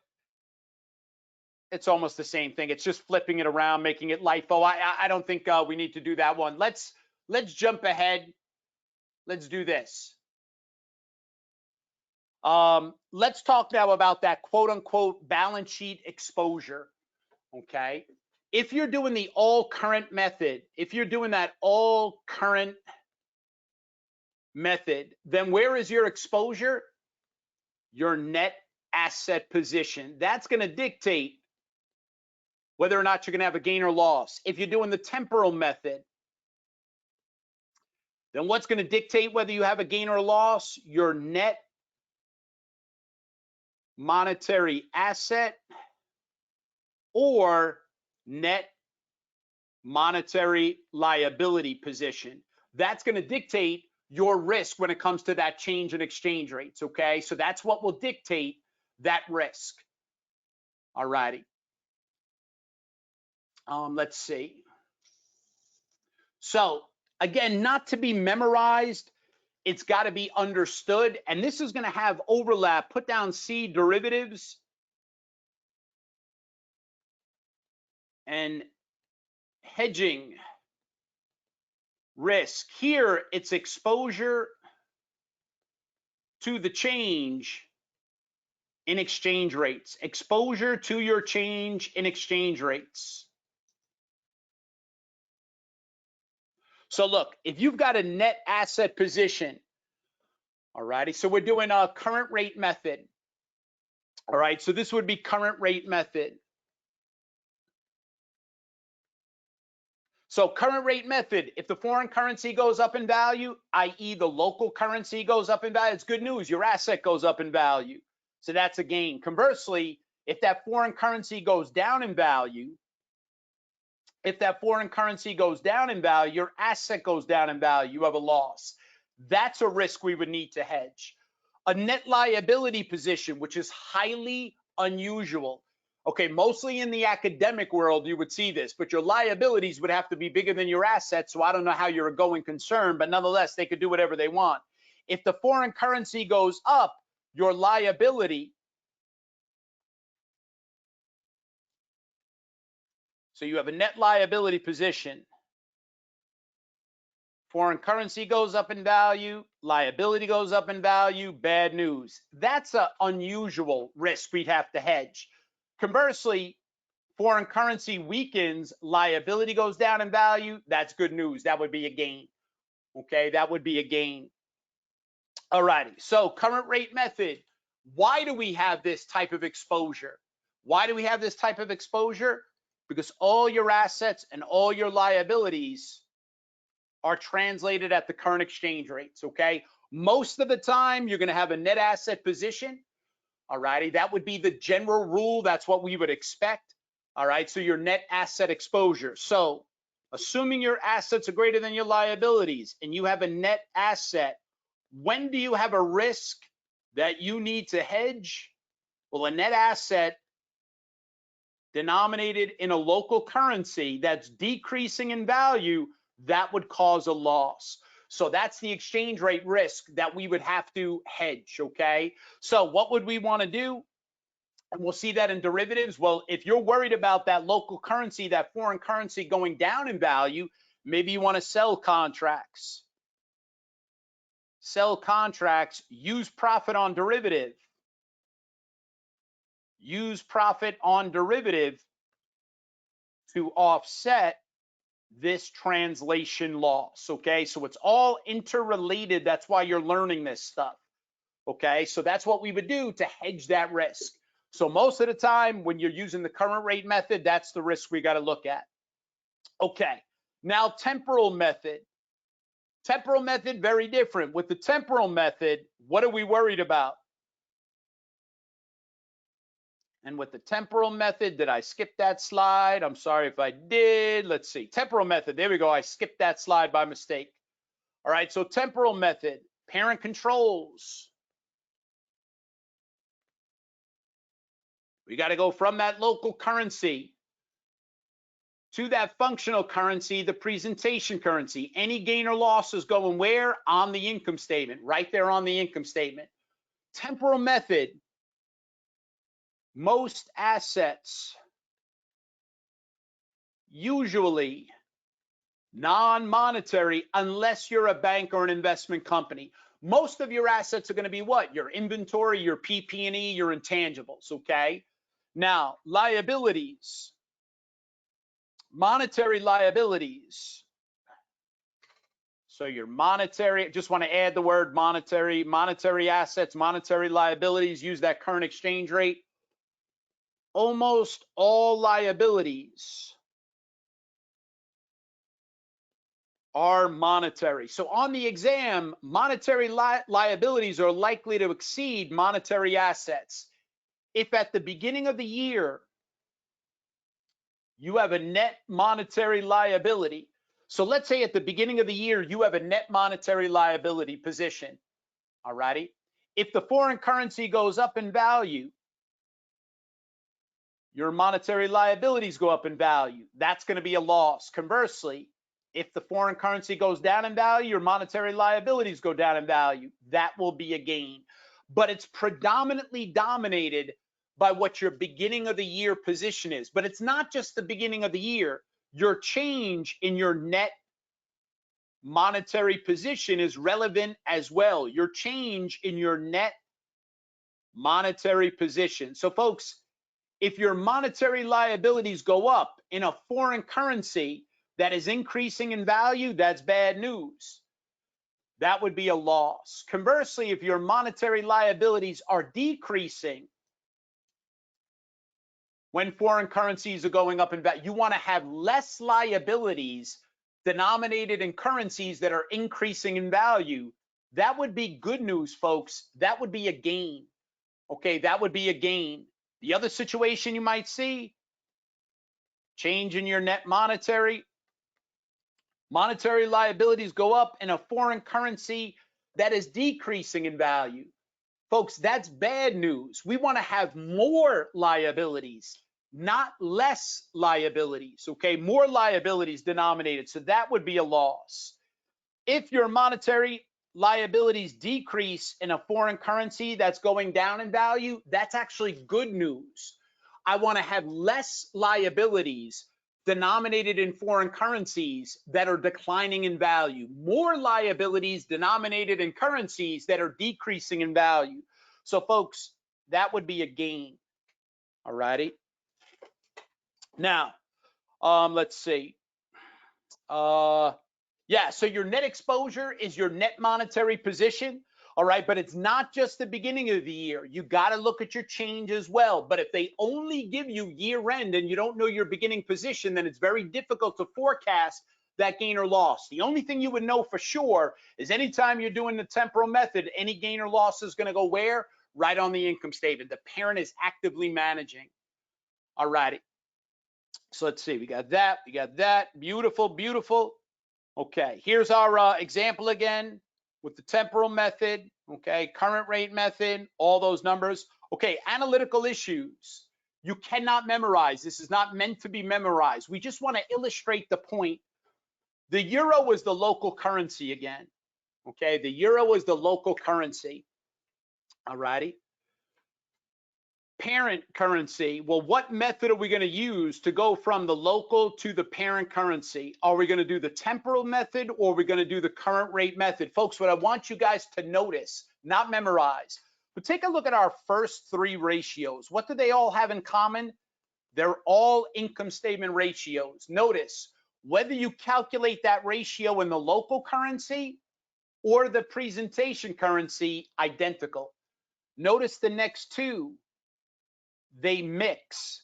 Speaker 1: It's almost the same thing. It's just flipping it around, making it LIFO. I don't think we need to do that one. Let's jump ahead. Let's do this. Let's talk now about that quote unquote balance sheet exposure. Okay. If you're doing the all current method, if you're doing that all current method, then where is your exposure? Your net asset position. That's going to dictate whether or not you're going to have a gain or loss. If you're doing the temporal method, then what's going to dictate whether you have a gain or loss? Your net monetary asset or net monetary liability position. That's going to dictate your risk when it comes to that change in exchange rates, okay? So that's what will dictate that risk. All righty. Let's see. So again, not to be memorized, it's got to be understood. And this is going to have overlap. Put down C, derivatives. And hedging risk. Here, it's exposure to the change in exchange rates. Exposure to your change in exchange rates. So look, if you've got a net asset position, all righty, so we're doing a current rate method. All right, so this would be current rate method. So current rate method, if the foreign currency goes up in value, i.e. the local currency goes up in value, it's good news, your asset goes up in value. So that's a gain. Conversely, if that foreign currency goes down in value, your asset goes down in value, you have a loss. That's a risk we would need to hedge. A net liability position, which is highly unusual. Okay, mostly in the academic world, you would see this, but your liabilities would have to be bigger than your assets. So I don't know how you're a going concern, but nonetheless, they could do whatever they want. If the foreign currency goes up, your liability So you have a net liability position. Foreign currency goes up in value, liability goes up in value, bad news. That's an unusual risk we'd have to hedge. Conversely, foreign currency weakens, liability goes down in value, that's good news. That would be a gain. Okay, that would be a gain. All righty, so current rate method. Why do we have this type of exposure? Why do we have this type of exposure? Because all your assets and all your liabilities are translated at the current exchange rates, okay? Most of the time, you're gonna have a net asset position, all righty? That would be the general rule. That's what we would expect, all right? So your net asset exposure. So assuming your assets are greater than your liabilities and you have a net asset, when do you have a risk that you need to hedge? Well, a net asset denominated in a local currency that's decreasing in value, that would cause a loss. So that's the exchange rate risk that we would have to hedge, okay? So what would we want to do? And we'll see that in derivatives. Well, if you're worried about that local currency, that foreign currency going down in value, maybe you want to sell contracts. Sell contracts, use profit on derivative. Use profit on derivative to offset this translation loss, okay? So it's all interrelated. That's why you're learning this stuff, okay? So that's what we would do to hedge that risk. So most of the time when you're using the current rate method, that's the risk we got to look at. Okay, now temporal method. Temporal method, very different. With the temporal method, what are we worried about? And with the temporal method, did I skip that slide? I'm sorry if I did. Let's see. Temporal method. There we go. I skipped that slide by mistake. All right. So temporal method, parent controls. We got to go from that local currency to that functional currency, the presentation currency. Any gain or loss is going where? On the income statement, right there on the income statement. Temporal method. Most assets usually non-monetary unless you're a bank or an investment company. Most of your assets are going to be what? Your inventory, your PP&E, your intangibles, okay? Now, liabilities, monetary liabilities. So your monetary, just want to add the word monetary, monetary assets, monetary liabilities, use that current exchange rate. Almost all liabilities are monetary. So on the exam, monetary liabilities are likely to exceed monetary assets. If at the beginning of the year, you have a net monetary liability. So let's say at the beginning of the year, you have a net monetary liability position, all righty? If the foreign currency goes up in value, your monetary liabilities go up in value. That's going to be a loss. Conversely, if the foreign currency goes down in value, your monetary liabilities go down in value. That will be a gain. But it's predominantly dominated by what your beginning of the year position is. But it's not just the beginning of the year. Your change in your net monetary position is relevant as well. Your change in your net monetary position. So folks, if your monetary liabilities go up in a foreign currency that is increasing in value, that's bad news. That would be a loss. Conversely, if your monetary liabilities are decreasing when foreign currencies are going up in value, you want to have less liabilities denominated in currencies that are increasing in value. That would be good news, folks. That would be a gain. Okay, that would be a gain. The other situation you might see, change in your net monetary liabilities go up in a foreign currency that is decreasing in value. Folks, that's bad news. We want to have more liabilities, not less liabilities, okay? More liabilities denominated, so that would be a loss. If your monetary liabilities decrease in a foreign currency that's going down in value, that's actually good news. I want to have less liabilities denominated in foreign currencies that are declining in value, more liabilities denominated in currencies that are decreasing in value. So folks, that would be a gain. All righty. Now, let's see. Yeah, so your net exposure is your net monetary position. All right, but it's not just the beginning of the year. You got to look at your change as well. But if they only give you year end and you don't know your beginning position, then it's very difficult to forecast that gain or loss. The only thing you would know for sure is anytime you're doing the temporal method, any gain or loss is going to go where? Right on the income statement. The parent is actively managing. All righty. So let's see. We got that. We got that. Beautiful, beautiful. Okay, here's our example again with the temporal method, okay, current rate method, all those numbers. Okay, analytical issues. You cannot memorize. This is not meant to be memorized. We just want to illustrate the point. The euro was the local currency again, okay? The euro is the local currency, all righty? Parent currency, well, what method are we going to use to go from the local to the parent currency? Are we going to do the temporal method or are we going to do the current rate method? Folks, what I want you guys to notice, not memorize, but take a look at our first three ratios. What do they all have in common? They're all income statement ratios. Notice, whether you calculate that ratio in the local currency or the presentation currency, identical. Notice the next two. They mix.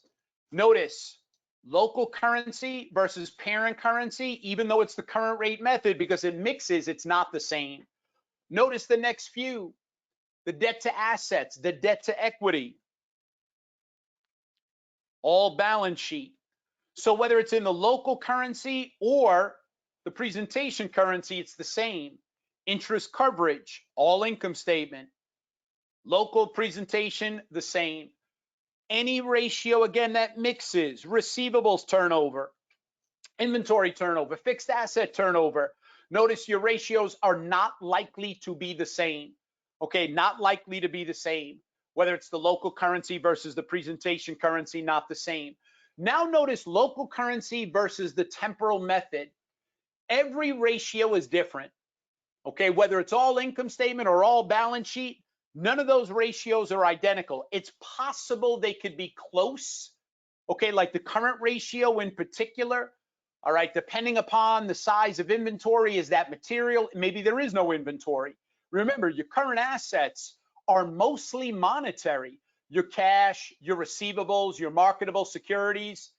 Speaker 1: Notice local currency versus parent currency, even though it's the current rate method, because it mixes, it's not the same. Notice the next few, the debt to assets, the debt to equity, all balance sheet. So whether it's in the local currency or the presentation currency, it's the same. Interest coverage, all income statement. Local presentation, the same. Any ratio, again, that mixes, receivables turnover, inventory turnover, fixed asset turnover. Notice your ratios are not likely to be the same. Okay, not likely to be the same. Whether it's the local currency versus the presentation currency, not the same. Now notice local currency versus the temporal method. Every ratio is different. Okay, whether it's all income statement or all balance sheet, none of those ratios are identical. It's possible they could be close, okay, like the current ratio in particular, all right, depending upon the size of inventory, is that material? Maybe there is no inventory. Remember, your current assets are mostly monetary. Your cash, your receivables, your marketable securities.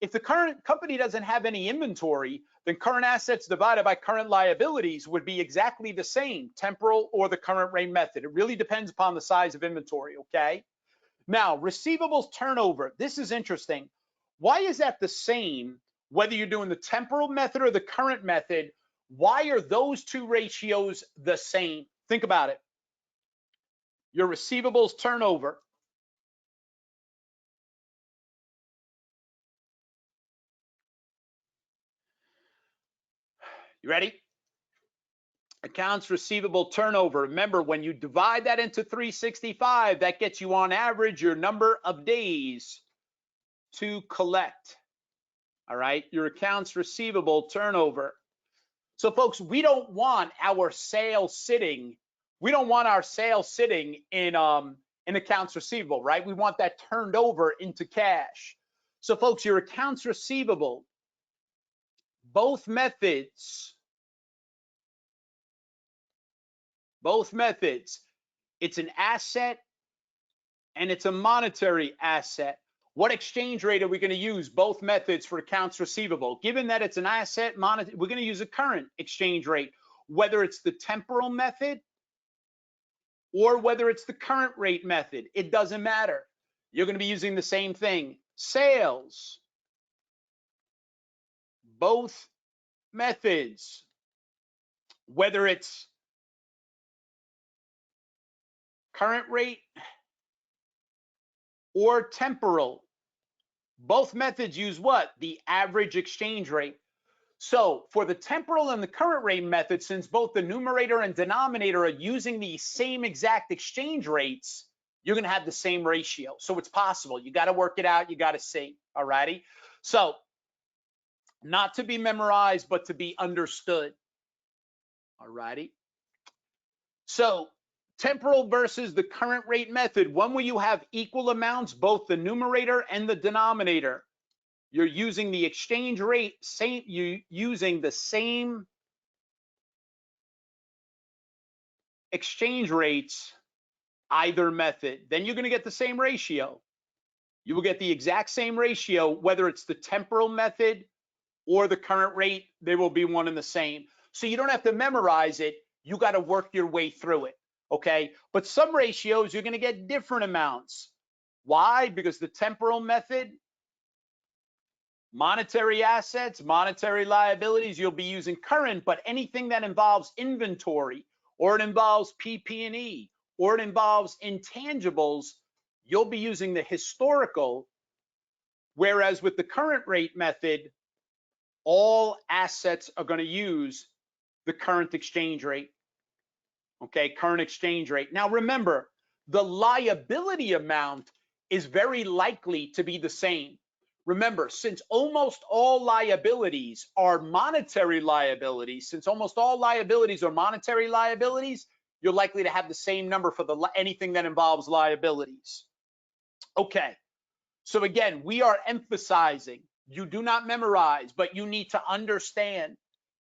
Speaker 1: If the current company doesn't have any inventory, then current assets divided by current liabilities would be exactly the same, temporal or the current rate method. It really depends upon the size of inventory, okay? Now, receivables turnover, this is interesting. Why is that the same, whether you're doing the temporal method or the current method? Why are those two ratios the same? Think about it. Your receivables turnover. You ready? Accounts receivable turnover. Remember, when you divide that into 365, that gets you on average your number of days to collect. All right, your accounts receivable turnover. So folks, we don't want our sales sitting. We don't want our sales sitting in accounts receivable, right? We want that turned over into cash. So folks, your accounts receivable, both methods, it's an asset and it's a monetary asset. What exchange rate are we going to use? Both methods for accounts receivable. Given that it's an asset, we're going to use a current exchange rate, whether it's the temporal method or whether it's the current rate method. It doesn't matter. You're going to be using the same thing. Sales, both methods, whether it's current rate or temporal, both methods use what? The average exchange rate. So for the temporal and the current rate method, since both the numerator and denominator are using the same exact exchange rates, you're going to have the same ratio. So it's possible. You got to work it out. You got to see. All righty. So Not to be memorized, but to be understood. All righty. So temporal versus the current rate method. When will you have equal amounts, both the numerator and the denominator? You're using the exchange rate, using the same exchange rates, either method. Then you're going to get the same ratio. You will get the exact same ratio, whether it's the temporal method or the current rate, they will be one and the same. So you don't have to memorize it. You got to work your way through it. Okay. But some ratios, you're going to get different amounts. Why? Because the temporal method, monetary assets, monetary liabilities, you'll be using current, but anything that involves inventory, or it involves PP&E, or it involves intangibles, you'll be using the historical. Whereas with the current rate method, all assets are going to use the current exchange rate. Okay, current exchange rate. Now remember, the liability amount is very likely to be the same. Remember, since almost all liabilities are monetary liabilities, since almost all liabilities are monetary liabilities, you're likely to have the same number for anything that involves liabilities. Okay, so again, we are emphasizing, you do not memorize, but you need to understand,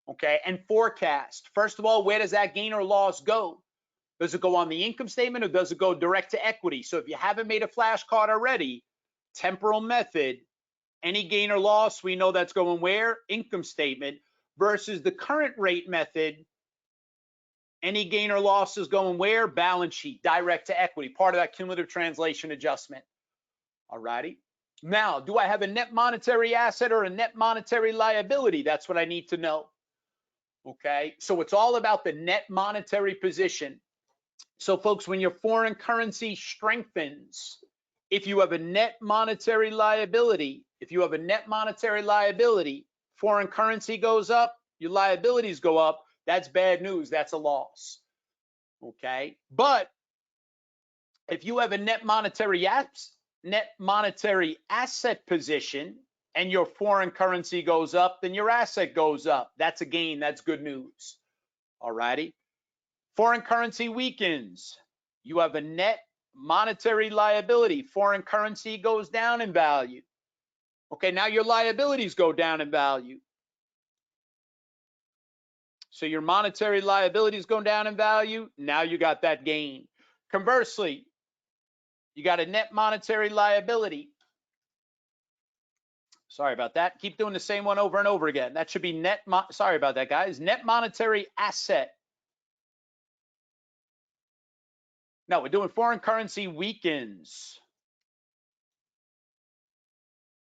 Speaker 1: okay, and forecast. First of all, where does that gain or loss go? Does it go on the income statement, or does it go direct to equity? So if you haven't made a flashcard already, temporal method, any gain or loss, we know that's going where? Income statement. Versus the current rate method, any gain or loss is going where? Balance sheet, direct to equity, part of that cumulative translation adjustment. All righty. Now, do I have a net monetary asset or a net monetary liability? That's what I need to know. Okay, so it's all about the net monetary position. So folks, when your foreign currency strengthens, if you have a net monetary liability, foreign currency goes up, your liabilities go up, that's bad news, that's a loss. Okay, but if you have a net monetary asset position and your foreign currency goes up, then your asset goes up. That's a gain, that's good news. All righty. Foreign currency weakens. You have a net monetary liability. Foreign currency goes down in value. Okay, now your liabilities go down in value. So your monetary liabilities go down in value. Now you got that gain. Conversely, you got a net monetary liability. Sorry about that. Keep doing the same one over and over again. That should be sorry about that, guys. Net monetary asset. No, we're doing foreign currency weakens.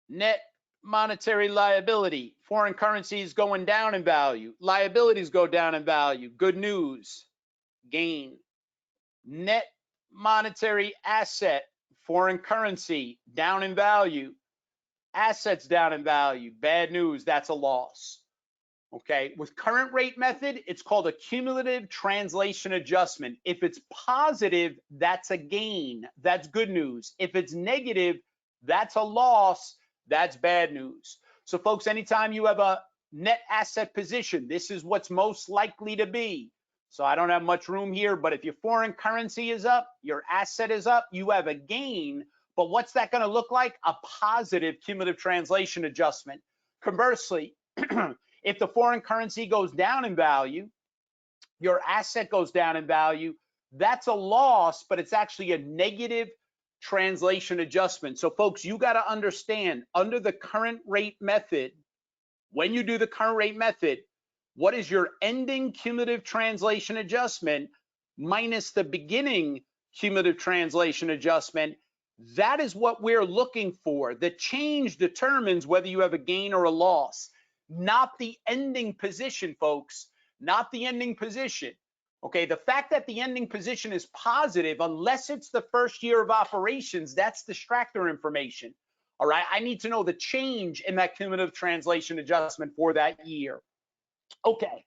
Speaker 1: Net monetary liability. Foreign currency is going down in value. Liabilities go down in value. Good news. Gain. Net monetary asset. Foreign currency down in value. Assets down in value. Bad news. That's a loss. Okay, with current rate method, it's called a cumulative translation adjustment. If it's positive, that's a gain. That's good news. If it's negative, that's a loss. That's bad news. So folks, anytime you have a net asset position, this is what's most likely to be. So I don't have much room here, but if your foreign currency is up, your asset is up, you have a gain. But what's that going to look like? A positive cumulative translation adjustment. Conversely, if the foreign currency goes down in value, your asset goes down in value, that's a loss, but it's actually a negative translation adjustment. So folks, you got to understand, under the current rate method, when you do the current rate method, what is your ending cumulative translation adjustment minus the beginning cumulative translation adjustment? That is what we're looking for. The change determines whether you have a gain or a loss, not the ending position, folks, not the ending position. Okay, the fact that the ending position is positive, unless it's the first year of operations, that's distractor information. All right, I need to know the change in that cumulative translation adjustment for that year. Okay,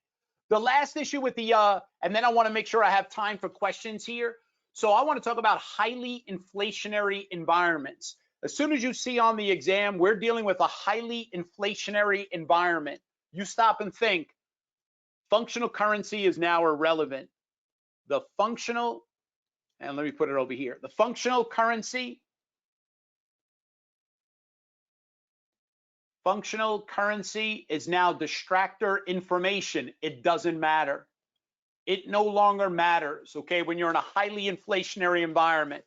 Speaker 1: the last issue with the, and then I want to make sure I have time for questions here. So I want to talk about highly inflationary environments. As soon as you see on the exam, we're dealing with a highly inflationary environment, you stop and think, functional currency is now irrelevant. The functional, and let me put it over here, the functional currency is now distractor information. It doesn't matter. It no longer matters, okay, when you're in a highly inflationary environment.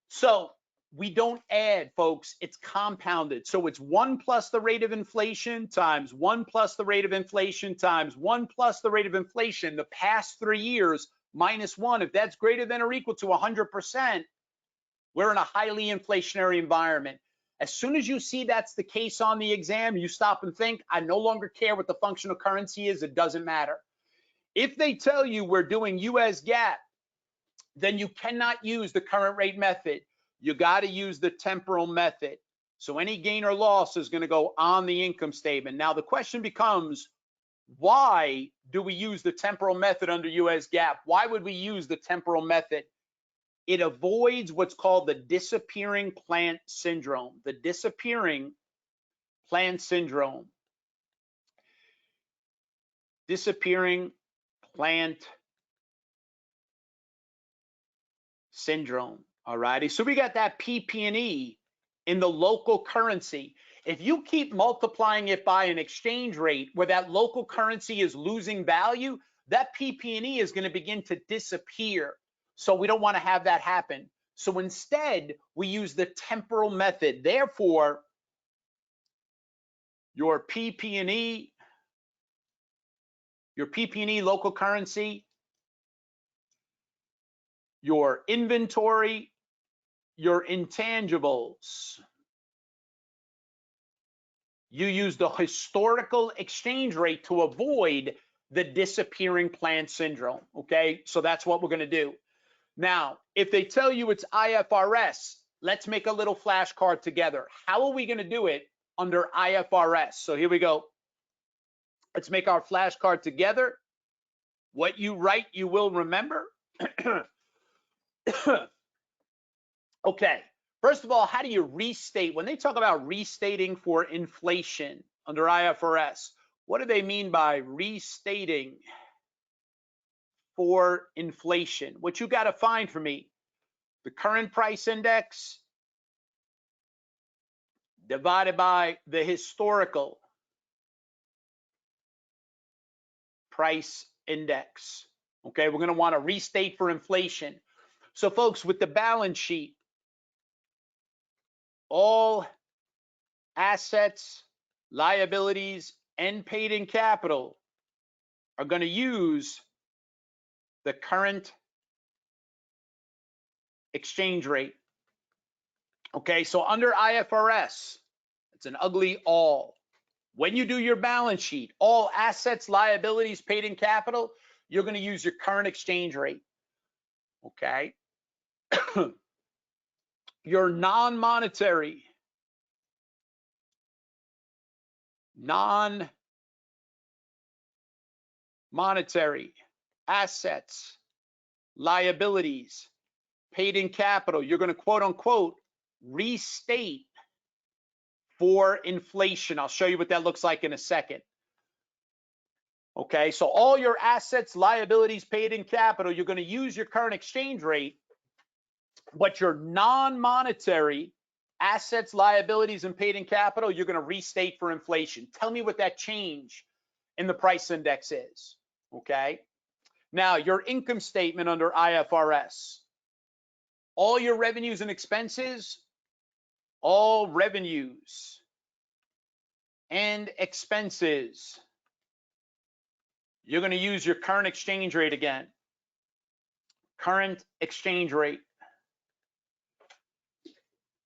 Speaker 1: So we don't add, folks, it's compounded. So it's 1 plus the rate of inflation times 1 plus the rate of inflation times 1 plus the rate of inflation the past 3 years minus 1. If that's greater than or equal to 100%, we're in a highly inflationary environment. As soon as you see that's the case on the exam, you stop and think, I no longer care what the functional currency is, it doesn't matter. If they tell you we're doing US GAAP, then you cannot use the current rate method. You got to use the temporal method. So any gain or loss is going to go on the income statement. Now the question becomes, why do we use the temporal method under US GAAP? Why would we use the temporal method? It avoids what's called the disappearing plant syndrome. The disappearing plant syndrome. Disappearing plant syndrome. All righty. So we got that PP&E in the local currency. If you keep multiplying it by an exchange rate where that local currency is losing value, that PP&E is going to begin to disappear. So we don't want to have that happen. So instead, we use the temporal method. Therefore, your PP&E local currency, your inventory, your intangibles, you use the historical exchange rate to avoid the disappearing plant syndrome, okay? So that's what we're gonna do. Now, if they tell you it's IFRS, let's make a little flashcard together. How are we gonna do it under IFRS? So here we go. Let's make our flashcard together. What you write, you will remember. Okay, first of all, how do you restate? When they talk about restating for inflation under IFRS, what do they mean by restating for inflation? What you got to find for me, the current price index divided by the historical price index. Okay, we're going to want to restate for inflation. So folks, with the balance sheet, all assets, liabilities, and paid-in capital are going to use the current exchange rate. Okay, so under IFRS, it's an ugly all. When you do your balance sheet, all assets, liabilities, paid-in capital, you're going to use your current exchange rate. Okay. Your non-monetary assets, liabilities, paid-in capital, you're going to quote unquote restate for inflation. I'll show you what that looks like in a second. Okay, so all your assets, liabilities, paid-in capital, you're going to use your current exchange rate, but your non-monetary assets, liabilities, and paid-in capital, you're going to restate for inflation. Tell me what that change in the price index is, okay? Now, your income statement under IFRS, all your revenues and expenses, all revenues and expenses, you're going to use your current exchange rate again. Current exchange rate.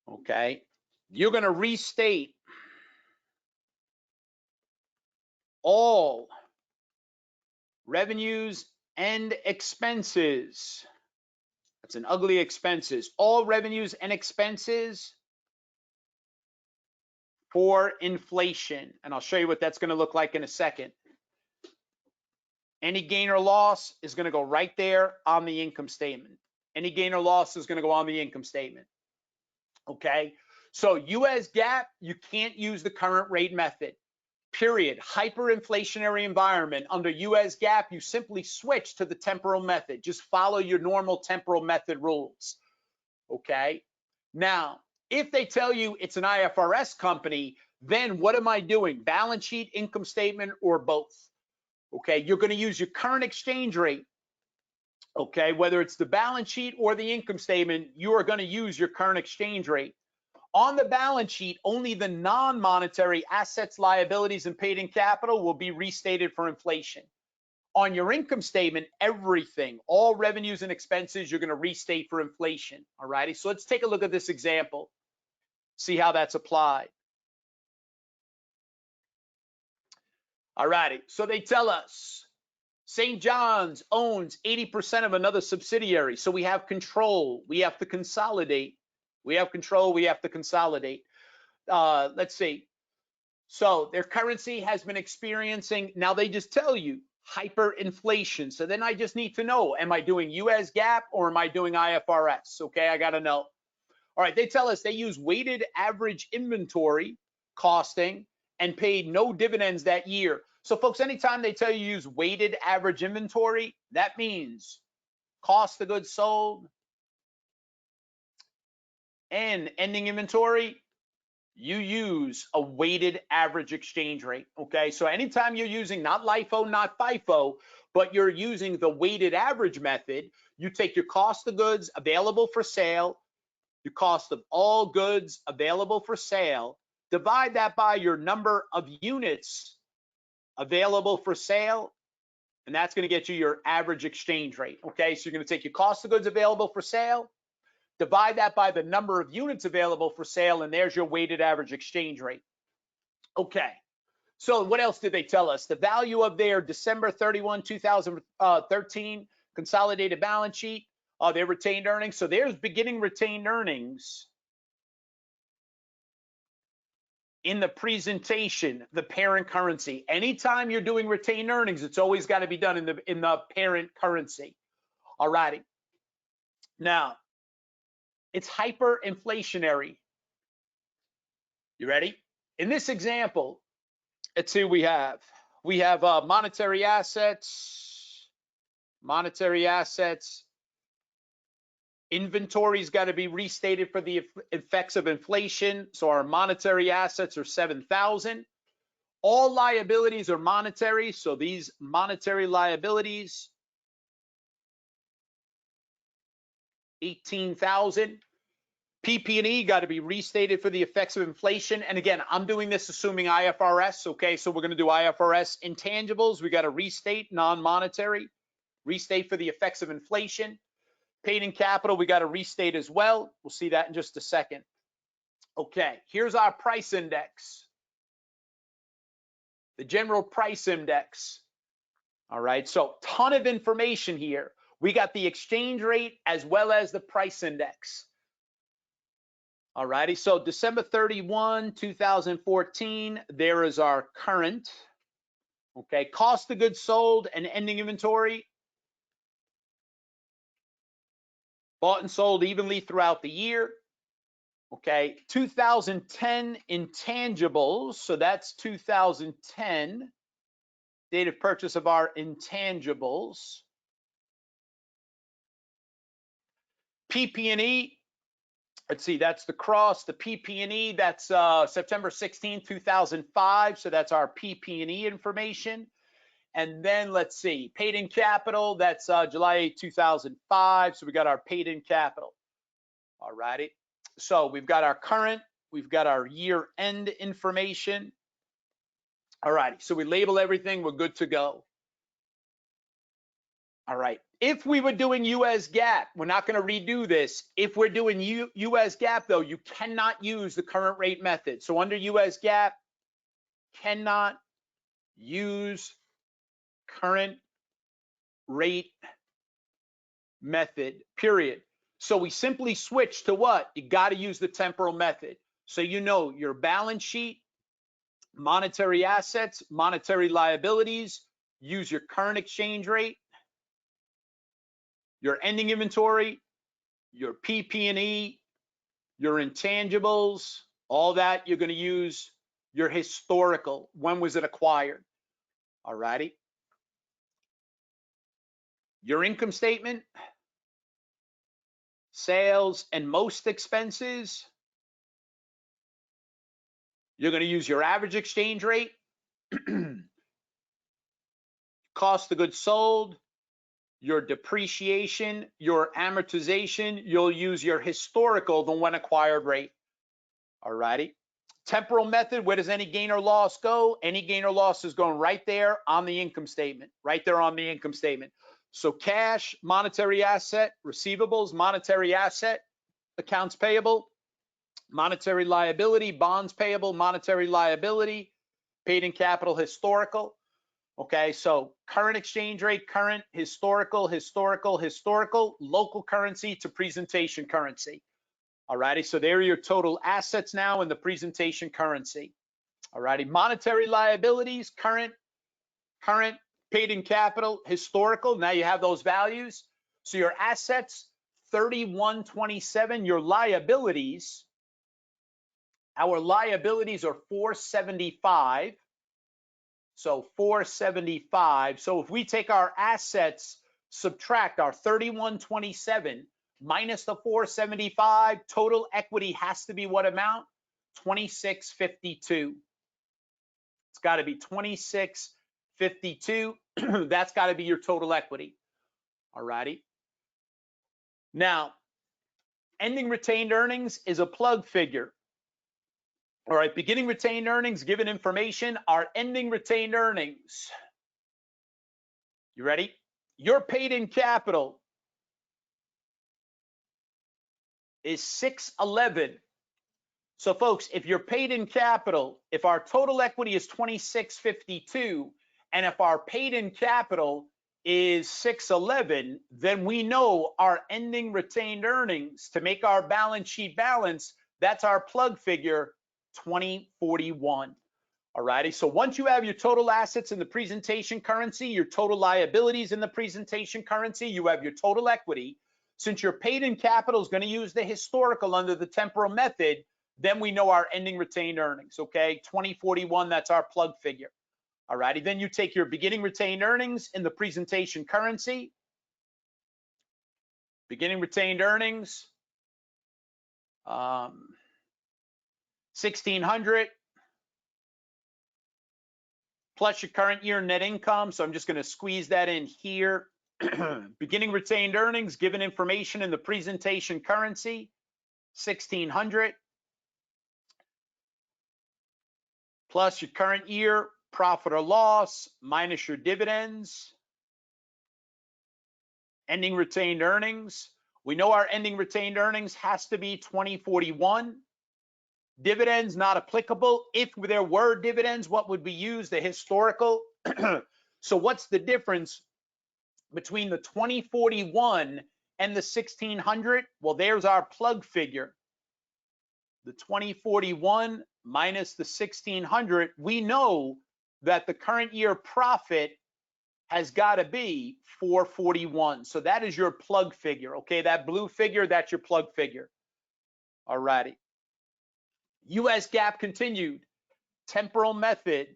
Speaker 1: Okay. You're going to restate all revenues and expenses. That's an ugly expenses. All revenues and expenses for inflation. And I'll show you what that's going to look like in a second. Any gain or loss is going to go right there on the income statement. Any gain or loss is going to go on the income statement. Okay, So US GAAP, you can't use the current rate method, period. Hyperinflationary environment, under US GAAP, you simply switch to the temporal method. Just follow your normal temporal method rules, okay? Now, if they tell you it's an IFRS company, then what am I doing? Balance sheet, income statement, or both? Okay, you're going to use your current exchange rate. Okay, whether it's the balance sheet or the income statement, you are going to use your current exchange rate. On the balance sheet, only the non-monetary assets, liabilities, and paid in capital will be restated for inflation. On your income statement, everything, all revenues and expenses, you're going to restate for inflation. All righty, so let's take a look at this example, see how that's applied. All righty, so they tell us St. John's owns 80% of another subsidiary. So we have control, we have to consolidate. We have control, we have to consolidate. Let's see. So their currency has been experiencing, now they just tell you, hyperinflation. So then I just need to know, am I doing US GAAP or am I doing IFRS? Okay, I gotta know. All right, they tell us they use weighted average inventory costing and paid no dividends that year. So folks, anytime they tell you use weighted average inventory, that means cost of goods sold and ending inventory, you use a weighted average exchange rate, okay? So anytime you're using not LIFO, not FIFO, but you're using the weighted average method, you take your cost of goods available for sale, your cost of all goods available for sale, divide that by your number of units available for sale, and that's going to get you your average exchange rate, okay? So you're going to take your cost of goods available for sale, divide that by the number of units available for sale, and there's your weighted average exchange rate. Okay, so what else did they tell us? The value of their December 31, 2013 consolidated balance sheet, their retained earnings. So there's beginning retained earnings in the presentation, the parent currency. Anytime you're doing retained earnings, it's always got to be done in the parent currency. All righty. Now, it's hyperinflationary. You ready? In this example, let's see what we have. We have monetary assets. Inventory's got to be restated for the effects of inflation. So our monetary assets are 7,000. All liabilities are monetary. So these monetary liabilities, 18,000. PP&E got to be restated for the effects of inflation. And again, I'm doing this assuming IFRS. Okay, so we're going to do IFRS intangibles. We got to restate non-monetary, restate for the effects of inflation. Paid in capital, we got to restate as well. We'll see that in just a second. Okay, here's our price index. The general price index. All right, so ton of information here. We got the exchange rate as well as the price index. All righty, so December 31, 2014, there is our current. Okay, cost of goods sold and ending inventory. Bought and sold evenly throughout the year. Okay, 2010 intangibles, so that's 2010, date of purchase of our intangibles. PP&E, let's see, that's the cross, the PP&E, that's September 16, 2005, so that's our PP&E information. And then let's see, paid in capital, that's July 8, 2005. So we got our paid in capital. All righty. So we've got our current, we've got our year end information. All righty. So we label everything, we're good to go. All right. If we were doing US GAAP, we're not going to redo this. If we're doing US GAAP, though, you cannot use the current rate method. So under US GAAP, cannot use current rate method, period. So we simply switch to what? You got to use the temporal method. So you know your balance sheet, monetary assets, monetary liabilities, use your current exchange rate, your ending inventory, your PP&E, your intangibles, all that, you're going to use your historical. When was it acquired? All righty. Your income statement, sales, and most expenses, you're going to use your average exchange rate, cost of goods sold, your depreciation, your amortization, you'll use your historical, the when acquired rate. All righty. Temporal method, where does any gain or loss go? Any gain or loss is going right there on the income statement, right there on the income statement. So cash, monetary asset, receivables, monetary asset, accounts payable, monetary liability, bonds payable, monetary liability, paid in capital, historical. Okay, so current exchange rate, current, historical, historical, historical, local currency to presentation currency. All righty, so there are your total assets now in the presentation currency. All righty, monetary liabilities, current, paid in capital, historical. Now you have those values. So your assets, 3127. Your liabilities, our liabilities are 475. So 475. So if we take our assets, subtract our 3127 minus the 475, total equity has to be what amount? 2652. It's got to be 2652. That's got to be your total equity. All righty. Now, ending retained earnings is a plug figure. All right, beginning retained earnings, given information, our ending retained earnings. You ready? Your paid in capital is 611. So folks, if you're paid in capital, if our total equity is 2652, and if our paid in capital is 611, then we know our ending retained earnings to make our balance sheet balance, that's our plug figure, 2041. All righty, so once you have your total assets in the presentation currency, your total liabilities in the presentation currency, you have your total equity. Since your paid in capital is going to use the historical under the temporal method, then we know our ending retained earnings, okay? 2041, that's our plug figure. All righty, then you take your beginning retained earnings in the presentation currency. Beginning retained earnings, 1600 plus your current year net income. So I'm just going to squeeze that in here. Beginning retained earnings, given information in the presentation currency, 1600 plus your current year profit or loss minus your dividends. Ending retained earnings. We know our ending retained earnings has to be 2041. Dividends not applicable. If there were dividends, what would we use? The historical. So what's the difference between the 2041 and the 1600? Well, there's our plug figure. The 2041 minus the 1600, we know that the current year profit has got to be 441. So that is your plug figure. Okay, that blue figure, that's your plug figure. All righty. US GAAP continued. Temporal method.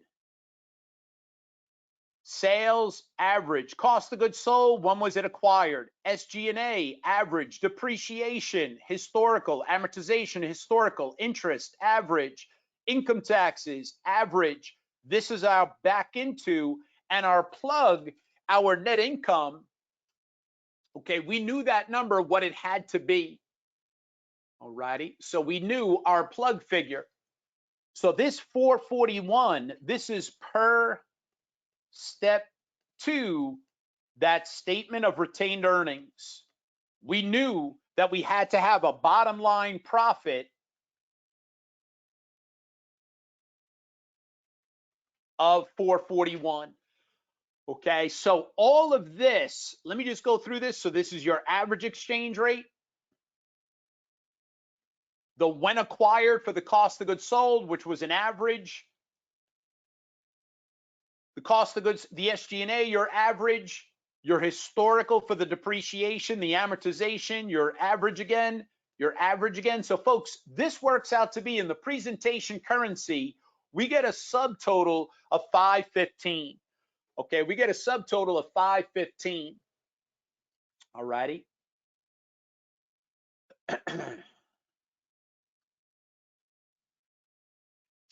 Speaker 1: Sales average. Cost of goods sold, when was it acquired? SG&A average. Depreciation historical. Amortization historical. Interest average. Income taxes average. This is our back into, and our plug, our net income. Okay, we knew that number, what it had to be. All righty, so we knew our plug figure. So this 441, this is per step 2, that statement of retained earnings. We knew that we had to have a bottom line profit of 441. Okay, so all of this, let me just go through this. So this is your average exchange rate. The when acquired for the cost of goods sold, which was an average. The cost of goods, the SG&A, your average. Your historical for the depreciation, the amortization, your average again. your average again. So folks, this works out to be in the presentation currency, we get a subtotal of 515. Okay, we get a subtotal of 515. All righty.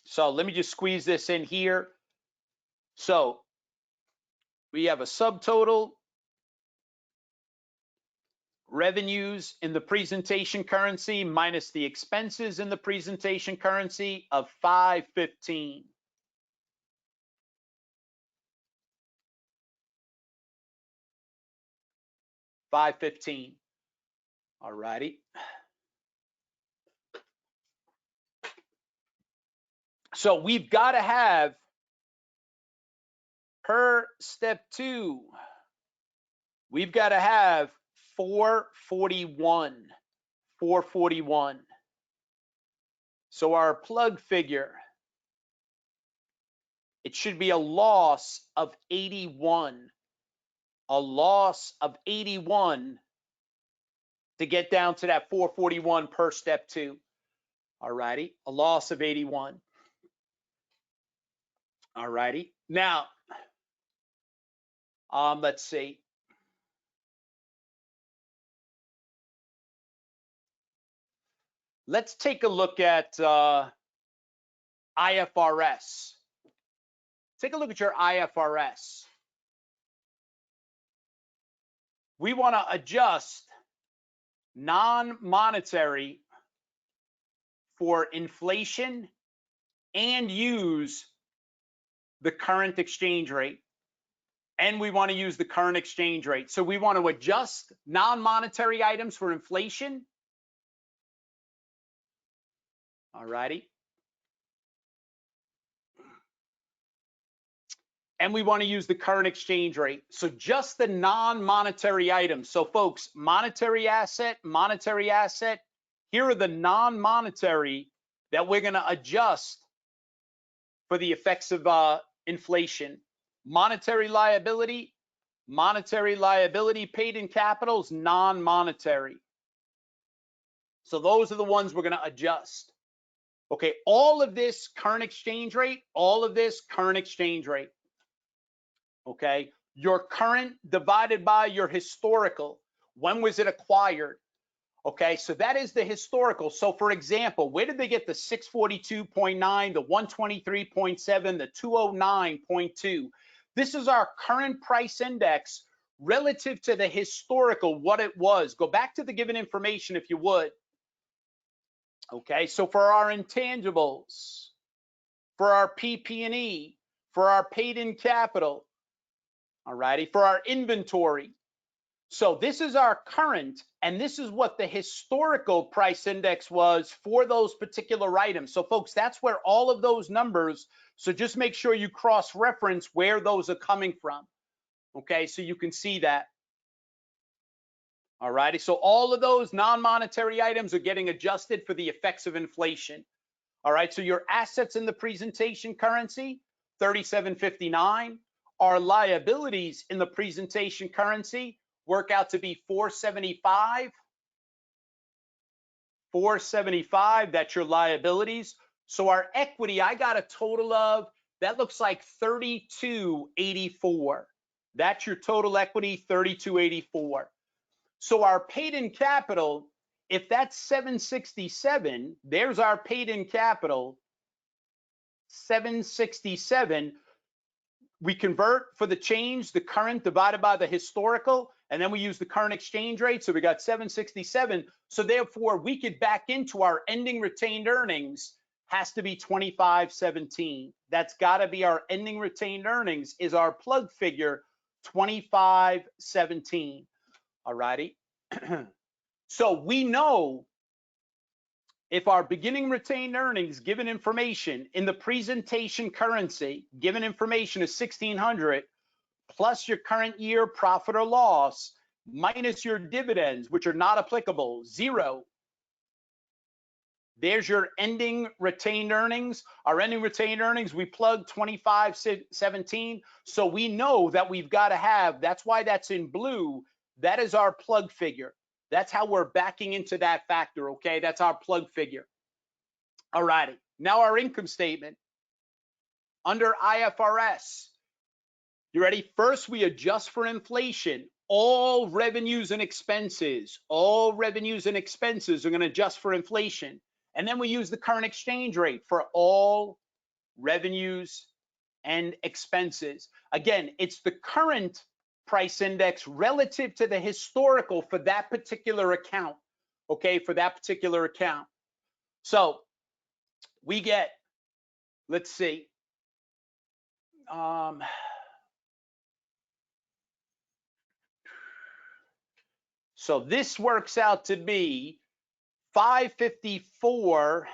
Speaker 1: So let me just squeeze this in here. So we have a subtotal revenues in the presentation currency minus the expenses in the presentation currency of 515. $515. All righty. So we've got to have per step 2, we've got to have 441. 441. So our plug figure, it should be a loss of 81. A loss of 81 to get down to that 441 per step 2. All righty, a loss of 81. All righty. Now, let's see. Let's take a look at IFRS. Take a look at your IFRS. We want to adjust non-monetary for inflation and use the current exchange rate. And we want to use the current exchange rate. So we want to adjust non-monetary items for inflation. All righty. And we want to use the current exchange rate. So just the non-monetary items. So folks, monetary asset. Here are the non-monetary that we're going to adjust for the effects of inflation. Monetary liability paid in capital is non-monetary. So those are the ones we're going to adjust. Okay, all of this current exchange rate, Okay, your current divided by your historical. When was it acquired? Okay, so that is the historical. So for example, where did they get the 642.9, the 123.7, the 209.2? This is our current price index relative to the historical, what it was. Go back to the given information if you would. Okay, so for our intangibles, for our PP&E, for our paid in capital, all righty, for our inventory. So this is our current, and this is what the historical price index was for those particular items. So folks, that's where all of those numbers, so just make sure you cross-reference where those are coming from. Okay, so you can see that. All righty, so all of those non-monetary items are getting adjusted for the effects of inflation. All right, so your assets in the presentation currency, 3759. Our liabilities in the presentation currency work out to be 475. 475, that's your liabilities. So our equity, I got a total of, that looks like 3284. That's your total equity, 3284. So our paid in capital, if that's 767, there's our paid in capital, 767. We convert for the change, the current divided by the historical, and then we use the current exchange rate. So we got 767. So therefore, we could back into our ending retained earnings has to be 2517. That's got to be our ending retained earnings is our plug figure, 2517. All righty. So we know if our beginning retained earnings given information in the presentation currency, given information is 1600 plus your current year profit or loss minus your dividends, which are not applicable, 0. There's your ending retained earnings. Our ending retained earnings, we plug 2517. So we know that we've got to have, that's why that's in blue. That is our plug figure. That's how we're backing into that factor, okay? That's our plug figure. All righty. Now our income statement. Under IFRS, you ready? First, we adjust for inflation. All revenues and expenses, are going to adjust for inflation. And then we use the current exchange rate for all revenues and expenses. Again, it's the current price index relative to the historical for that particular account, okay, for that particular account. So we get, let's see, so this works out to be 554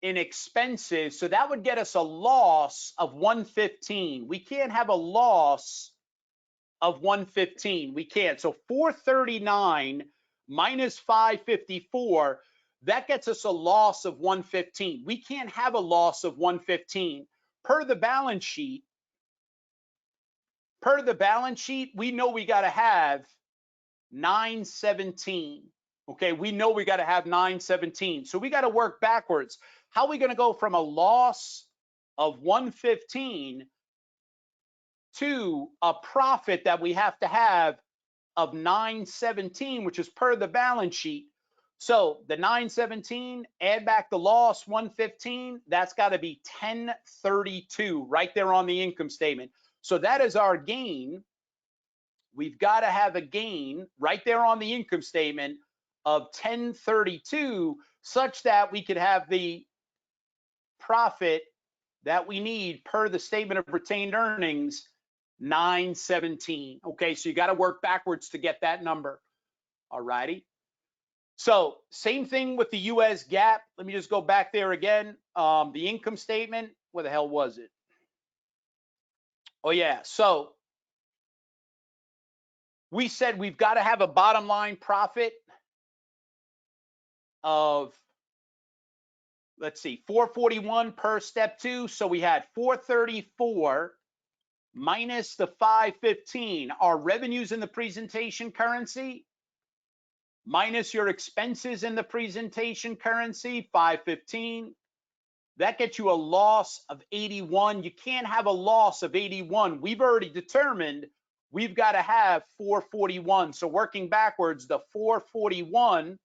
Speaker 1: in expenses. So that would get us a loss of 115. We can't have a loss of 115. We can't. So 439 minus 554, that gets us a loss of 115. We can't have a loss of 115. Per the balance sheet, we know we got to have 917. Okay, we know we got to have 917. So we got to work backwards. How are we going to go from a loss of 115 to a profit that we have to have of 917, which is per the balance sheet? So the 917, add back the loss, 115, that's got to be 1032 right there on the income statement. So that is our gain. We've got to have a gain right there on the income statement of 1032, such that we could have the profit that we need per the statement of retained earnings, 917. Okay, so you got to work backwards to get that number. All righty. So same thing with the US GAAP. Let me just go back there again. The income statement, where the hell was it? Oh yeah, so we said we've got to have a bottom line profit of, let's see, 441 per step 2. So we had 434 minus the 515. Our revenues in the presentation currency minus your expenses in the presentation currency, 515. That gets you a loss of 81. You can't have a loss of 81. We've already determined we've got to have 441. So working backwards, the 441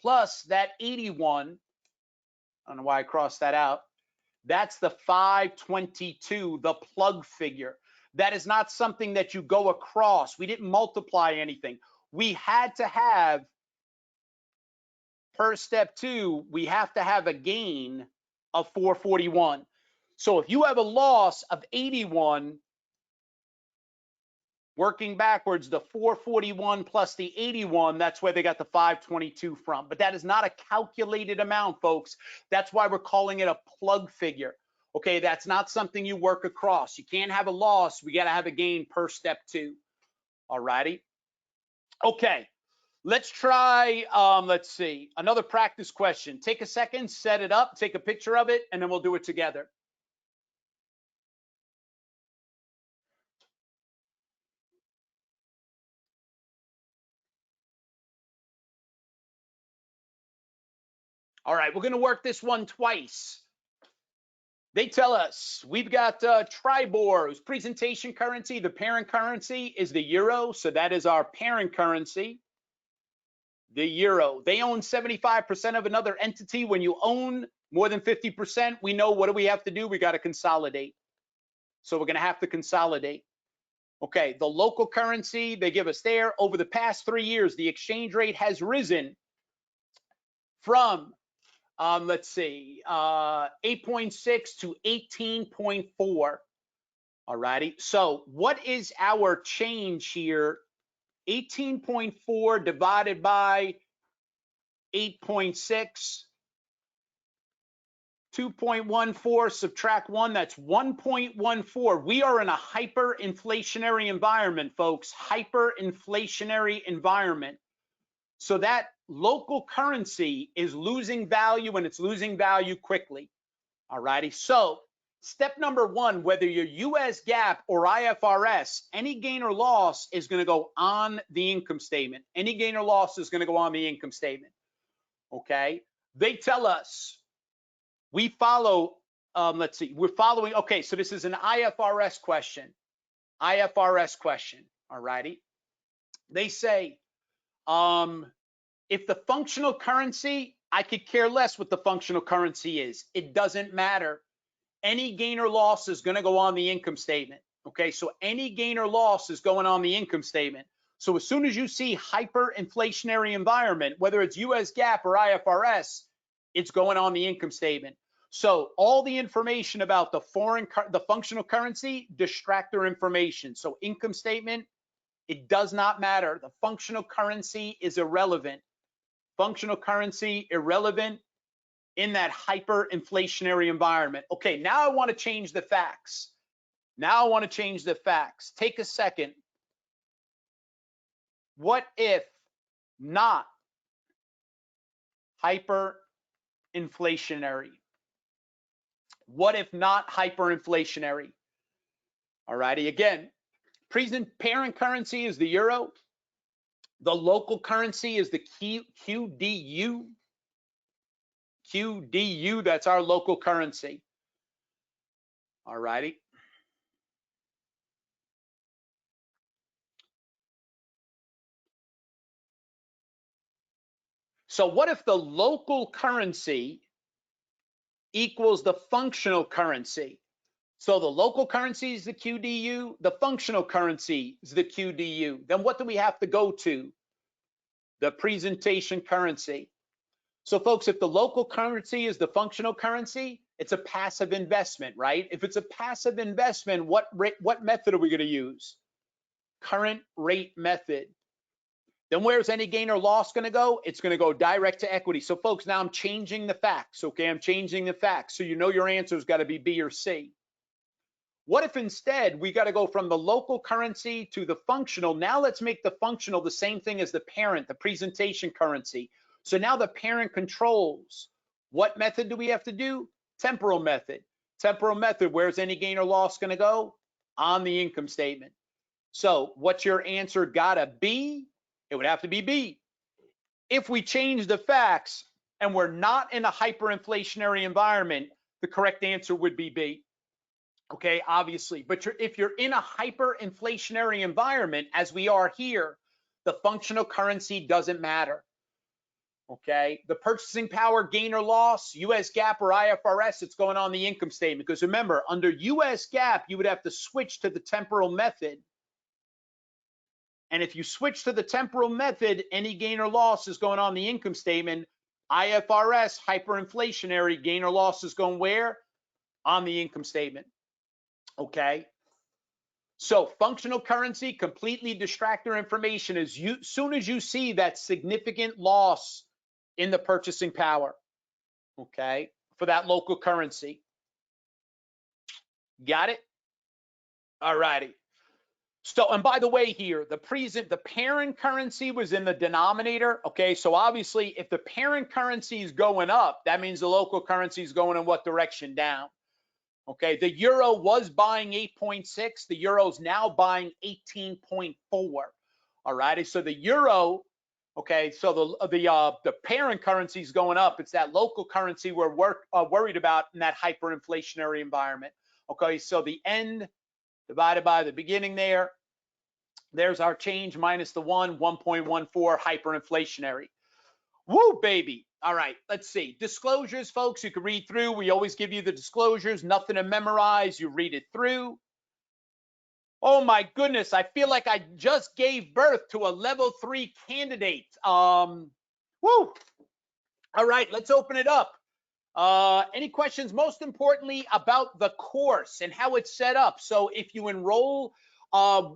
Speaker 1: plus that 81, I don't know why I crossed that out, that's the 522, the plug figure. That is not something that you go across. We didn't multiply anything. We had to have, per step 2, we have to have a gain of 441. So if you have a loss of 81, working backwards, the 441 plus the 81, that's where they got the 522 from. But that is not a calculated amount, folks. That's why we're calling it a plug figure. Okay, that's not something you work across. You can't have a loss. We got to have a gain per step 2. All righty. Okay, let's try, let's see, another practice question. Take a second, set it up, take a picture of it, and then we'll do it together. All right, we're going to work this one twice. They tell us we've got Tribor, whose presentation currency, the parent currency is the euro. So that is our parent currency, the euro. They own 75% of another entity. When you own more than 50%, we know what do we have to do? We got to consolidate. So we're going to have to consolidate. Okay, the local currency, they give us there. Over the past 3 years, the exchange rate has risen from let's see, 8.6 to 18.4. All righty. So what is our change here? 18.4 divided by 8.6, 2.14, subtract 1, that's 1.14. We are in a hyperinflationary environment, folks, hyperinflationary environment. So that local currency is losing value, and it's losing value quickly. All righty. So Step number one, whether you're US GAAP or IFRS, any gain or loss is going to go on the income statement. Any gain or loss is going to go on the income statement. Okay? They tell us we follow, let's see, we're following, okay, so this is an IFRS question. IFRS question, all righty? They say, if the functional currency, I could care less what the functional currency is. It doesn't matter. Any gain or loss is going to go on the income statement. Okay, so any gain or loss is going on the income statement. So as soon as you see hyperinflationary environment, whether it's US GAAP or IFRS, it's going on the income statement. So all the information about the functional currency, distractor information. So income statement, it does not matter. The functional currency is irrelevant. Functional currency irrelevant in that hyperinflationary environment. Okay, now I want to change the facts. Now I want to change the facts. Take a second. What if not hyperinflationary? What if not hyperinflationary? All righty, again, parent currency is the euro. The local currency is the QDU. QDU, that's our local currency. All righty. So what if the local currency equals the functional currency? So the local currency is the QDU, the functional currency is the QDU. Then what do we have to go to? The presentation currency. So folks, if the local currency is the functional currency, it's a passive investment, right? If it's a passive investment, what method are we going to use? Current rate method. Then where's any gain or loss going to go? It's going to go direct to equity. So folks, now I'm changing the facts, okay? I'm changing the facts. So you know your answer's got to be B or C. What if instead we got to go from the local currency to the functional? Now let's make the functional the same thing as the parent, the presentation currency. So now the parent controls. What method do we have to do? Temporal method. Temporal method, where's any gain or loss going to go? On the income statement. So what's your answer gotta be? It would have to be B. If we change the facts and we're not in a hyperinflationary environment, the correct answer would be B. Okay, obviously. But if you're in a hyperinflationary environment, as we are here, the functional currency doesn't matter. Okay, the purchasing power gain or loss, US GAAP or IFRS, it's going on the income statement. Because remember, under US GAAP, you would have to switch to the temporal method. And if you switch to the temporal method, any gain or loss is going on the income statement. IFRS, hyperinflationary, gain or loss is going where? On the income statement. Okay. So functional currency, completely distractor information as soon as you see that significant loss in the purchasing power, okay, for that local currency. Got it? All righty. So, and by the way here, the parent currency was in the denominator, okay? So obviously, if the parent currency is going up, that means the local currency is going in what direction? Down. Okay, the euro was buying 8.6. The euro's now buying 18.4. All righty, so the euro, okay, so the parent currency is going up. It's that local currency we're worried about in that hyperinflationary environment. Okay, so the end divided by the beginning there. There's our change minus the 1.14 hyperinflationary. Woo, baby. All right, let's see. Disclosures, folks, you can read through. We always give you the disclosures, nothing to memorize. You read it through. Oh my goodness, I feel like I just gave birth to a level 3 candidate. Woo. All right, let's open it up. Any questions, most importantly, about the course and how it's set up? So if you enroll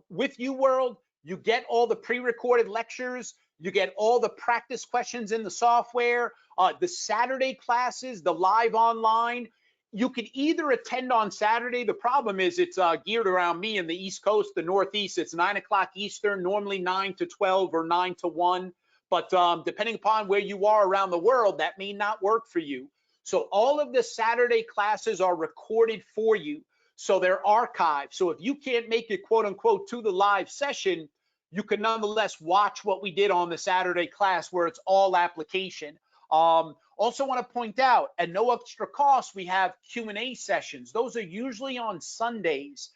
Speaker 1: with UWorld, you get all the pre-recorded lectures, you get all the practice questions in the software, the Saturday classes, the live online. You could either attend on Saturday. The problem is it's geared around me in the East Coast, the Northeast. It's 9 o'clock Eastern, normally 9 to 12 or 9 to 1. But depending upon where you are around the world, that may not work for you. So all of the Saturday classes are recorded for you. So they're archived. So if you can't make it, quote unquote, to the live session, you can nonetheless watch what we did on the Saturday class where it's all application. Also want to point out, at no extra cost, we have Q&A sessions. Those are usually on Sundays.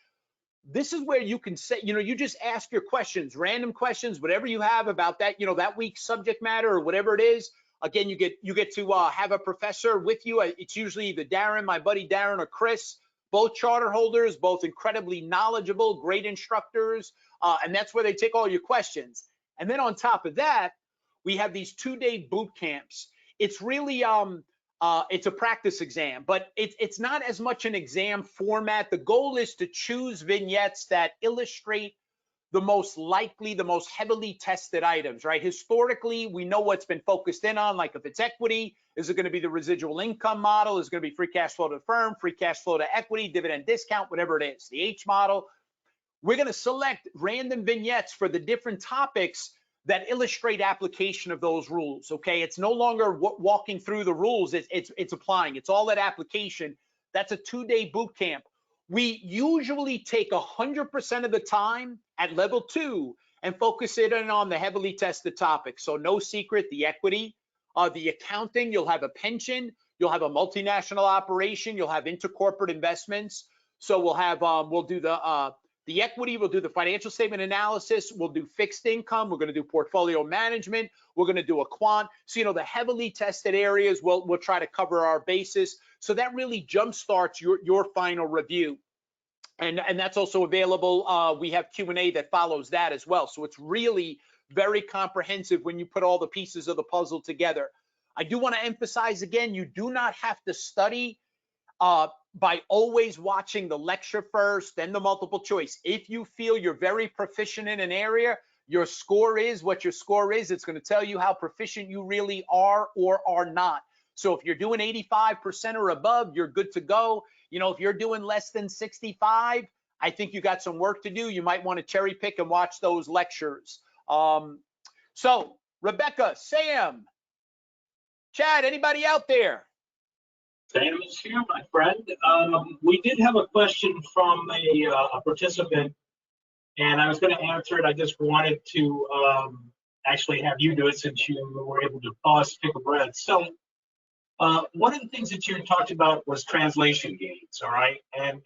Speaker 1: This is where you can say, you just ask your questions, random questions, whatever you have about that, that week's subject matter or whatever it is. Again, you get to have a professor with you. It's usually either Darren, my buddy Darren, or Chris, both charter holders, both incredibly knowledgeable, great instructors. And that's where they take all your questions. And then on top of that, we have these 2-day boot camps. It's really, it's a practice exam, but it's not as much an exam format. The goal is to choose vignettes that illustrate the most likely, the most heavily tested items, right? Historically, we know what's been focused in on, like if it's equity, is it going to be the residual income model? Is it going to be free cash flow to the firm, free cash flow to equity, dividend discount, whatever it is, the H model. We're going to select random vignettes for the different topics that illustrate application of those rules, okay? It's no longer walking through the rules, it's applying. It's all that application. That's a 2-day boot camp. We usually take 100% of the time at level 2 and focus it in on the heavily tested topics. So no secret, the equity, the accounting, you'll have a pension, you'll have a multinational operation, you'll have intercorporate investments. So we'll have, we'll do the equity, we'll do the financial statement analysis, we'll do fixed income, we're gonna do portfolio management, we're gonna do a quant. So, the heavily tested areas, we'll try to cover our basis. So that really jumpstarts your final review. And that's also available. We have Q&A that follows that as well. So it's really very comprehensive when you put all the pieces of the puzzle together. I do want to emphasize again, you do not have to study by always watching the lecture first, then the multiple choice. If you feel you're very proficient in an area, your score is what your score is. It's going to tell you how proficient you really are or are not. So if you're doing 85% or above, you're good to go. If you're doing less than 65, I think you got some work to do. You might want to cherry pick and watch those lectures. So Rebecca, Sam, Chad, anybody out there?
Speaker 2: Sam is here, my friend. We did have a question from a participant, and I was going to answer it. I just wanted to actually have you do it since you were able to pause, take a breath. So one of the things that you talked about was translation gains, all right? And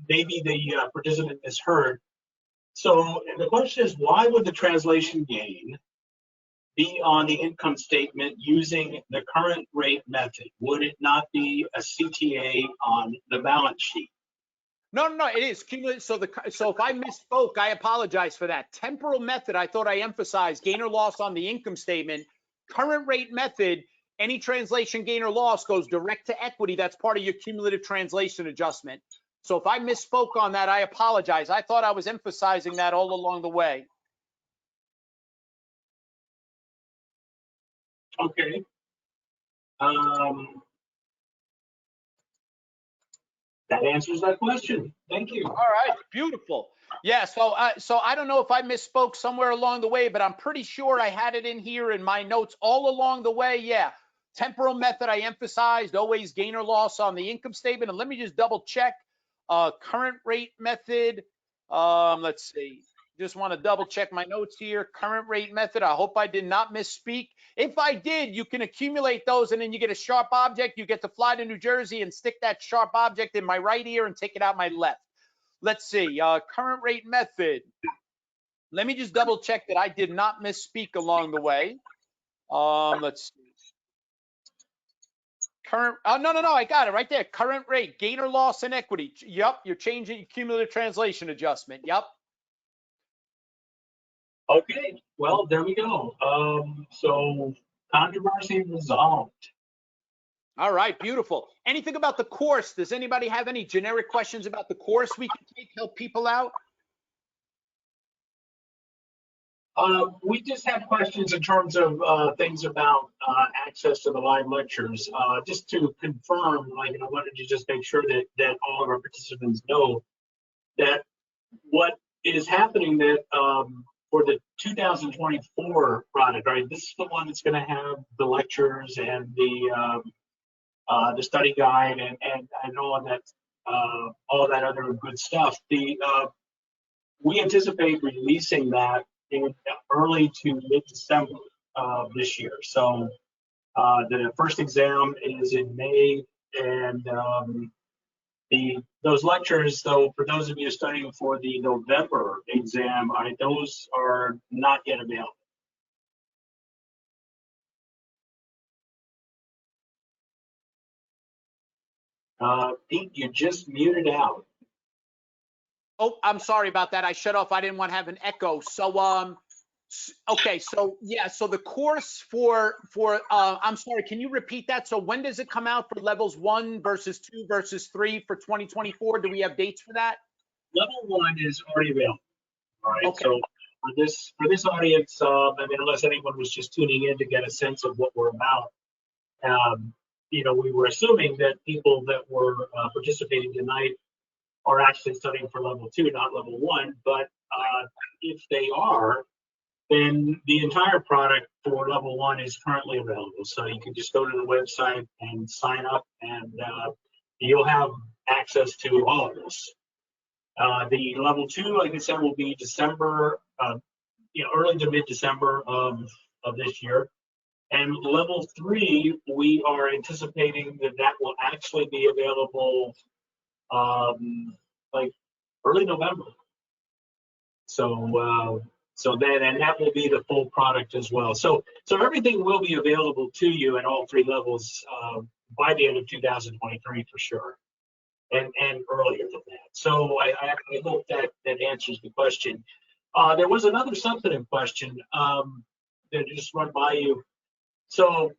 Speaker 2: maybe the participant misheard. So the question is, why would the translation gain be on the income statement using the current rate method? Would it not be a CTA on the balance sheet?
Speaker 1: No, it is cumulative. So if I misspoke, I apologize for that. Temporal method, I thought I emphasized gain or loss on the income statement. Current rate method, any translation gain or loss goes direct to equity. That's part of your cumulative translation adjustment. So if I misspoke on that, I apologize. I thought I was emphasizing that all along the way.
Speaker 2: Okay. That answers that question. Thank you.
Speaker 1: All right, beautiful. Yeah, so I don't know if I misspoke somewhere along the way, but I'm pretty sure I had it in here in my notes all along the way. Yeah, temporal method I emphasized, always gain or loss on the income statement. And let me just double check. Current rate method. Let's see. Just want to double check my notes here. Current rate method. I hope I did not misspeak. If I did, you can accumulate those and then you get a sharp object. You get to fly to New Jersey and stick that sharp object in my right ear and take it out my left. Let's see. Current rate method. Let me just double check that I did not misspeak along the way. Let's see. Current, no, I got it right there. Current rate, gain or loss in equity. Yep, you're changing cumulative translation adjustment. Yep.
Speaker 2: Okay, well, there we go. So controversy resolved.
Speaker 1: All right, beautiful. Anything about the course? Does anybody have any generic questions about the course we can take, help people out?
Speaker 2: We just have questions in terms of things about access to the live lectures. Just to confirm, I wanted to just make sure that all of our participants know that what is happening that for the 2024 product, right? This is the one that's going to have the lectures and the the study guide and all that other good stuff. We anticipate releasing that in early to mid-December this year. So the first exam is in May, and those lectures, though, for those of you studying for the November exam, those are not yet available. Pete, you just muted out.
Speaker 1: Oh, I'm sorry about that. I shut off. I didn't want to have an echo. So, okay. So yeah, so the course for I'm sorry, can you repeat that? So when does it come out for levels 1 versus 2 versus 3 for 2024? Do we have dates for that?
Speaker 2: Level 1 is already available. All right.
Speaker 1: Okay.
Speaker 2: So for this audience, I mean, unless anyone was just tuning in to get a sense of what we're about, you know, we were assuming that people that were participating tonight are actually studying for level 2, not level 1. But if they are, then the entire product for level 1 is currently available. So you can just go to the website and sign up, and you'll have access to all of this. The level 2, like I said, will be December, you know, early to mid-December of this year. And level 3, we are anticipating that will actually be available like early November. So and that will be the full product as well. So everything will be available to you at all 3 levels by the end of 2023 for sure, and earlier than that. So I hope that answers the question. There was another substantive question that just run by you. So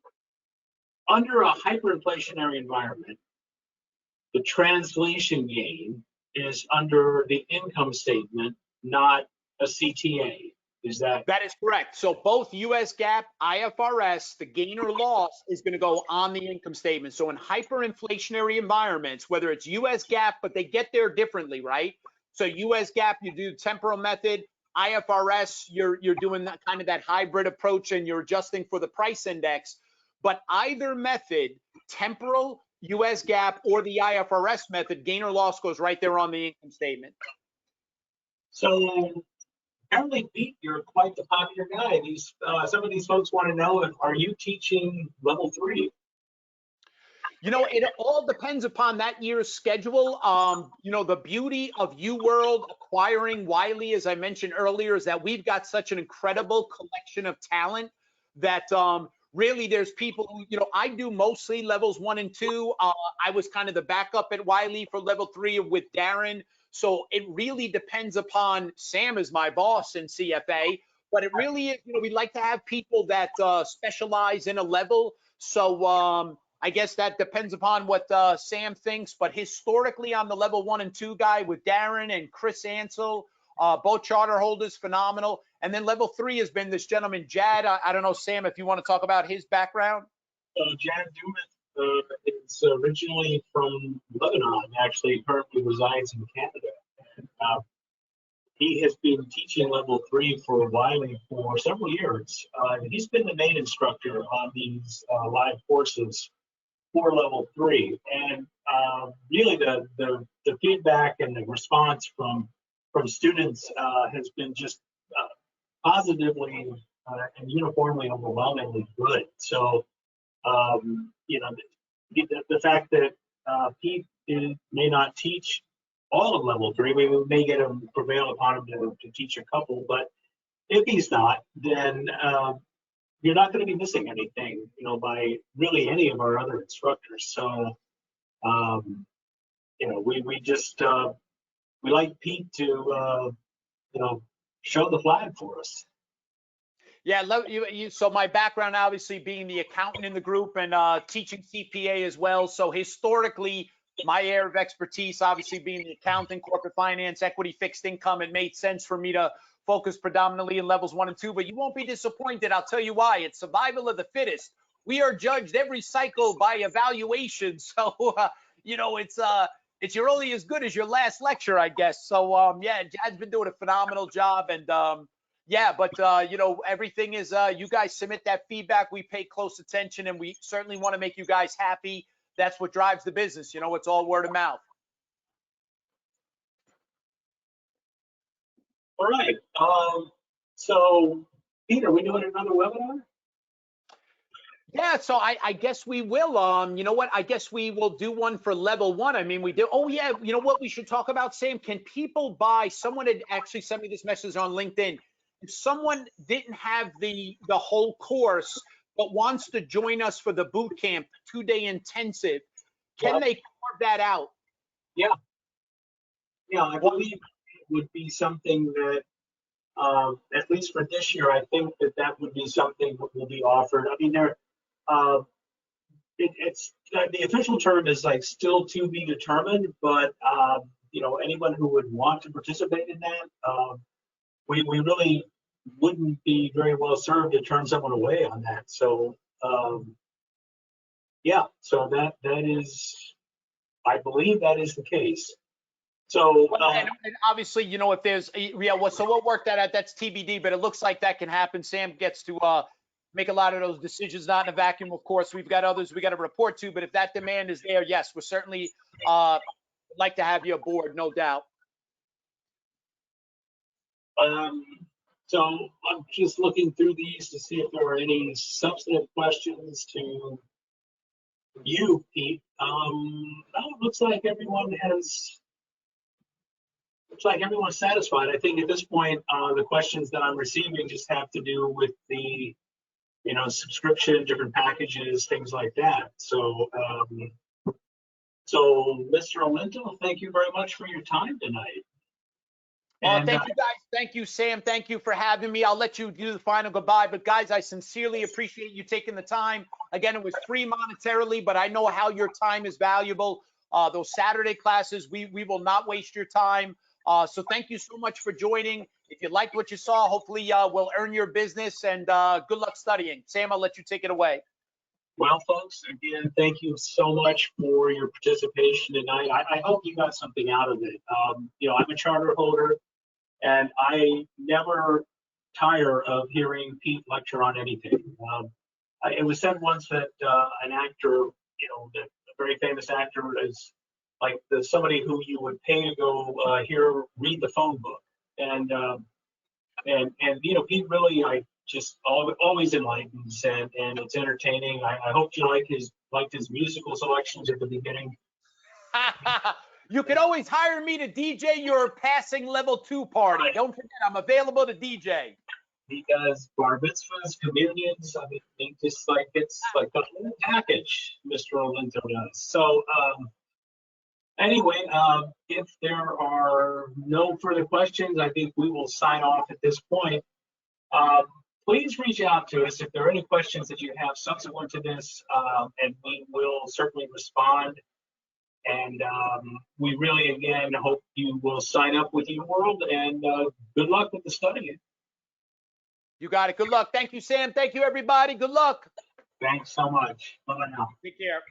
Speaker 2: under a hyperinflationary environment, the translation gain is under the income statement, not a CTA. Is that?
Speaker 1: That is correct. So both US GAAP, IFRS, the gain or loss is going to go on the income statement. So in hyperinflationary environments, whether it's US GAAP, but they get there differently, right? So US GAAP, you do temporal method. IFRS, you're doing that kind of that hybrid approach, and you're adjusting for the price index. But either method, temporal, US GAAP, or the IFRS method, gain or loss goes right there on the income statement.
Speaker 2: So apparently, Pete, you're quite the popular guy. Some of these folks want to know, are you teaching level 3?
Speaker 1: You know, it all depends upon that year's schedule. You know, the beauty of UWorld acquiring Wiley, as I mentioned earlier, is that we've got such an incredible collection of talent that really there's people who, you know, I do mostly levels 1 and 2. I was kind of the backup at Wiley for level 3 with Darren. So it really depends upon, Sam is my boss in CFA, but it really is, you know, we like to have people that specialize in a level. So I guess that depends upon what Sam thinks, but historically I'm the level 1 and 2 guy with Darren and Chris Ansel, both charter holders, phenomenal. And then level 3 has been this gentleman, Jad. I don't know, Sam, if you want to talk about his background.
Speaker 2: Jad Dumas is originally from Lebanon, actually currently resides in Canada. And, he has been teaching level 3 for Wiley for several years. He's been the main instructor on these live courses for level 3, and really the feedback and the response from students has been just positively and uniformly overwhelmingly good. So you know, the fact that Pete may not teach all of level 3, we may get him, prevail upon him to teach a couple, but if he's not, then you're not going to be missing anything, you know, by really any of our other instructors. So, you know, we just, we like Pete to, you know, show the flag for us.
Speaker 1: Yeah, so my background obviously being the accountant in the group and teaching CPA as well. So historically, my area of expertise, obviously being the accounting, corporate finance, equity, fixed income, it made sense for me to focus predominantly in levels 1 and 2, but you won't be disappointed. I'll tell you why. It's survival of the fittest. We are judged every cycle by evaluation. So, you know, it's you're only as good as your last lecture, I guess. So, yeah, Jad's been doing a phenomenal job. And yeah, but, you know, everything is, you guys submit that feedback. We pay close attention, and we certainly want to make you guys happy that's what drives the business. You know, it's all word of mouth.
Speaker 2: All right. So, Peter, are we doing another webinar?
Speaker 1: Yeah, so I guess we will. You know what? I guess we will do one for level 1. I mean, we do. Oh yeah, you know what we should talk about, Sam? Can people buy? Someone had actually sent me this message on LinkedIn. If someone didn't have the whole course but wants to join us for the boot camp, 2-day intensive, can they carve that out?
Speaker 2: Yeah. Yeah, I believe it would be something that, at least for this year, I think that would be something that will be offered. I mean, it's the official term is like still to be determined, but you know, anyone who would want to participate in that, we really wouldn't be very well served to turn someone away on that. So yeah, so that is, I believe that is the case. So
Speaker 1: and obviously, you know, if there's so we'll work that out. That's TBD, but it looks like that can happen. Sam gets to make a lot of those decisions, not in a vacuum. Of course, we've got others we got to report to, but if that demand is there, yes, we're certainly like to have you aboard, no doubt.
Speaker 2: So I'm just looking through these to see if there are any substantive questions to you, Pete. It looks like everyone's satisfied. I think at this point, the questions that I'm receiving just have to do with the, you know, subscription, different packages, things like that. So, Mr. Olinto, thank you very much for your time tonight.
Speaker 1: Thank you guys. Thank you, Sam. Thank you for having me. I'll let you do the final goodbye. But guys, I sincerely appreciate you taking the time. Again, it was free monetarily, but I know how your time is valuable. Those Saturday classes, we will not waste your time. So thank you so much for joining. If you liked what you saw, hopefully we'll earn your business, and good luck studying. Sam, I'll let you take it away.
Speaker 2: Well, folks, again, thank you so much for your participation tonight. I hope you got something out of it. You know, I'm a charter holder, and I never tire of hearing Pete lecture on anything. It was said once that an actor, you know, that a very famous actor is like somebody who you would pay to go read the phone book. And you know, Pete really just always enlightens, and it's entertaining. I hope you liked his musical selections at the beginning.
Speaker 1: You can always hire me to DJ your passing level 2 party. Don't forget, I'm available to DJ.
Speaker 2: Because bar mitzvahs, communions, I mean, it's like the whole package, Mr. Olinto does. So anyway, if there are no further questions, I think we will sign off at this point. Please reach out to us if there are any questions that you have subsequent to this, and we will certainly respond. And we really, again, hope you will sign up with UWorld, and good luck with the studying.
Speaker 1: You got it. Good luck. Thank you, Sam. Thank you, everybody. Good luck.
Speaker 2: Thanks so much. Bye now.
Speaker 1: Take care.